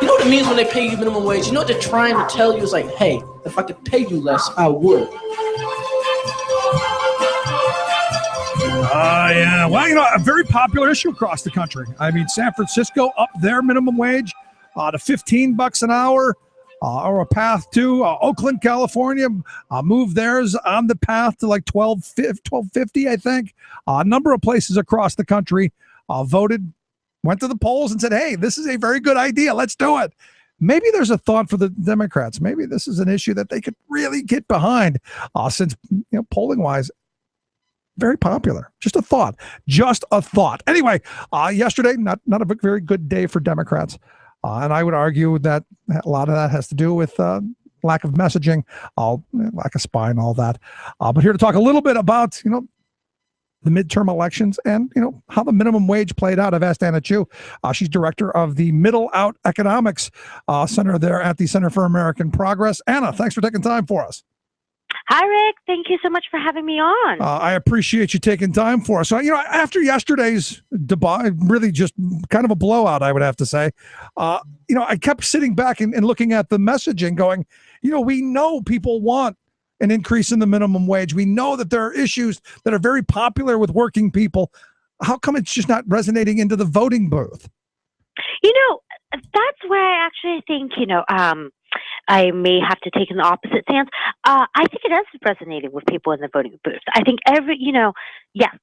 You know what it means when they pay you minimum wage? You know what they're trying to tell you is like, hey, if I could pay you less, I would. Yeah. Well, a very popular issue across the country. I mean, San Francisco upped their minimum wage to $15 an hour, or a path to Oakland, California, moved theirs on the path to like $12.50, I think. A number of places across the country went to the polls and said, hey, this is a very good idea. Let's do it. Maybe there's a thought for the Democrats. Maybe this is an issue that they could really get behind since, polling-wise, very popular. Just a thought. Anyway, yesterday, not a very good day for Democrats. And I would argue that a lot of that has to do with lack of messaging, lack of spine, all that. But here to talk a little bit about, the midterm elections and, how the minimum wage played out. I've asked Anna Chu. She's director of the Middle Out Economics Center there at the Center for American Progress. Anna, thanks for taking time for us. Hi, Rick. Thank you so much for having me on. I appreciate you taking time for us. So, after yesterday's debate, really just kind of a blowout, I would have to say, I kept sitting back and looking at the messaging going, we know people want an increase in the minimum wage. We know that there are issues that are very popular with working people. How come it's just not resonating into the voting booth? That's where I actually think, I may have to take an opposite stance. I think it is resonating with people in the voting booths. I think yes,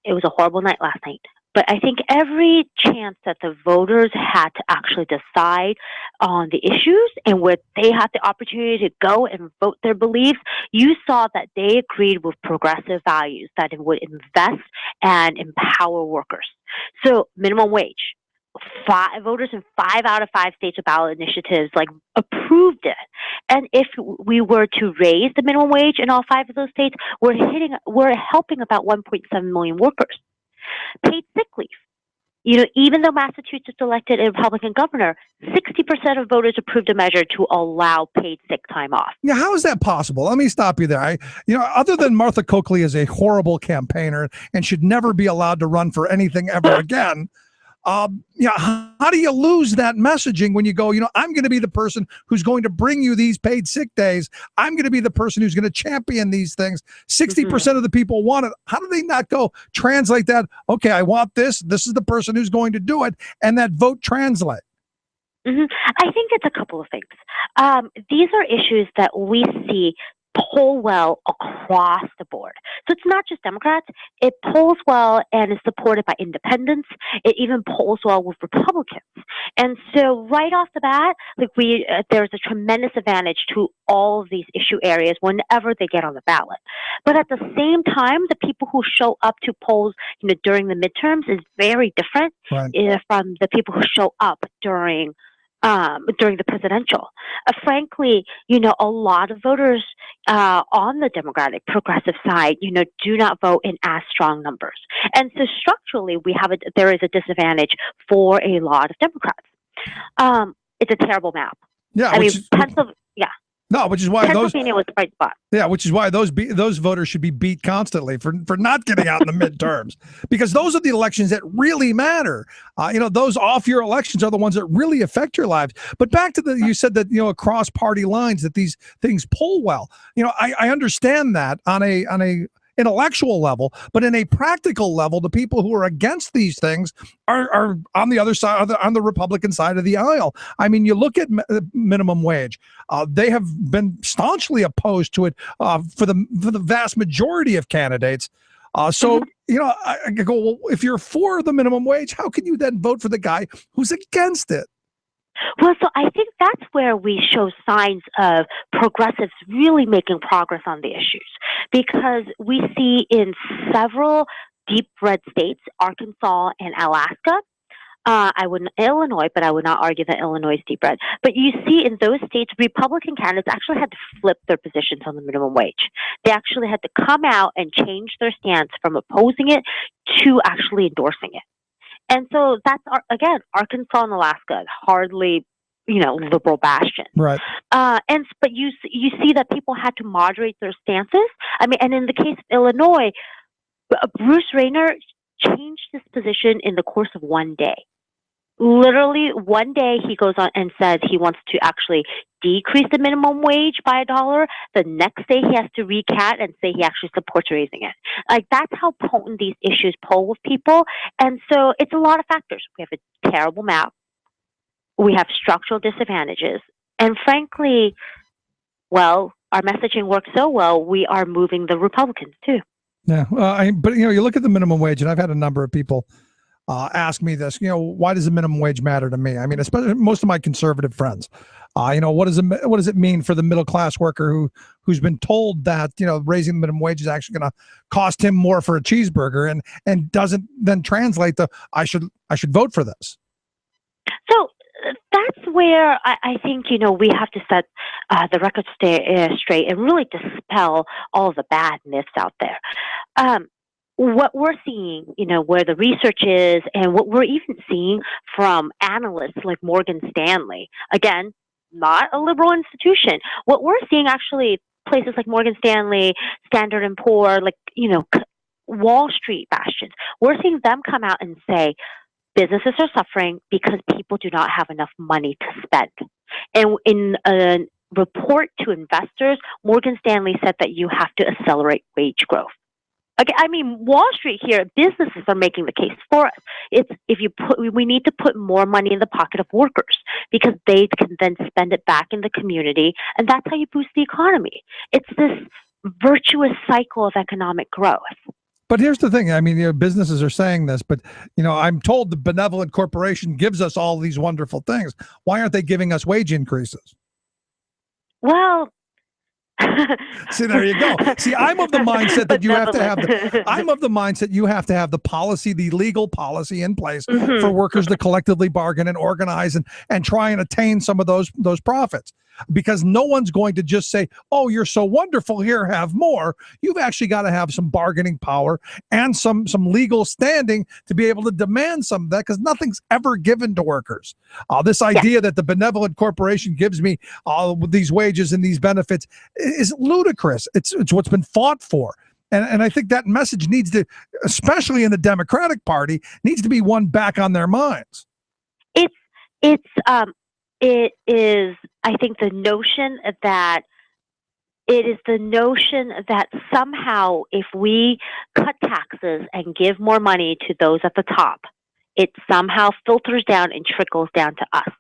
it was a horrible night last night. But I think every chance that the voters had to actually decide on the issues and where they had the opportunity to go and vote their beliefs, you saw that they agreed with progressive values that it would invest and empower workers. So minimum wage. Voters in 5 out of 5 states with ballot initiatives approved it. And if we were to raise the minimum wage in all 5 of those states, we're helping about 1.7 million workers. Paid sick leave. Even though Massachusetts elected a Republican governor, 60% of voters approved a measure to allow paid sick time off. Yeah, how is that possible? Let me stop you there. Other than Martha Coakley is a horrible campaigner and should never be allowed to run for anything ever again. How do you lose that messaging when you go, I'm going to be the person who's going to bring you these paid sick days. I'm going to be the person who's going to champion these things. 60% of the people want it. How do they not go translate that? Okay, I want this. This is the person who's going to do it. And that vote translate. I think it's a couple of things. These are issues that we see poll well across the board. So it's not just Democrats. It polls well and is supported by independents. It even polls well with Republicans. And so right off the bat, there's a tremendous advantage to all of these issue areas whenever they get on the ballot. But at the same time, the people who show up to polls, during the midterms is very different from the people who show up during the presidential. Frankly, a lot of voters on the Democratic progressive side, do not vote in as strong numbers. And so structurally, there is a disadvantage for a lot of Democrats. It's a terrible map. Yeah. Pennsylvania, No, which is why Pennsylvania was the bright spot. Yeah, which is why those voters should be beat constantly for not getting out in the midterms, because those are the elections that really matter. Those off-year elections are the ones that really affect your lives. But back to you said that across party lines that these things poll well. I understand that on a intellectual level, but in a practical level, the people who are against these things are on the other side, on the Republican side of the aisle. I mean, you look at minimum wage; they have been staunchly opposed to it for the vast majority of candidates. So I go, well, if you're for the minimum wage, how can you then vote for the guy who's against it? Well, so I think that's where we show signs of progressives really making progress on the issues, because we see in several deep red states, Arkansas and Alaska, Illinois, but I would not argue that Illinois is deep red. But you see in those states, Republican candidates actually had to flip their positions on the minimum wage. They actually had to come out and change their stance from opposing it to actually endorsing it. And so that's, again, Arkansas and Alaska, hardly, liberal bastion. Right. But you see that people had to moderate their stances. And in the case of Illinois, Bruce Rayner changed his position in the course of one day. Literally one day he goes on and says he wants to actually decrease the minimum wage by $1. The next day he has to recant and say he actually supports raising it. That's how potent these issues poll with people. And so it's a lot of factors. We have a terrible map. We have structural disadvantages. And frankly, our messaging works so well, we are moving the Republicans too. Yeah. But you look at the minimum wage, and I've had a number of people ask me this, why does the minimum wage matter to me? I mean, especially most of my conservative friends, what does it mean for the middle class worker who's been told that, raising the minimum wage is actually going to cost him more for a cheeseburger and doesn't then translate to, I should vote for this. So that's where I think, we have to set the record straight and really dispel all the bad myths out there. What we're seeing, where the research is, and what we're even seeing from analysts like Morgan Stanley, again, not a liberal institution. What we're seeing actually, places like Morgan Stanley, Standard & Poor, Wall Street bastions, we're seeing them come out and say, businesses are suffering because people do not have enough money to spend. And in a report to investors, Morgan Stanley said that you have to accelerate wage growth. Again, I mean, Wall Street here, businesses are making the case for us. We need to put more money in the pocket of workers because they can then spend it back in the community, and that's how you boost the economy. It's this virtuous cycle of economic growth. But here's the thing. I mean, businesses are saying this, but, I'm told the benevolent corporation gives us all these wonderful things. Why aren't they giving us wage increases? Well, see, there you go. See, I'm of the mindset that you have to have the policy, the legal policy in place for workers to collectively bargain and organize and try and attain some of those profits. Because no one's going to just say, oh, you're so wonderful, here, have more. You've actually got to have some bargaining power and some legal standing to be able to demand some of that, because nothing's ever given to workers. This idea that the benevolent corporation gives me these wages and these benefits is ludicrous. It's what's been fought for. And I think that message needs to, especially in the Democratic Party, needs to be one back on their minds. It is, I think, the notion that somehow if we cut taxes and give more money to those at the top, it somehow filters down and trickles down to us.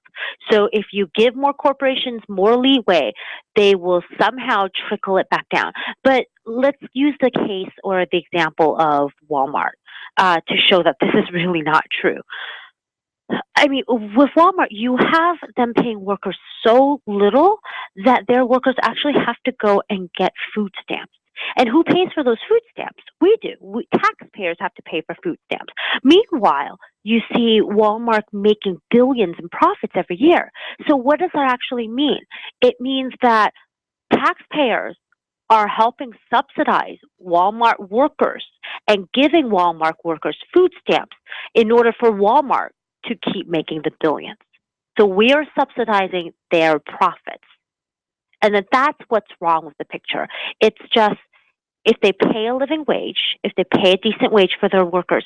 So if you give more corporations more leeway, they will somehow trickle it back down. But let's use the case or the example of Walmart to show that this is really not true. I mean, with Walmart, you have them paying workers so little that their workers actually have to go and get food stamps. And who pays for those food stamps? We do. Taxpayers have to pay for food stamps. Meanwhile, you see Walmart making billions in profits every year. So what does that actually mean? It means that taxpayers are helping subsidize Walmart workers and giving Walmart workers food stamps in order for Walmart to keep making the billions. So we are subsidizing their profits. And that's what's wrong with the picture. It's just, if they pay a living wage, if they pay a decent wage for their workers,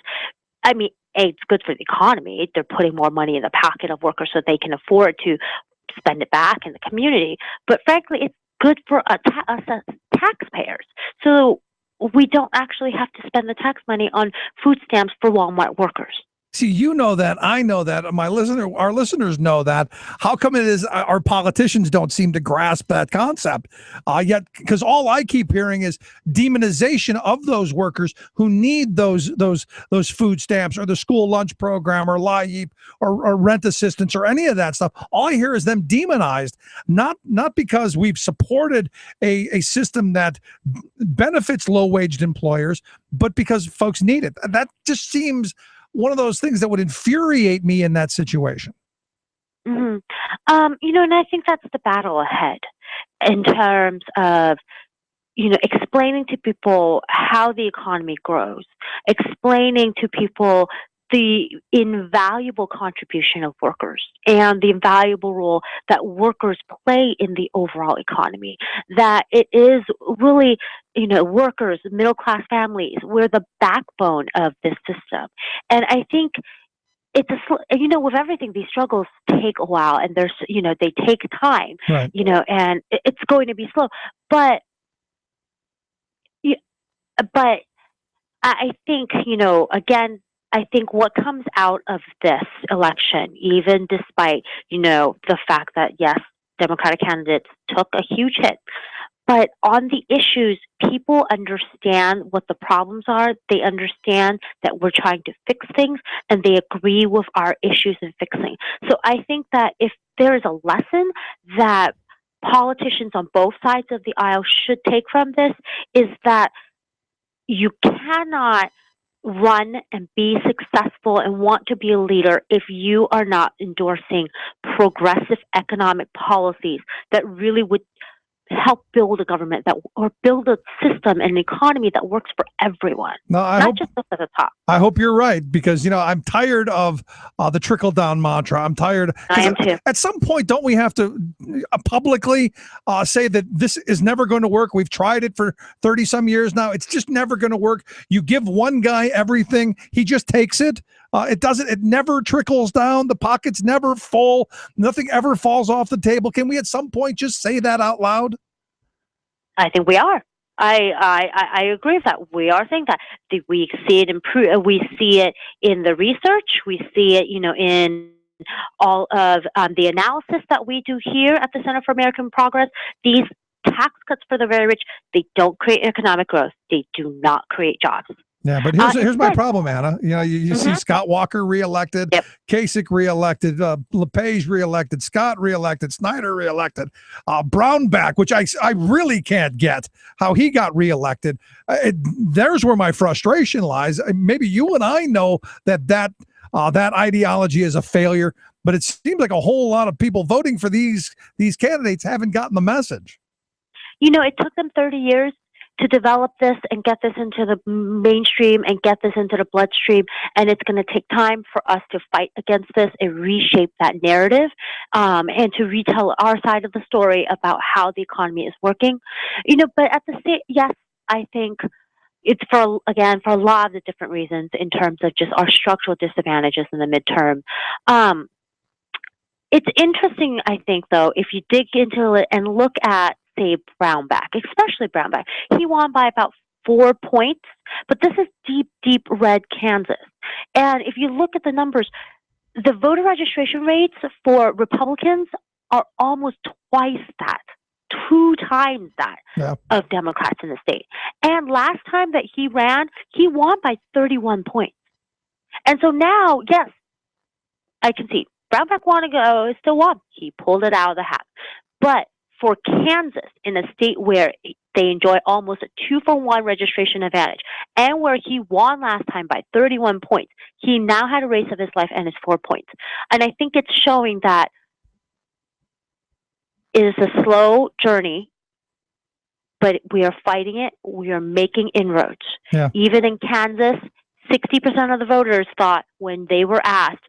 I mean, it's good for the economy. They're putting more money in the pocket of workers so they can afford to spend it back in the community. But frankly, it's good for us as taxpayers. So we don't actually have to spend the tax money on food stamps for Walmart workers. See, you know that, I know that, our listeners know that. How come it is our politicians don't seem to grasp that concept? Yet, because all I keep hearing is demonization of those workers who need those food stamps or the school lunch program or LIHEAP or rent assistance or any of that stuff. All I hear is them demonized, not because we've supported a system that benefits low-waged employers, but because folks need it. That just seems one of those things that would infuriate me in that situation. Mm-hmm. And I think that's the battle ahead in terms of, explaining to people how the economy grows, explaining to people the invaluable contribution of workers and the invaluable role that workers play in the overall economy, that it is really, workers, middle-class families, we're the backbone of this system. And I think it's with everything, these struggles take a while and there's, they take time, right. And it's going to be slow. But I think, again, I think what comes out of this election, even despite, the fact that, yes, Democratic candidates took a huge hit, but on the issues, people understand what the problems are. They understand that we're trying to fix things, and they agree with our issues in fixing. So I think that if there is a lesson that politicians on both sides of the aisle should take from this, is that you cannot run and be successful and want to be a leader if you are not endorsing progressive economic policies that really would help build a government or build a system and an economy that works for everyone, not just us at the top. I hope you're right, because I'm tired of the trickle down mantra. I'm tired. I am too. At some point, don't we have to publicly say that this is never going to work? We've tried it for 30 some years now. It's just never going to work. You give one guy everything, he just takes it. It never trickles down. The pockets never full. Nothing ever falls off the table. Can we at some point just say that out loud? I think we are. I agree with that. We are saying that. We see it improve. We see it in the research. We see it, in all of the analysis that we do here at the Center for American Progress. These tax cuts for the very rich, they don't create economic growth. They do not create jobs. Yeah, but here's my problem, Anna. You see Scott Walker reelected, Kasich reelected, LePage reelected, Scott reelected, Snyder reelected, Brownback, which I really can't get how he got reelected. There's where my frustration lies. Maybe you and I know that ideology is a failure, but it seems like a whole lot of people voting for these candidates haven't gotten the message. It took them 30 years to develop this and get this into the mainstream and get this into the bloodstream. And it's going to take time for us to fight against this and reshape that narrative and to retell our side of the story about how the economy is working. But at the same, yes, I think it's for a lot of the different reasons in terms of just our structural disadvantages in the midterm. It's interesting, I think, though, if you dig into it and look at, say, Brownback, especially Brownback. He won by about 4 points, but this is deep, deep red Kansas. And if you look at the numbers, the voter registration rates for Republicans are almost twice that, 2 times that of Democrats in the state. And last time that he ran, he won by 31 points. And so now, yes, I can see Brownback still won. He pulled it out of the hat. But for Kansas, in a state where they enjoy almost a 2-for-1 registration advantage, and where he won last time by 31 points, he now had a race of his life and it's 4 points. And I think it's showing that it is a slow journey, but we are fighting it. We are making inroads. Yeah. Even in Kansas, 60% of the voters thought when they were asked,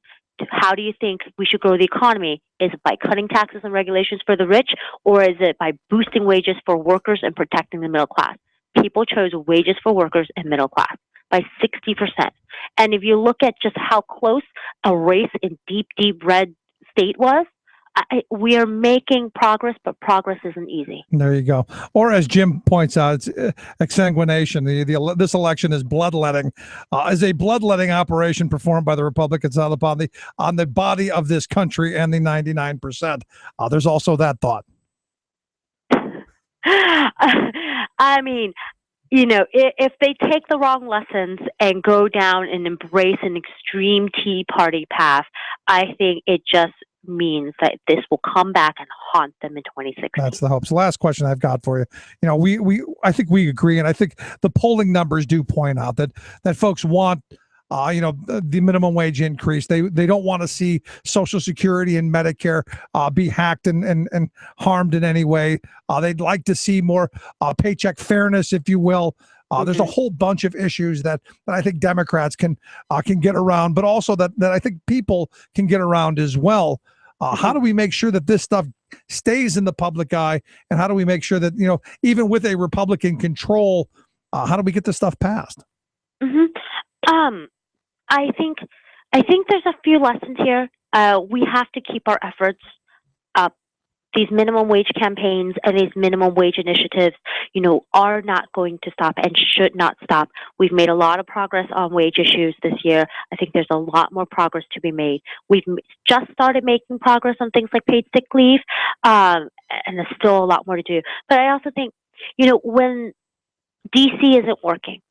how do you think we should grow the economy? Is it by cutting taxes and regulations for the rich, or is it by boosting wages for workers and protecting the middle class? People chose wages for workers and middle class by 60%. And if you look at just how close a race in deep, deep red state was, we are making progress, but progress isn't easy. There you go. Or as Jim points out, it's exsanguination. This election is bloodletting, is a bloodletting operation performed by the Republicans on the body of this country and the 99%. There's also that thought. I mean, if they take the wrong lessons and go down and embrace an extreme Tea Party path, I think it just means that this will come back and haunt them in 2016. That's the hope. So last question I've got for you. I think we agree, and I think the polling numbers do point out that folks want the minimum wage increase. They don't want to see Social Security and Medicare be hacked and harmed in any way. They'd like to see more paycheck fairness, if you will. There's a whole bunch of issues that I think Democrats can get around, but also that I think people can get around as well. How do we make sure that this stuff stays in the public eye, and how do we make sure that even with a Republican control, how do we get this stuff passed? I think there's a few lessons here. We have to keep our efforts up. These minimum wage campaigns and these minimum wage initiatives, are not going to stop and should not stop. We've made a lot of progress on wage issues this year. I think there's a lot more progress to be made. We've just started making progress on things like paid sick leave, and there's still a lot more to do. But I also think, when DC isn't working,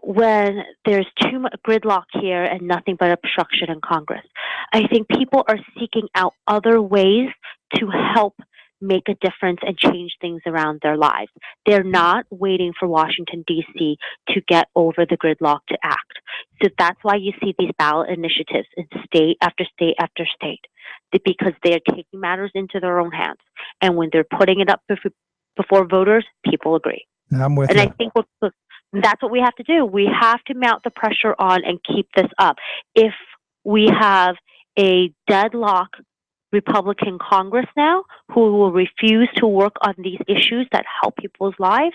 when there's too much gridlock here and nothing but obstruction in Congress, I think people are seeking out other ways to help make a difference and change things around their lives. They're not waiting for Washington, D.C. to get over the gridlock to act. So that's why you see these ballot initiatives in state after state after state, because they're taking matters into their own hands. And when they're putting it up before voters, people agree. I'm with you. I think that's what we have to do. We have to mount the pressure on and keep this up. If we have a deadlock Republican Congress now who will refuse to work on these issues that help people's lives,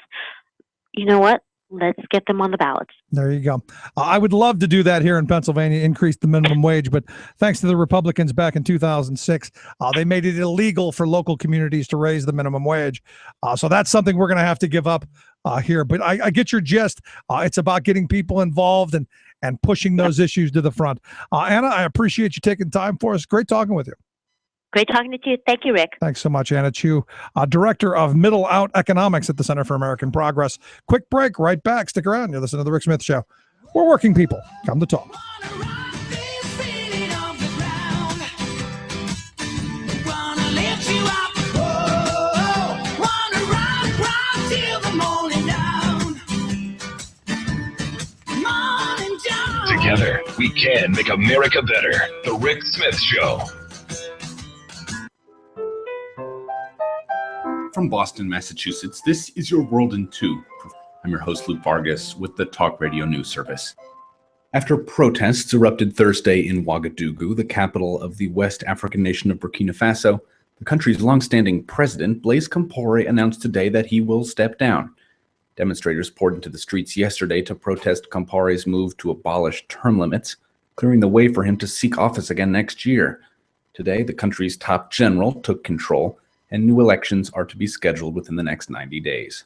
you know what? let's get them on the ballots. There you go. I would love to do that here in Pennsylvania, increase the minimum wage, but thanks to the Republicans back in 2006, they made it illegal for local communities to raise the minimum wage. So that's something we're going to have to give up here. But I get your gist. It's about getting people involved and pushing those issues to the front. Anna, I appreciate you taking time for us. Great talking with you. Great talking to you. Thank you, Rick. Thanks so much, Anna Chu, Director of Middle Out Economics at the Center for American Progress. Quick break, right back. Stick around. You're listening to The Rick Smith Show. We're working people. Come to talk. Together, we can make America better. The Rick Smith Show. From Boston, Massachusetts, this is your World in Two. I'm your host, Luke Vargas, with the Talk Radio News Service. After protests erupted Thursday in Ouagadougou, the capital of the West African nation of Burkina Faso, the country's longstanding president, Blaise Compaoré, announced today that he will step down. Demonstrators poured into the streets yesterday to protest Compaoré's move to abolish term limits, clearing the way for him to seek office again next year. Today, the country's top general took control, and new elections are to be scheduled within the next 90 days.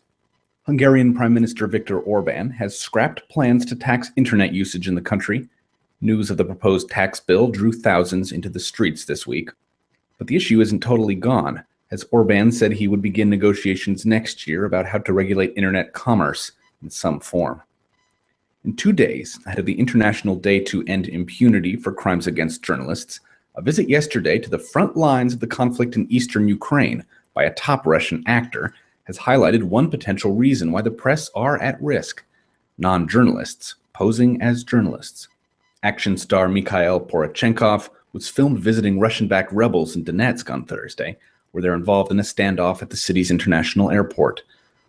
Hungarian Prime Minister Viktor Orban has scrapped plans to tax internet usage in the country. News of the proposed tax bill drew thousands into the streets this week. But the issue isn't totally gone, as Orban said he would begin negotiations next year about how to regulate internet commerce in some form. In 2 days, ahead of the International Day to End Impunity for Crimes Against Journalists, a visit yesterday to the front lines of the conflict in eastern Ukraine by a top Russian actor has highlighted one potential reason why the press are at risk: non-journalists posing as journalists. Action star Mikhail Porochenkov was filmed visiting Russian-backed rebels in Donetsk on Thursday, where they're involved in a standoff at the city's international airport.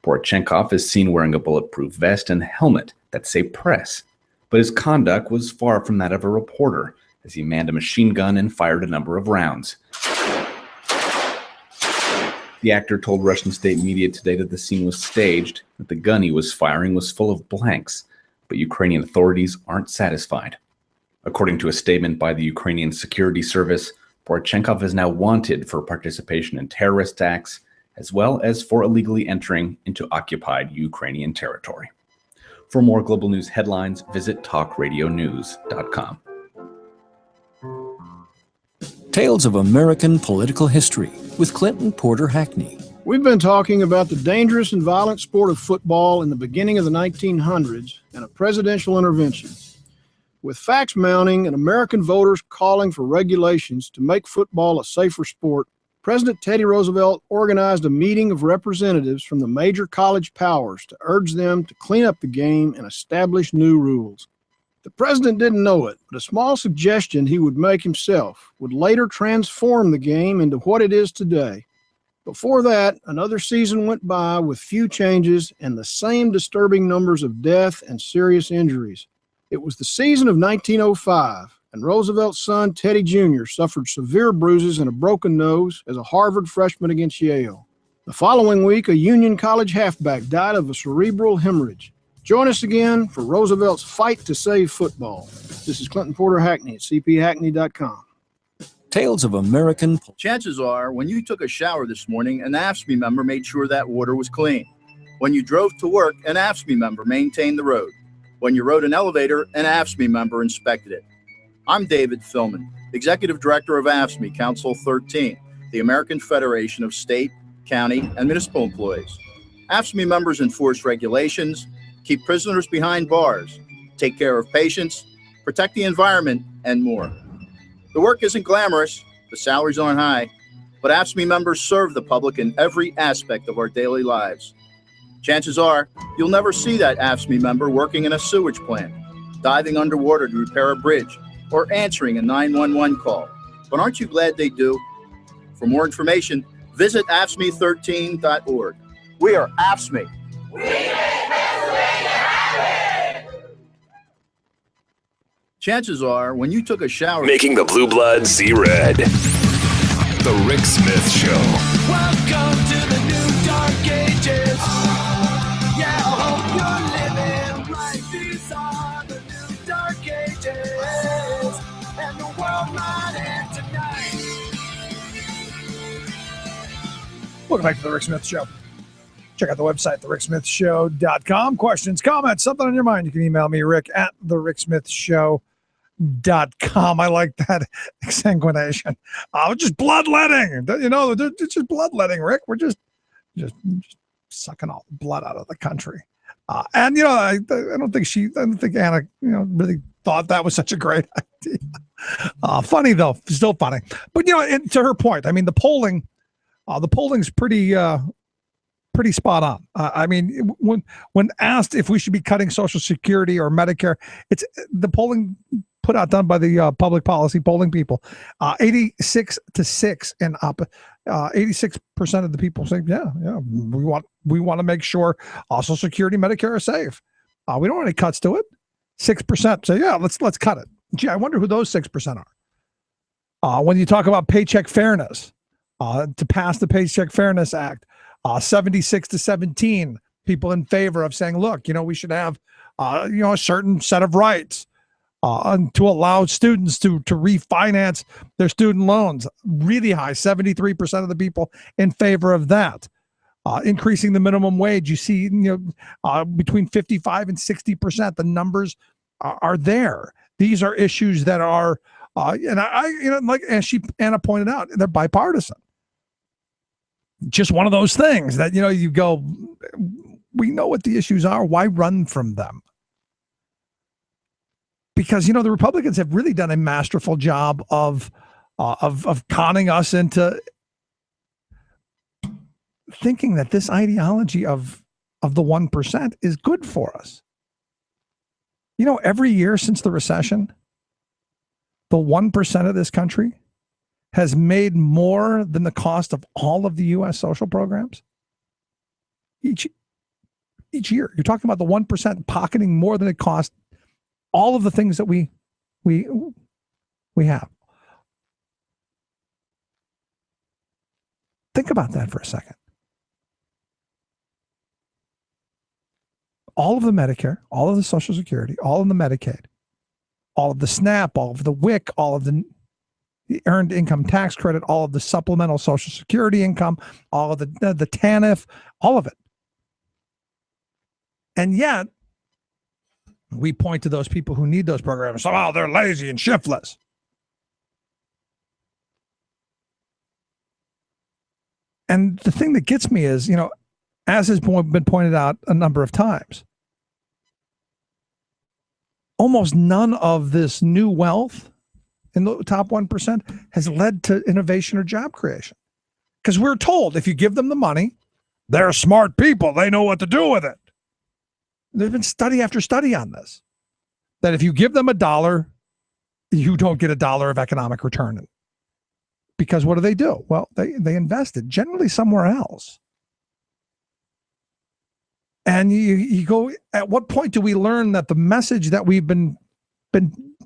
Porochenkov is seen wearing a bulletproof vest and helmet that say press, but his conduct was far from that of a reporter, as he manned a machine gun and fired a number of rounds. The actor told Russian state media today that the scene was staged, that the gun he was firing was full of blanks, but Ukrainian authorities aren't satisfied. According to a statement by the Ukrainian Security Service, Porochenkov is now wanted for participation in terrorist acts, as well as for illegally entering into occupied Ukrainian territory. For more global news headlines, visit talkradionews.com. Tales of American Political History with Clinton Porter Hackney. We've been talking about the dangerous and violent sport of football in the beginning of the 1900s and a presidential intervention. With facts mounting and American voters calling for regulations to make football a safer sport, President Teddy Roosevelt organized a meeting of representatives from the major college powers to urge them to clean up the game and establish new rules. The president didn't know it, but a small suggestion he would make himself would later transform the game into what it is today. Before that, another season went by with few changes and the same disturbing numbers of death and serious injuries. It was the season of 1905, and Roosevelt's son, Teddy Jr., suffered severe bruises and a broken nose as a Harvard freshman against Yale. The following week, a Union College halfback died of a cerebral hemorrhage. Join us again for Roosevelt's fight to save football. This is Clinton Porter Hackney at cphackney.com. Tales of American. Chances are, when you took a shower this morning, an AFSCME member made sure that water was clean. When you drove to work, an AFSCME member maintained the road. When you rode an elevator, an AFSCME member inspected it. I'm David Philman, Executive Director of AFSCME Council 13, the American Federation of State, County, and Municipal Employees. AFSCME members enforce regulations, keep prisoners behind bars, take care of patients, protect the environment, and more. The work isn't glamorous, the salaries aren't high, but AFSCME members serve the public in every aspect of our daily lives. Chances are, you'll never see that AFSCME member working in a sewage plant, diving underwater to repair a bridge, or answering a 911 call. But aren't you glad they do? For more information, visit AFSCME13.org. We are AFSCME. Chances are, when you took a shower... Making the blue blood see red. The Rick Smith Show. Welcome to the new dark ages. Yeah, I hope you're living Welcome back to the Rick Smith Show. Check out the website, thericksmithshow.com. Questions, comments, something on your mind, you can email me, Rick at thericksmithshow.com. I like that exsanguination. Just bloodletting. It's just bloodletting, Rick. We're just sucking all the blood out of the country. And I don't think Anna, really thought that was such a great idea. Funny though, still funny. But to her point, I mean, the polling's pretty spot on. I mean, when asked if we should be cutting Social Security or Medicare, it's the polling done by the public policy polling people. 86-6 and up. 86% of the people say, yeah, we want to make sure Social Security, Medicare are safe. We don't want any cuts to it. 6% say, yeah, let's cut it. Gee, I wonder who those 6% are. When you talk about paycheck fairness, to pass the Paycheck Fairness Act, 76-17 people in favor of saying, look, we should have, a certain set of rights to allow students to refinance their student loans. Really high, 73% of the people in favor of that. Increasing the minimum wage, you see, between 55 and 60%. The numbers are there. These are issues that are, and like Anna pointed out, they're bipartisan. Just one of those things that, you go, we know what the issues are. Why run from them? Because, the Republicans have really done a masterful job of conning us into thinking that this ideology of the 1% is good for us. Every year since the recession, the 1% of this country has made more than the cost of all of the U.S. social programs. Each year, you're talking about the 1% pocketing more than it costs all of the things that we have. Think about that for a second. All of the Medicare, all of the Social Security, all of the Medicaid, all of the SNAP, all of the WIC, all of the Earned Income Tax Credit, all of the supplemental Social Security income, all of the TANF, all of it. And yet, we point to those people who need those programs. So, they're lazy and shiftless. And the thing that gets me is, as has been pointed out a number of times, almost none of this new wealth in the top 1% has led to innovation or job creation. Because we're told if you give them the money, they're smart people. They know what to do with it. There's been study after study on this, that if you give them $1, you don't get $1 of economic return. Because what do? Well, they invest it generally somewhere else. And you go, at what point do we learn that the message that we've been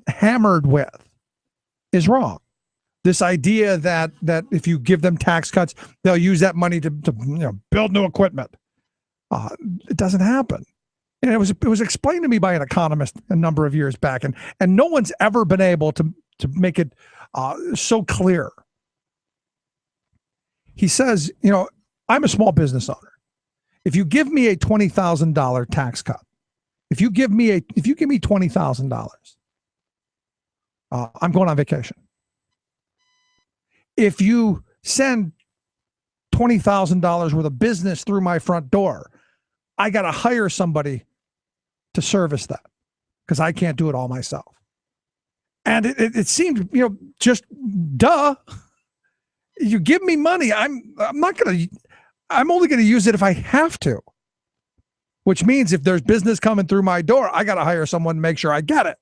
hammered with is wrong? This idea that if you give them tax cuts, they'll use that money to build new equipment. It doesn't happen. And it was explained to me by an economist a number of years back, and no one's ever been able to make it so clear. He says, I'm a small business owner. If you give me a $20,000 tax cut, if you give me $20,000, I'm going on vacation. If you send $20,000 worth of business through my front door, I got to hire somebody to service that because I can't do it all myself. And it seemed, just duh. You give me money, I'm only going to use it if I have to. Which means if there's business coming through my door, I got to hire someone to make sure I get it.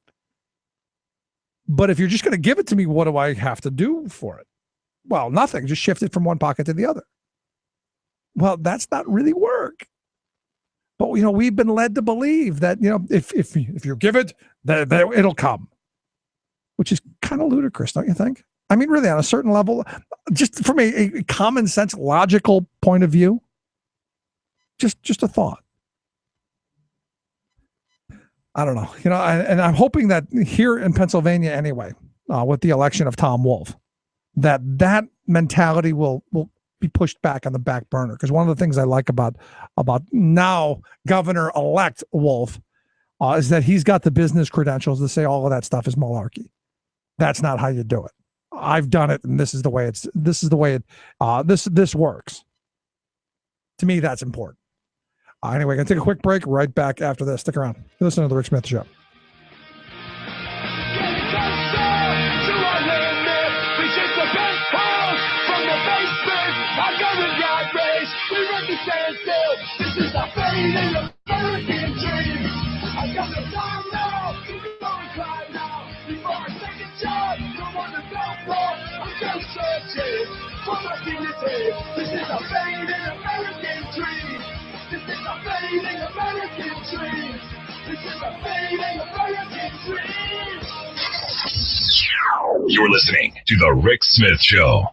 But if you're just going to give it to me, what do I have to do for it? Well, nothing. Just shift it from one pocket to the other. Well, that's not really work. But, we've been led to believe that, if you give it, it'll come. Which is kind of ludicrous, don't you think? I mean, really, on a certain level, just from a common sense, logical point of view, just a thought. I don't know, and I'm hoping that here in Pennsylvania anyway, with the election of Tom Wolf, that mentality will be pushed back on the back burner. Because one of the things I like about now Governor-elect Wolf is that he's got the business credentials to say all of that stuff is malarkey. That's not how you do it. I've done it, and this is the way this works. To me, that's important. Anyway, gonna take a quick break. Right back after this. Stick around. Listen to the Rick Smith Show. This is a fading American dream. I got the time now, keep it on climb now. Before I take a job, don't want to go for. I'm just searching for my dignity. This is a fading American dream. This is a fading American dream. This is a fading American dream. You're listening to The Rick Smith Show.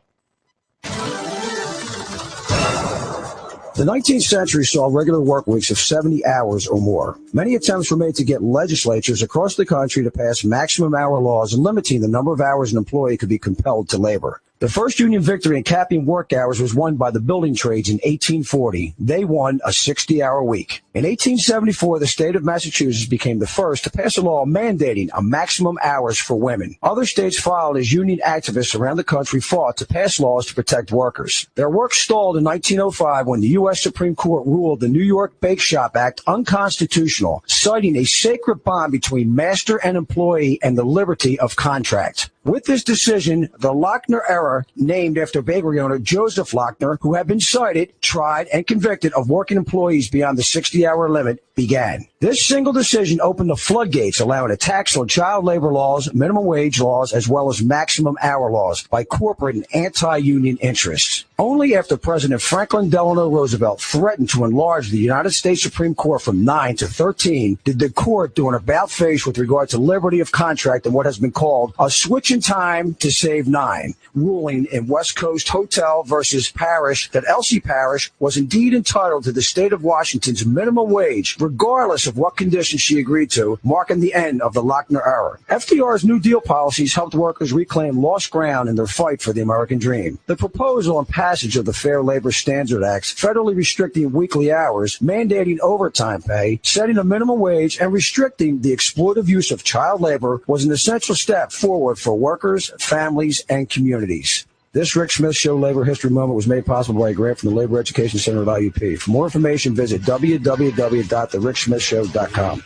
The 19th century saw regular work weeks of 70 hours or more. Many attempts were made to get legislatures across the country to pass maximum hour laws limiting the number of hours an employee could be compelled to labor. The first union victory in capping work hours was won by the building trades in 1840. They won a 60-hour week. In 1874, the state of Massachusetts became the first to pass a law mandating a maximum hours for women. Other states followed as union activists around the country fought to pass laws to protect workers. Their work stalled in 1905 when the U.S. Supreme Court ruled the New York Bake Shop Act unconstitutional, citing a sacred bond between master and employee and the liberty of contract. With this decision, the Lochner era, named after bakery owner Joseph Lochner, who had been cited, tried, and convicted of working employees beyond the 60-hour limit, began. This single decision opened the floodgates, allowing attacks on child labor laws, minimum wage laws, as well as maximum hour laws by corporate and anti-union interests. Only after President Franklin Delano Roosevelt threatened to enlarge the United States Supreme Court from 9 to 13 did the court do an about-face with regard to liberty of contract and what has been called a switch in time to save 9, ruling in West Coast Hotel versus Parish that Elsie Parish was indeed entitled to the state of Washington's minimum wage, regardless of what conditions she agreed to, marking the end of the Lochner era. FDR's New Deal policies helped workers reclaim lost ground in their fight for the American dream. The proposal and passage of the Fair Labor Standards Act, federally restricting weekly hours, mandating overtime pay, setting a minimum wage, and restricting the exploitative use of child labor was an essential step forward for workers, families, and communities. This Rick Smith Show Labor History Moment was made possible by a grant from the Labor Education Center of IUP. For more information, visit www.thericksmithshow.com.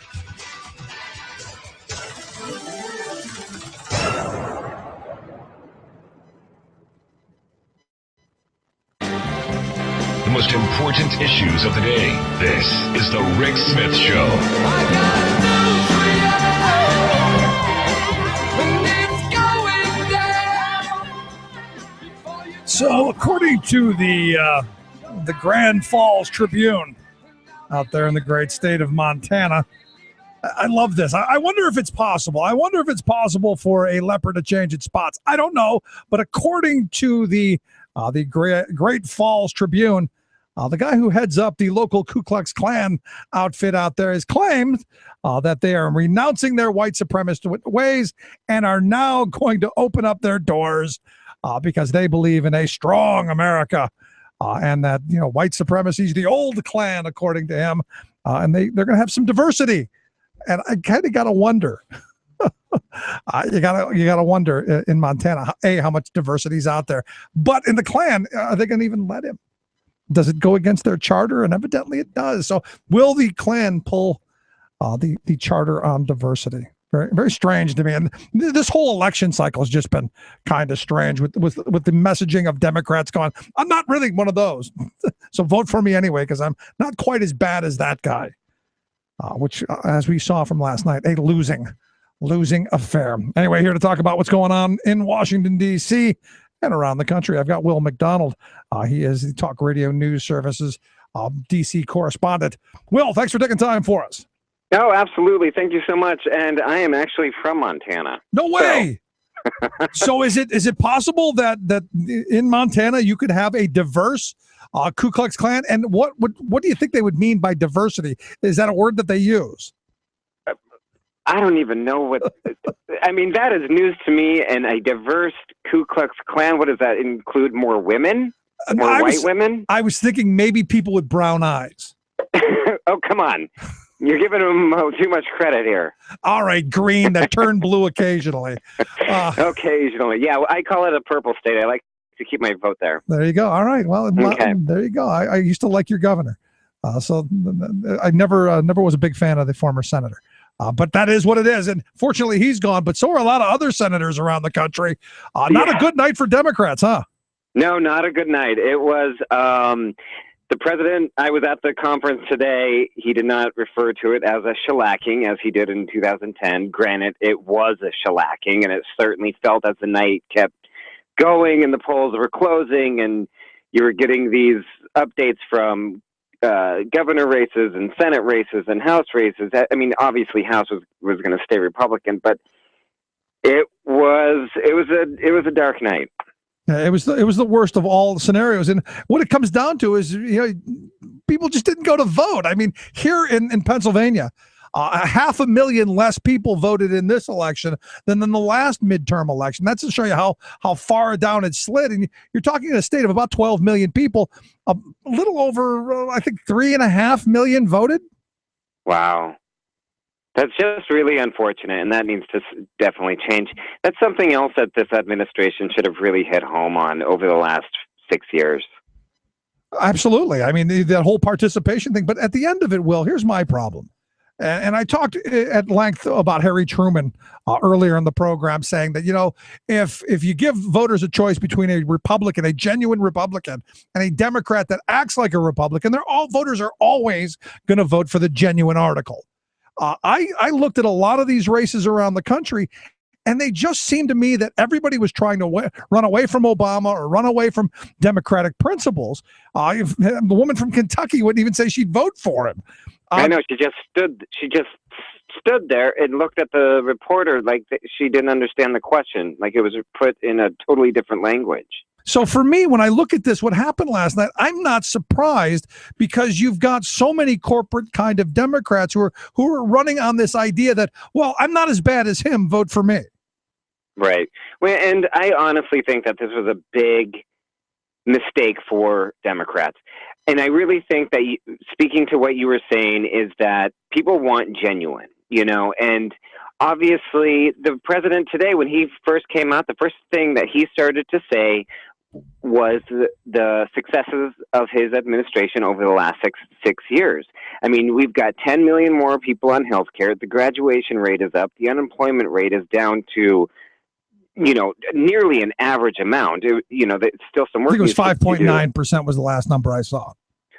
The most important issues of the day. This is The Rick Smith Show. So, according to the Grand Falls Tribune out there in the great state of Montana, I love this. I wonder if it's possible. I wonder if it's possible for a leopard to change its spots. I don't know, but according to the Great Falls Tribune, the guy who heads up the local Ku Klux Klan outfit out there has claimed that they are renouncing their white supremacist ways and are now going to open up their doors because they believe in a strong America and that, white supremacy is the old Klan, according to him, and they're going to have some diversity. And I kind of got to wonder, you gotta wonder in Montana, how much diversity is out there. But in the Klan, are they going to even let him? Does it go against their charter? And evidently it does. So will the Klan pull the charter on diversity? Very, very strange to me. And this whole election cycle has just been kind of strange with the messaging of Democrats going, I'm not really one of those. So vote for me anyway, because I'm not quite as bad as that guy, which, as we saw from last night, a losing affair. Anyway, here to talk about what's going on in Washington, D.C. and around the country, I've got Will McDonald. He is the Talk Radio News Services D.C. correspondent. Will, thanks for taking time for us. No, absolutely. Thank you so much. And I am actually from Montana. No way. So is it possible that in Montana you could have a diverse Ku Klux Klan? And what do you think they would mean by diversity? Is that a word that they use? I don't even know what. I mean, that is news to me. And a diverse Ku Klux Klan. What does that include? More women? white women? I was thinking maybe people with brown eyes. Oh, come on. You're giving them too much credit here. All right, green that turn blue occasionally. Occasionally. Yeah, I call it a purple state. I like to keep my vote there. There you go. All right. Well, there you go. I used to like your governor. So I never was a big fan of the former senator. But that is what it is. And fortunately, he's gone. But so are a lot of other senators around the country. Not a good night for Democrats, huh? No, not a good night. It was the president. I was at the conference today. He did not refer to it as a shellacking as he did in 2010. Granted, it was a shellacking, and it certainly felt as the night kept going and the polls were closing and you were getting these updates from governor races and Senate races and House races. I mean, obviously House was going to stay Republican, but it was a dark night. Yeah, it was the worst of all scenarios. And what it comes down to is, people just didn't go to vote. I mean, here in Pennsylvania, 500,000 less people voted in this election than in the last midterm election. That's to show you how far down it slid. And you're talking in a state of about 12 million people. A little over, I think, 3.5 million voted. Wow. That's just really unfortunate, and that needs to definitely change. That's something else that this administration should have really hit home on over the last 6 years. Absolutely. I mean, that whole participation thing. But at the end of it, Will, here's my problem. And I talked at length about Harry Truman earlier in the program, saying that, if you give voters a choice between a Republican, a genuine Republican, and a Democrat that acts like a Republican, voters are always going to vote for the genuine article. I looked at a lot of these races around the country, and they just seemed to me that everybody was trying to run away from Obama or run away from democratic principles. The woman from Kentucky wouldn't even say she'd vote for him. I know, she just stood there and looked at the reporter like she didn't understand the question, like it was put in a totally different language. So for me, when I look at this, what happened last night, I'm not surprised, because you've got so many corporate kind of Democrats who are running on this idea that, well, I'm not as bad as him, vote for me. Right. Well, and I honestly think that this was a big mistake for Democrats. And I really think that, speaking to what you were saying, is that people want genuine, and obviously the president today, when he first came out, the first thing that he started to say was the successes of his administration over the last six years. I mean, we've got 10 million more people on health care. The graduation rate is up. The unemployment rate is down to, nearly an average amount. There's still some work. I think it was 5.9% was the last number I saw.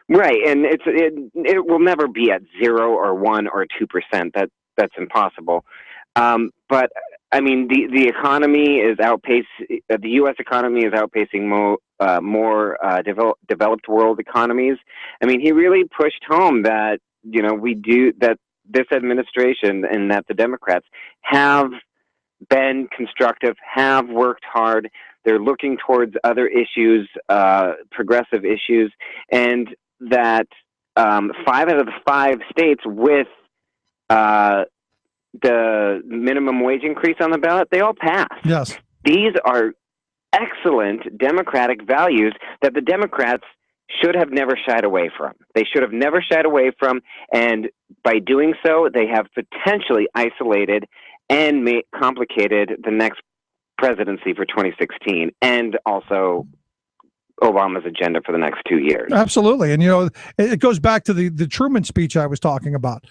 Right, and it will never be at 0 or 1 or 2%. That's impossible. But I mean, the economy is the U.S. economy is outpacing more developed world economies. I mean, he really pushed home that that this administration and that the Democrats have been constructive, have worked hard. They're looking towards other issues, progressive issues, and that 5 out of the 5 states with the minimum wage increase on the ballot, they all passed. Yes. These are excellent democratic values that the Democrats should have never shied away from. They should have never shied away from, and by doing so, they have potentially isolated and complicated the next presidency for 2016, and also Obama's agenda for the next 2 years. Absolutely. And, it goes back to the Truman speech I was talking about.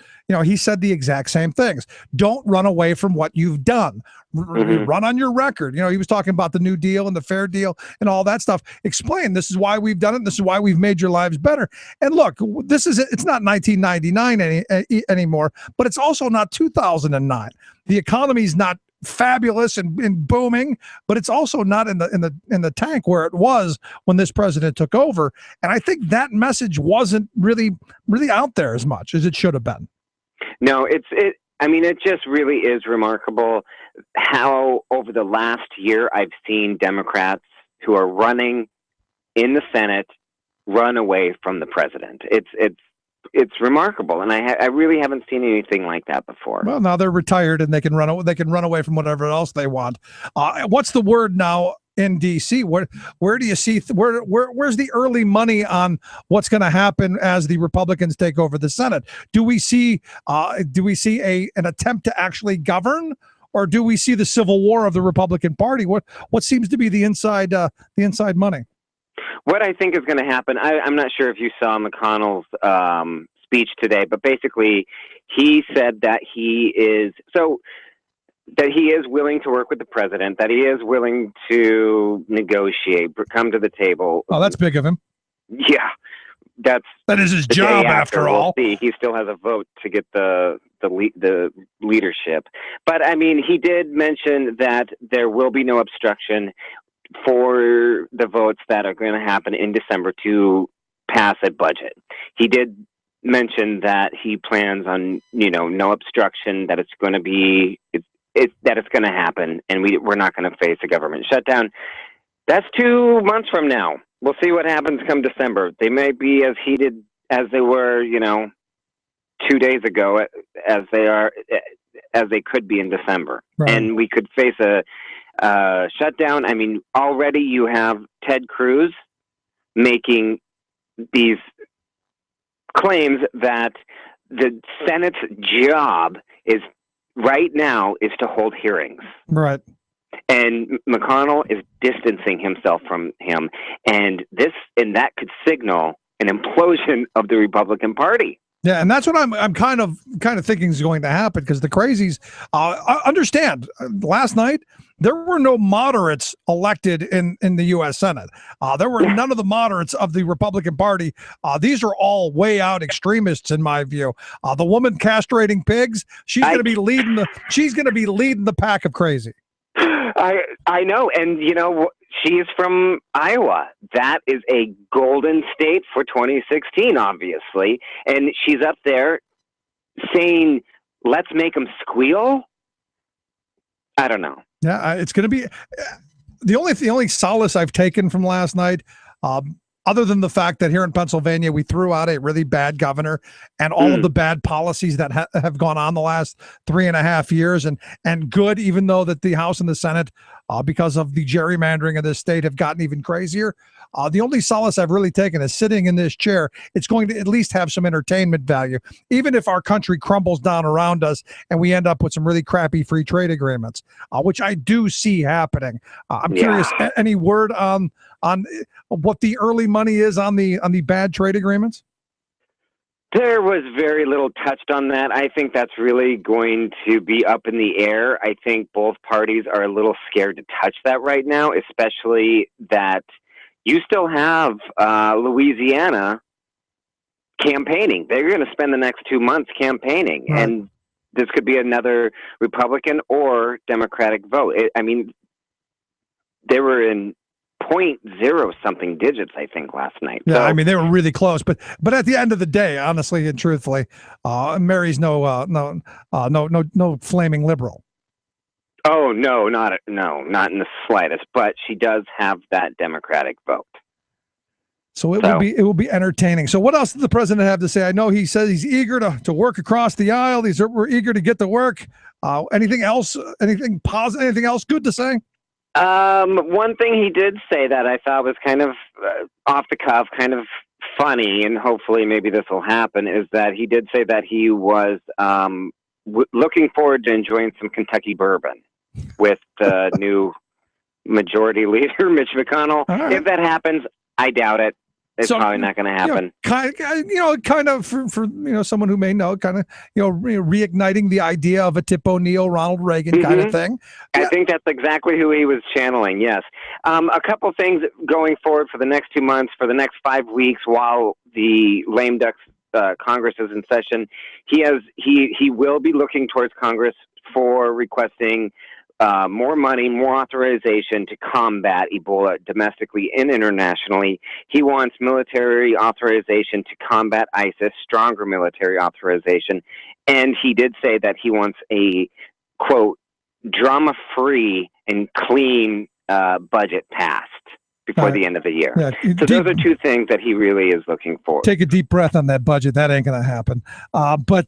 He said the exact same things. Don't run away from what you've done. Run on your record. He was talking about the New Deal and the Fair Deal and all that stuff. Explain, this is why we've done it. This is why we've made your lives better. And look, it's not 1999 anymore, but it's also not 2009. The economy's not fabulous and booming, but it's also not in the tank where it was when this president took over. And I think that message wasn't really out there as much as it should have been. No, it just really is remarkable how over the last year I've seen Democrats who are running in the Senate run away from the president. It's remarkable, and I really haven't seen anything like that before. Well, now they're retired and they can run away from whatever else they want. What's the word now in D.C. Where do you see where's the early money on what's going to happen as the Republicans take over the Senate? Do we see an attempt to actually govern, or do we see the civil war of the Republican Party? What seems to be the inside money? What I think is going to happen, I'm not sure if you saw McConnell's speech today, but basically he said that he is willing to work with the president, that he is willing to negotiate, come to the table. Oh, that's big of him. Yeah, that is his job after all. We'll see. He still has a vote to get the leadership. But I mean, he did mention that there will be no obstruction for the votes that are going to happen in December to pass a budget. He did mention that he plans on, no obstruction, that it's going to be, that it's going to happen, and we're not going to face a government shutdown. That's 2 months from now. We'll see what happens come December. They may be as heated as they were, 2 days ago, as they could be in December. Right. And we could face a shutdown. I mean, already you have Ted Cruz making these claims that the Senate's job right now is to hold hearings. Right. And McConnell is distancing himself from him, and that could signal an implosion of the Republican Party. Yeah, and that's what I'm kind of thinking is going to happen, because the crazies understand. Last night there were no moderates elected in the U.S. Senate. There were none of the moderates of the Republican Party. These are all way out extremists, in my view. The woman castrating pigs, she's going to be leading the pack of crazy. I know, and she is from Iowa. That is a golden state for 2016, obviously. And she's up there saying, let's make them squeal. I don't know. Yeah, it's going to be the only solace I've taken from last night, other than the fact that here in Pennsylvania, we threw out a really bad governor and all of the bad policies that have gone on the last 3.5 years, and good, even though that the House and the Senate, because of the gerrymandering of this state, have gotten even crazier. The only solace I've really taken is sitting in this chair. It's going to at least have some entertainment value, even if our country crumbles down around us and we end up with some really crappy free trade agreements, which I do see happening. I'm curious, any word on what the early money is on the bad trade agreements? There was very little touched on that. I think that's really going to be up in the air. I think both parties are a little scared to touch that right now, especially that you still have Louisiana campaigning. They're going to spend the next 2 months campaigning, and this could be another Republican or Democratic vote. They were in 0.0 something digits, I think, last night. Yeah, I mean, they were really close, but at the end of the day, honestly and truthfully, Mary's no flaming liberal. Oh no, not in the slightest. But she does have that Democratic vote. So it will be entertaining. So what else did the president have to say? I know he says he's eager to work across the aisle. We're eager to get to work. Anything else? Anything positive? Anything else good to say? One thing he did say that I thought was kind of off the cuff, kind of funny, and hopefully maybe this will happen, is that he did say that he was looking forward to enjoying some Kentucky bourbon with the new majority leader, Mitch McConnell. Right. If that happens, I doubt it. It's probably not going to happen. Kind of for someone who may know, reigniting the idea of a Tip O'Neill, Ronald Reagan kind of thing. I think that's exactly who he was channeling. Yes. A couple things going forward for the next 2 months, for the next 5 weeks, while the lame ducks Congress is in session. He will be looking towards Congress for requesting more money, more authorization to combat Ebola domestically and internationally. He wants military authorization to combat ISIS, stronger military authorization. And he did say that he wants a, quote, drama-free and clean budget passed before the end of the year. Yeah, so those are two things that he really is looking for. Take a deep breath on that budget. That ain't going to happen. But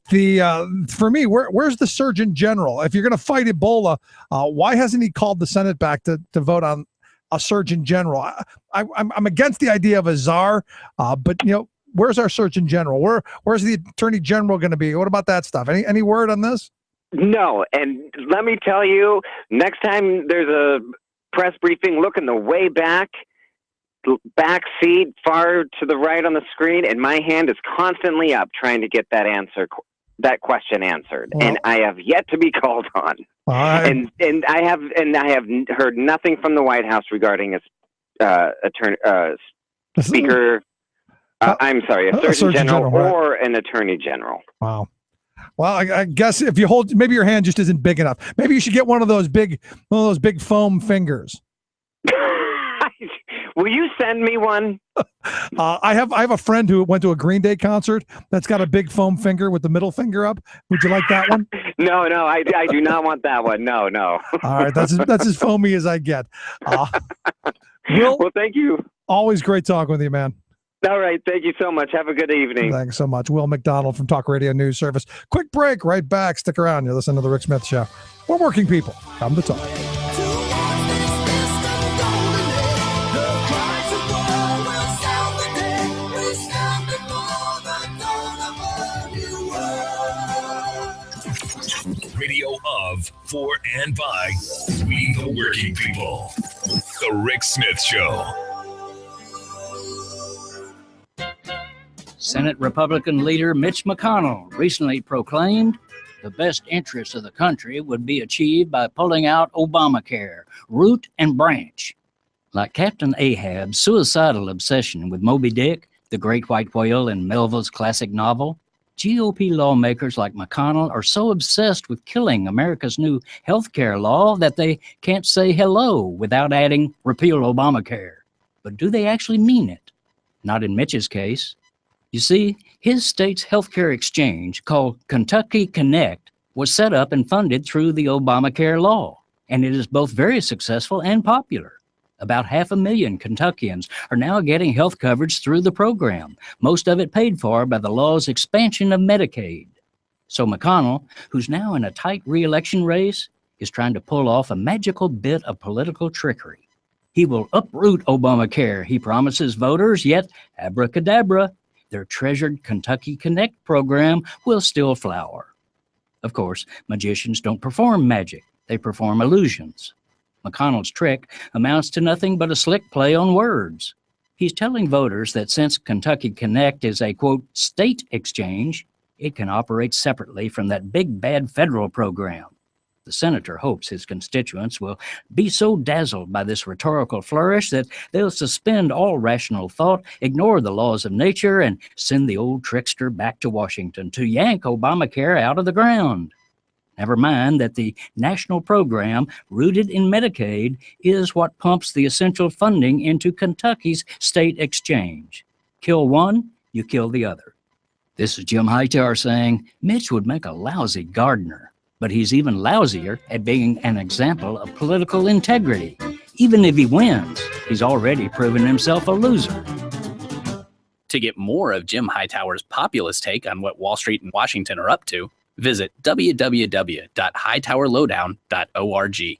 for me, where's the Surgeon General? If you're going to fight Ebola, why hasn't he called the Senate back to vote on a surgeon general. I'm against the idea of a czar, but where's our surgeon general? Where's the attorney general going to be? What about that stuff? Any word on this? No, and let me tell you, next time there's a press briefing, look in the way back seat, far to the right on the screen, and my hand is constantly up trying to get that question answered, and I have yet to be called on. And I have heard nothing from the White House regarding a speaker. I'm sorry, a surgeon general or an attorney general. Wow. Well, I guess if you maybe your hand just isn't big enough. Maybe you should get one of those big foam fingers. Will you send me one? I have a friend who went to a Green Day concert that's got a big foam finger with the middle finger up. Would you like that one? No, I do not want that one. No. All right, that's as foamy as I get. Well, thank you. Always great talking with you, man. All right, thank you so much. Have a good evening. Thanks so much. Will McDonald from Talk Radio News Service. Quick break, right back. Stick around. You're listening to The Rick Smith Show. We're working people. Come to talk. Radio of, for, and by we the working people. The Rick Smith Show. Senate Republican leader Mitch McConnell recently proclaimed the best interests of the country would be achieved by pulling out Obamacare, root and branch. Like Captain Ahab's suicidal obsession with Moby Dick, the great white whale in Melville's classic novel, GOP lawmakers like McConnell are so obsessed with killing America's new health care law that they can't say hello without adding repeal Obamacare. But do they actually mean it? Not in Mitch's case. You see, his state's healthcare exchange, called Kentucky Connect, was set up and funded through the Obamacare law, and it is both very successful and popular. About 500,000 Kentuckians are now getting health coverage through the program, most of it paid for by the law's expansion of Medicaid. So McConnell, who's now in a tight re-election race, is trying to pull off a magical bit of political trickery. He will uproot Obamacare, he promises voters, yet abracadabra, their treasured Kentucky Connect program will still flower. Of course, magicians don't perform magic, they perform illusions. McConnell's trick amounts to nothing but a slick play on words. He's telling voters that since Kentucky Connect is a, quote, state exchange, it can operate separately from that big bad federal program. The senator hopes his constituents will be so dazzled by this rhetorical flourish that they'll suspend all rational thought, ignore the laws of nature, and send the old trickster back to Washington to yank Obamacare out of the ground. Never mind that the national program, rooted in Medicaid, is what pumps the essential funding into Kentucky's state exchange. Kill one, you kill the other. This is Jim Hightower saying Mitch would make a lousy gardener, but he's even lousier at being an example of political integrity. Even if he wins, he's already proven himself a loser. To get more of Jim Hightower's populist take on what Wall Street and Washington are up to, visit www.hightowerlowdown.org.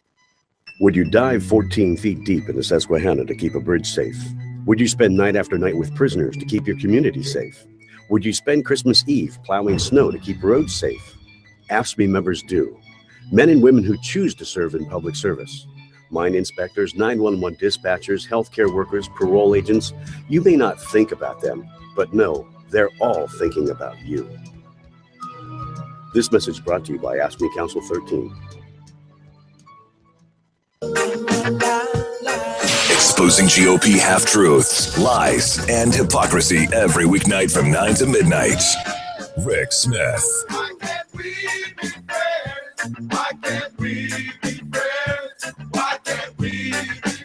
Would you dive 14 feet deep in the Susquehanna to keep a bridge safe? Would you spend night after night with prisoners to keep your community safe? Would you spend Christmas Eve plowing snow to keep roads safe? AFSCME members do. Men and women who choose to serve in public service. Mine inspectors, 911 dispatchers, healthcare workers, parole agents. You may not think about them, but no, they're all thinking about you. This message brought to you by AFSCME Council 13. Exposing GOP half-truths, lies, and hypocrisy every weeknight from 9 to midnight. Rick Smith. Why can't we be friends? Why can't we be friends? Why can't we be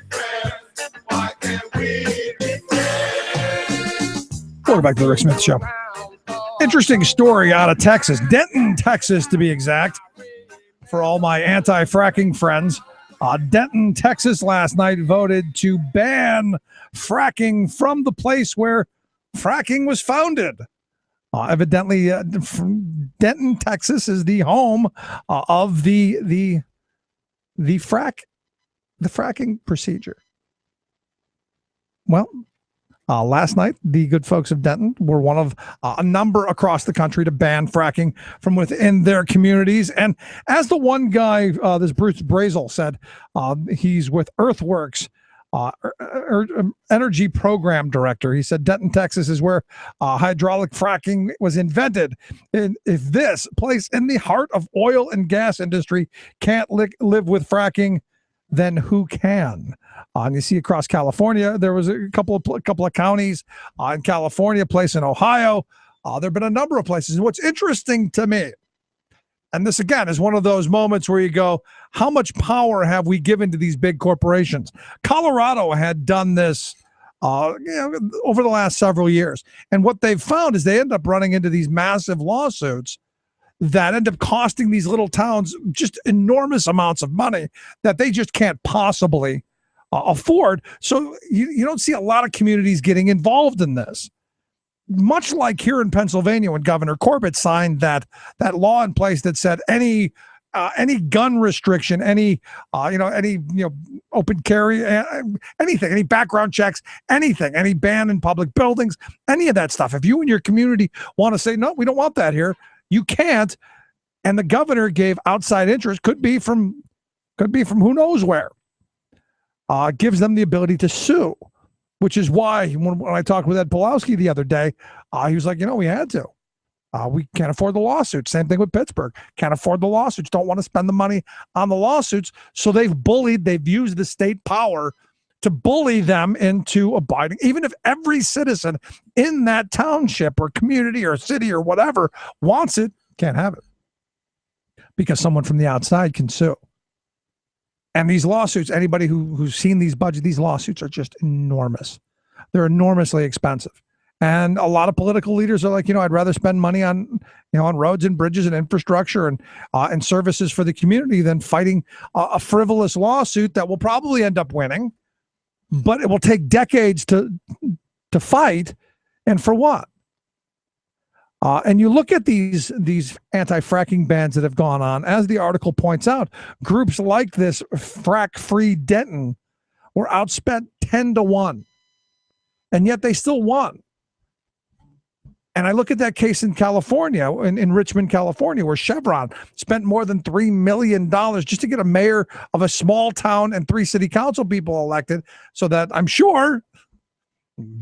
friends? Why can't we be friends? Welcome back to the Rick Smith Show. Interesting story out of Texas, Denton, Texas, to be exact, for all my anti-fracking friends. Denton, Texas, last night voted to ban fracking from the place where fracking was founded. Evidently, Denton, Texas, is the home of the fracking procedure. Well, last night, the good folks of Denton were one of a number across the country to ban fracking from within their communities. And as the one guy, this Bruce Brazel said, he's with Earthworks, energy program director. He said Denton, Texas is where hydraulic fracking was invented. And if this place in the heart of oil and gas industry can't live with fracking, then who can? And you see across California, there was a couple of counties in California, a place in Ohio. There have been a number of places. And what's interesting to me, and this again is one of those moments where you go, how much power have we given to these big corporations? Colorado had done this over the last several years. And what they've found is they end up running into these massive lawsuits that end up costing these little towns just enormous amounts of money that they just can't possibly afford. So you don't see a lot of communities getting involved in this. Much like here in Pennsylvania, when Governor Corbett signed that law in place that said any gun restriction, any open carry, anything, any background checks, anything, any ban in public buildings, any of that stuff. If you and your community want to say, no, we don't want that here, you can't. And the governor gave outside interest, could be from who knows where, gives them the ability to sue, which is why when I talked with Ed Pulowski the other day, he was like, we had to. We can't afford the lawsuits. Same thing with Pittsburgh. Can't afford the lawsuits. Don't want to spend the money on the lawsuits. So they've used the state power to bully them into abiding. Even if every citizen in that township or community or city or whatever wants it, can't have it. Because someone from the outside can sue. And these lawsuits, anybody who's seen these budgets, these lawsuits are just enormous. They're enormously expensive. And a lot of political leaders are like, I'd rather spend money on roads and bridges and infrastructure and services for the community than fighting a frivolous lawsuit that will probably end up winning, but it will take decades to fight. And for what? And you look at these anti-fracking bans that have gone on, as the article points out, groups like this Frack-Free Denton were outspent 10-1, and yet they still won. And I look at that case in California, in Richmond, California, where Chevron spent more than $3 million just to get a mayor of a small town and 3 city council people elected, so that I'm sure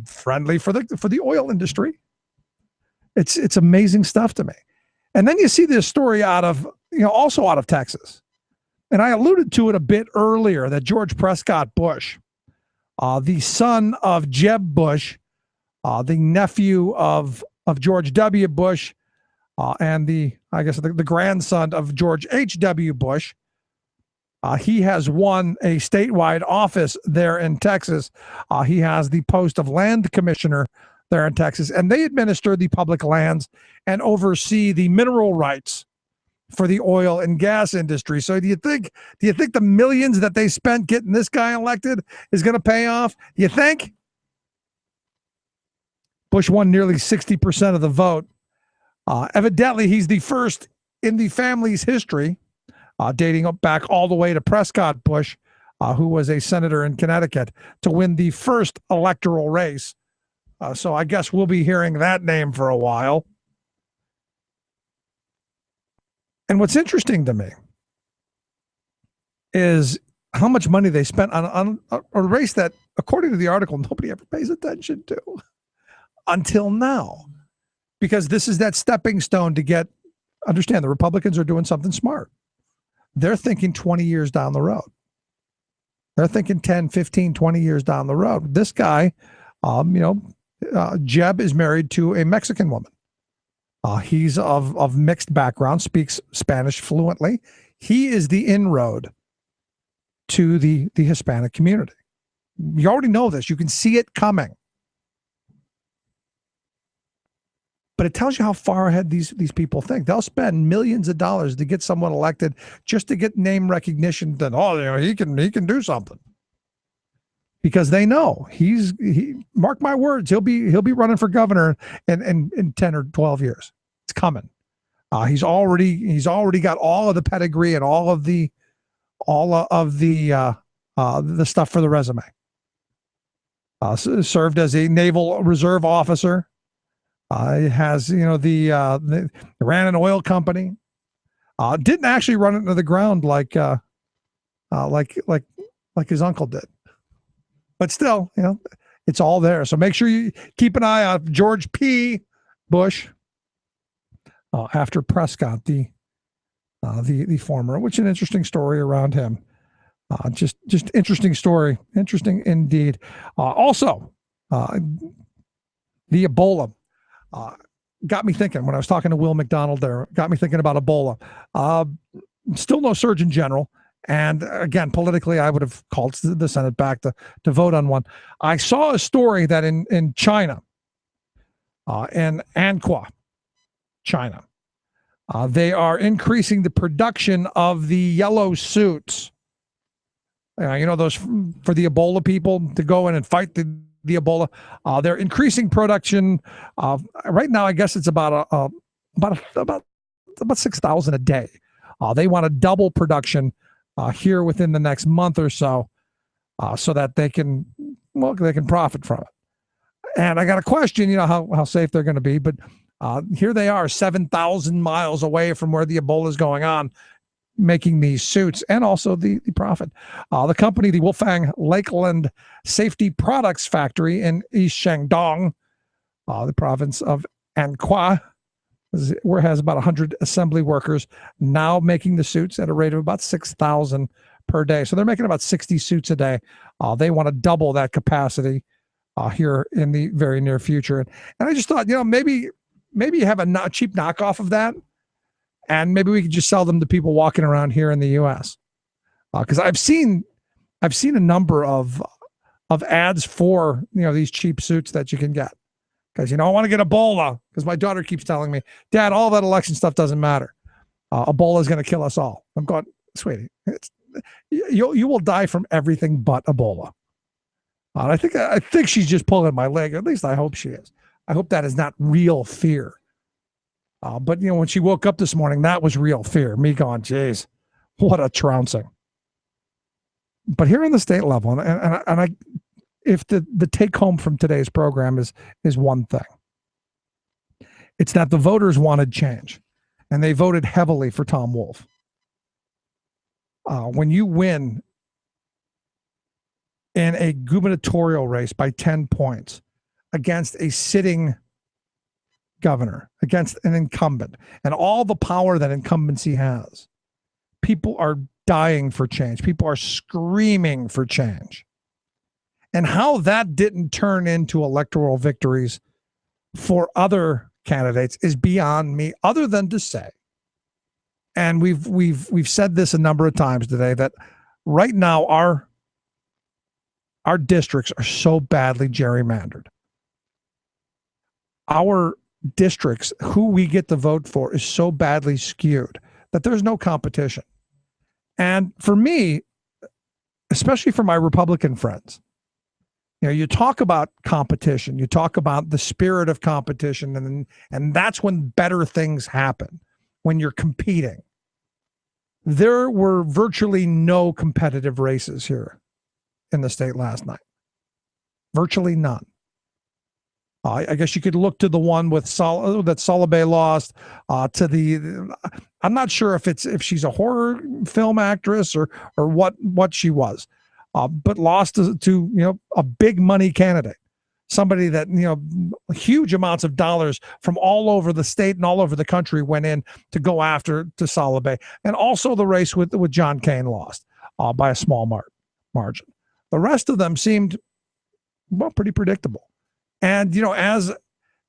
friendly for the oil industry. It's amazing stuff to me. And then you see this story also out of Texas. And I alluded to it a bit earlier, that George Prescott Bush, the son of Jeb Bush, the nephew of George W. Bush, and the grandson of George H.W. Bush, he has won a statewide office there in Texas. He has the post of land commissioner there in Texas, and they administer the public lands and oversee the mineral rights for the oil and gas industry. So do you think the millions that they spent getting this guy elected is going to pay off? You think? Bush won nearly 60% of the vote. Evidently, he's the first in the family's history, dating back all the way to Prescott Bush, who was a senator in Connecticut, to win the first electoral race. So I guess we'll be hearing that name for a while. And what's interesting to me is how much money they spent on a race that, according to the article, nobody ever pays attention to until now. Because this is that stepping stone to understand the Republicans are doing something smart. They're thinking 20 years down the road. They're thinking 10, 15, 20 years down the road. This guy, Jeb is married to a Mexican woman. He's of mixed background, speaks Spanish fluently. He is the inroad to the Hispanic community. You already know this. You can see it coming. But it tells you how far ahead these people think. They'll spend millions of dollars to get someone elected just to get name recognition that, he can do something. Because they know mark my words, he'll be running for governor in 10 or 12 years. It's coming. He's already got all of the pedigree and all of the stuff for the resume. served as a Naval Reserve officer. He has, the ran an oil company. Didn't actually run it into the ground like his uncle did. But still, it's all there. So make sure you keep an eye on George P. Bush after Prescott, the former, which is an interesting story around him. Just interesting story. Interesting indeed. Also, the Ebola got me thinking when I was talking to Will McDonald there, got me thinking about Ebola. Still no Surgeon General. And again, politically, I would have called the Senate back to vote on one. I saw a story that in China, in Anhui, China, they are increasing the production of the yellow suits. Those for the Ebola people to go in and fight the Ebola. They're increasing production. Right now, I guess it's about 6,000 a day. They want to double production here within the next month or so that they can profit from it. And I got a question, how safe they're going to be, but here they are 7,000 miles away from where the Ebola is going on, making these suits and also the profit. The company, the Wolfang Lakeland Safety Products Factory in East Shandong, the province of Anhui, where has about 100 assembly workers now making the suits at a rate of about 6,000 per day. So they're making about 60 suits a day. They want to double that capacity here in the very near future. And I just thought, maybe you have a cheap knockoff of that, and maybe we could just sell them to people walking around here in the U.S. Because I've seen a number of ads for these cheap suits that you can get. Because I want to get Ebola, because my daughter keeps telling me, Dad, all that election stuff doesn't matter. Ebola is going to kill us all. I'm going, sweetie, you will die from everything but Ebola. I think she's just pulling my leg. At least I hope she is. I hope that is not real fear. But when she woke up this morning, that was real fear. Me going, geez, what a trouncing. But here on the state level, and if the take home from today's program is one thing, it's that the voters wanted change, and they voted heavily for Tom Wolf. When you win in a gubernatorial race by 10 points against a sitting governor, against an incumbent, and all the power that incumbency has, people are dying for change. People are screaming for change. And how that didn't turn into electoral victories for other candidates is beyond me, other than to say, and we've said this a number of times today, that right now our districts are so badly gerrymandered. Our districts, who we get to vote for, is so badly skewed that there's no competition. And for me, especially for my Republican friends, you talk about competition, you talk about the spirit of competition, and that's when better things happen, when you're competing. There were virtually no competitive races here in the state last night. Virtually none. I guess you could look to the one with that Solabay lost to the. I'm not sure if she's a horror film actress or what she was, but lost to a big money candidate, somebody that huge amounts of dollars from all over the state and all over the country went in to go after to Solabay, and also the race with John Kane lost by a small margin. The rest of them seemed pretty predictable. And,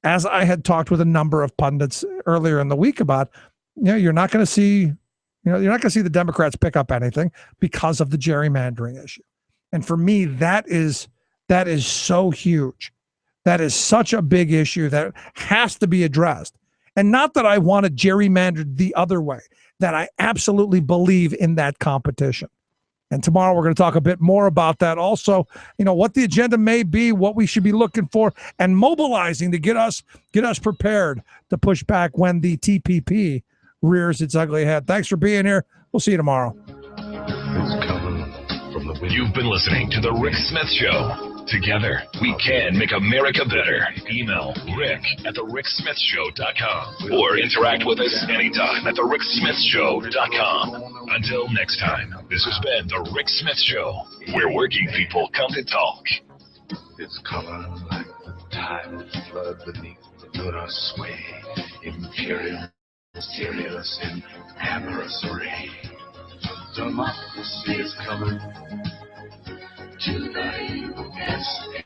as I had talked with a number of pundits earlier in the week about, you're not going to see the Democrats pick up anything because of the gerrymandering issue. And for me, that is so huge. That is such a big issue that has to be addressed. And not that I want it gerrymandered the other way, that I absolutely believe in that competition. And tomorrow we're going to talk a bit more about that. Also, what the agenda may be, what we should be looking for, and mobilizing to get us prepared to push back when the TPP rears its ugly head. Thanks for being here. We'll see you tomorrow. You've been listening to The Rick Smith Show. Together, we can make America better. Email rick@thericksmithshow.com or interact with us anytime at thericksmithshow.com. Until next time, this has been The Rick Smith Show, where working people come to talk. Its color like the tide flood beneath the lunar sway, imperial, mysterious, and amorous array. Democracy is coming to the USA.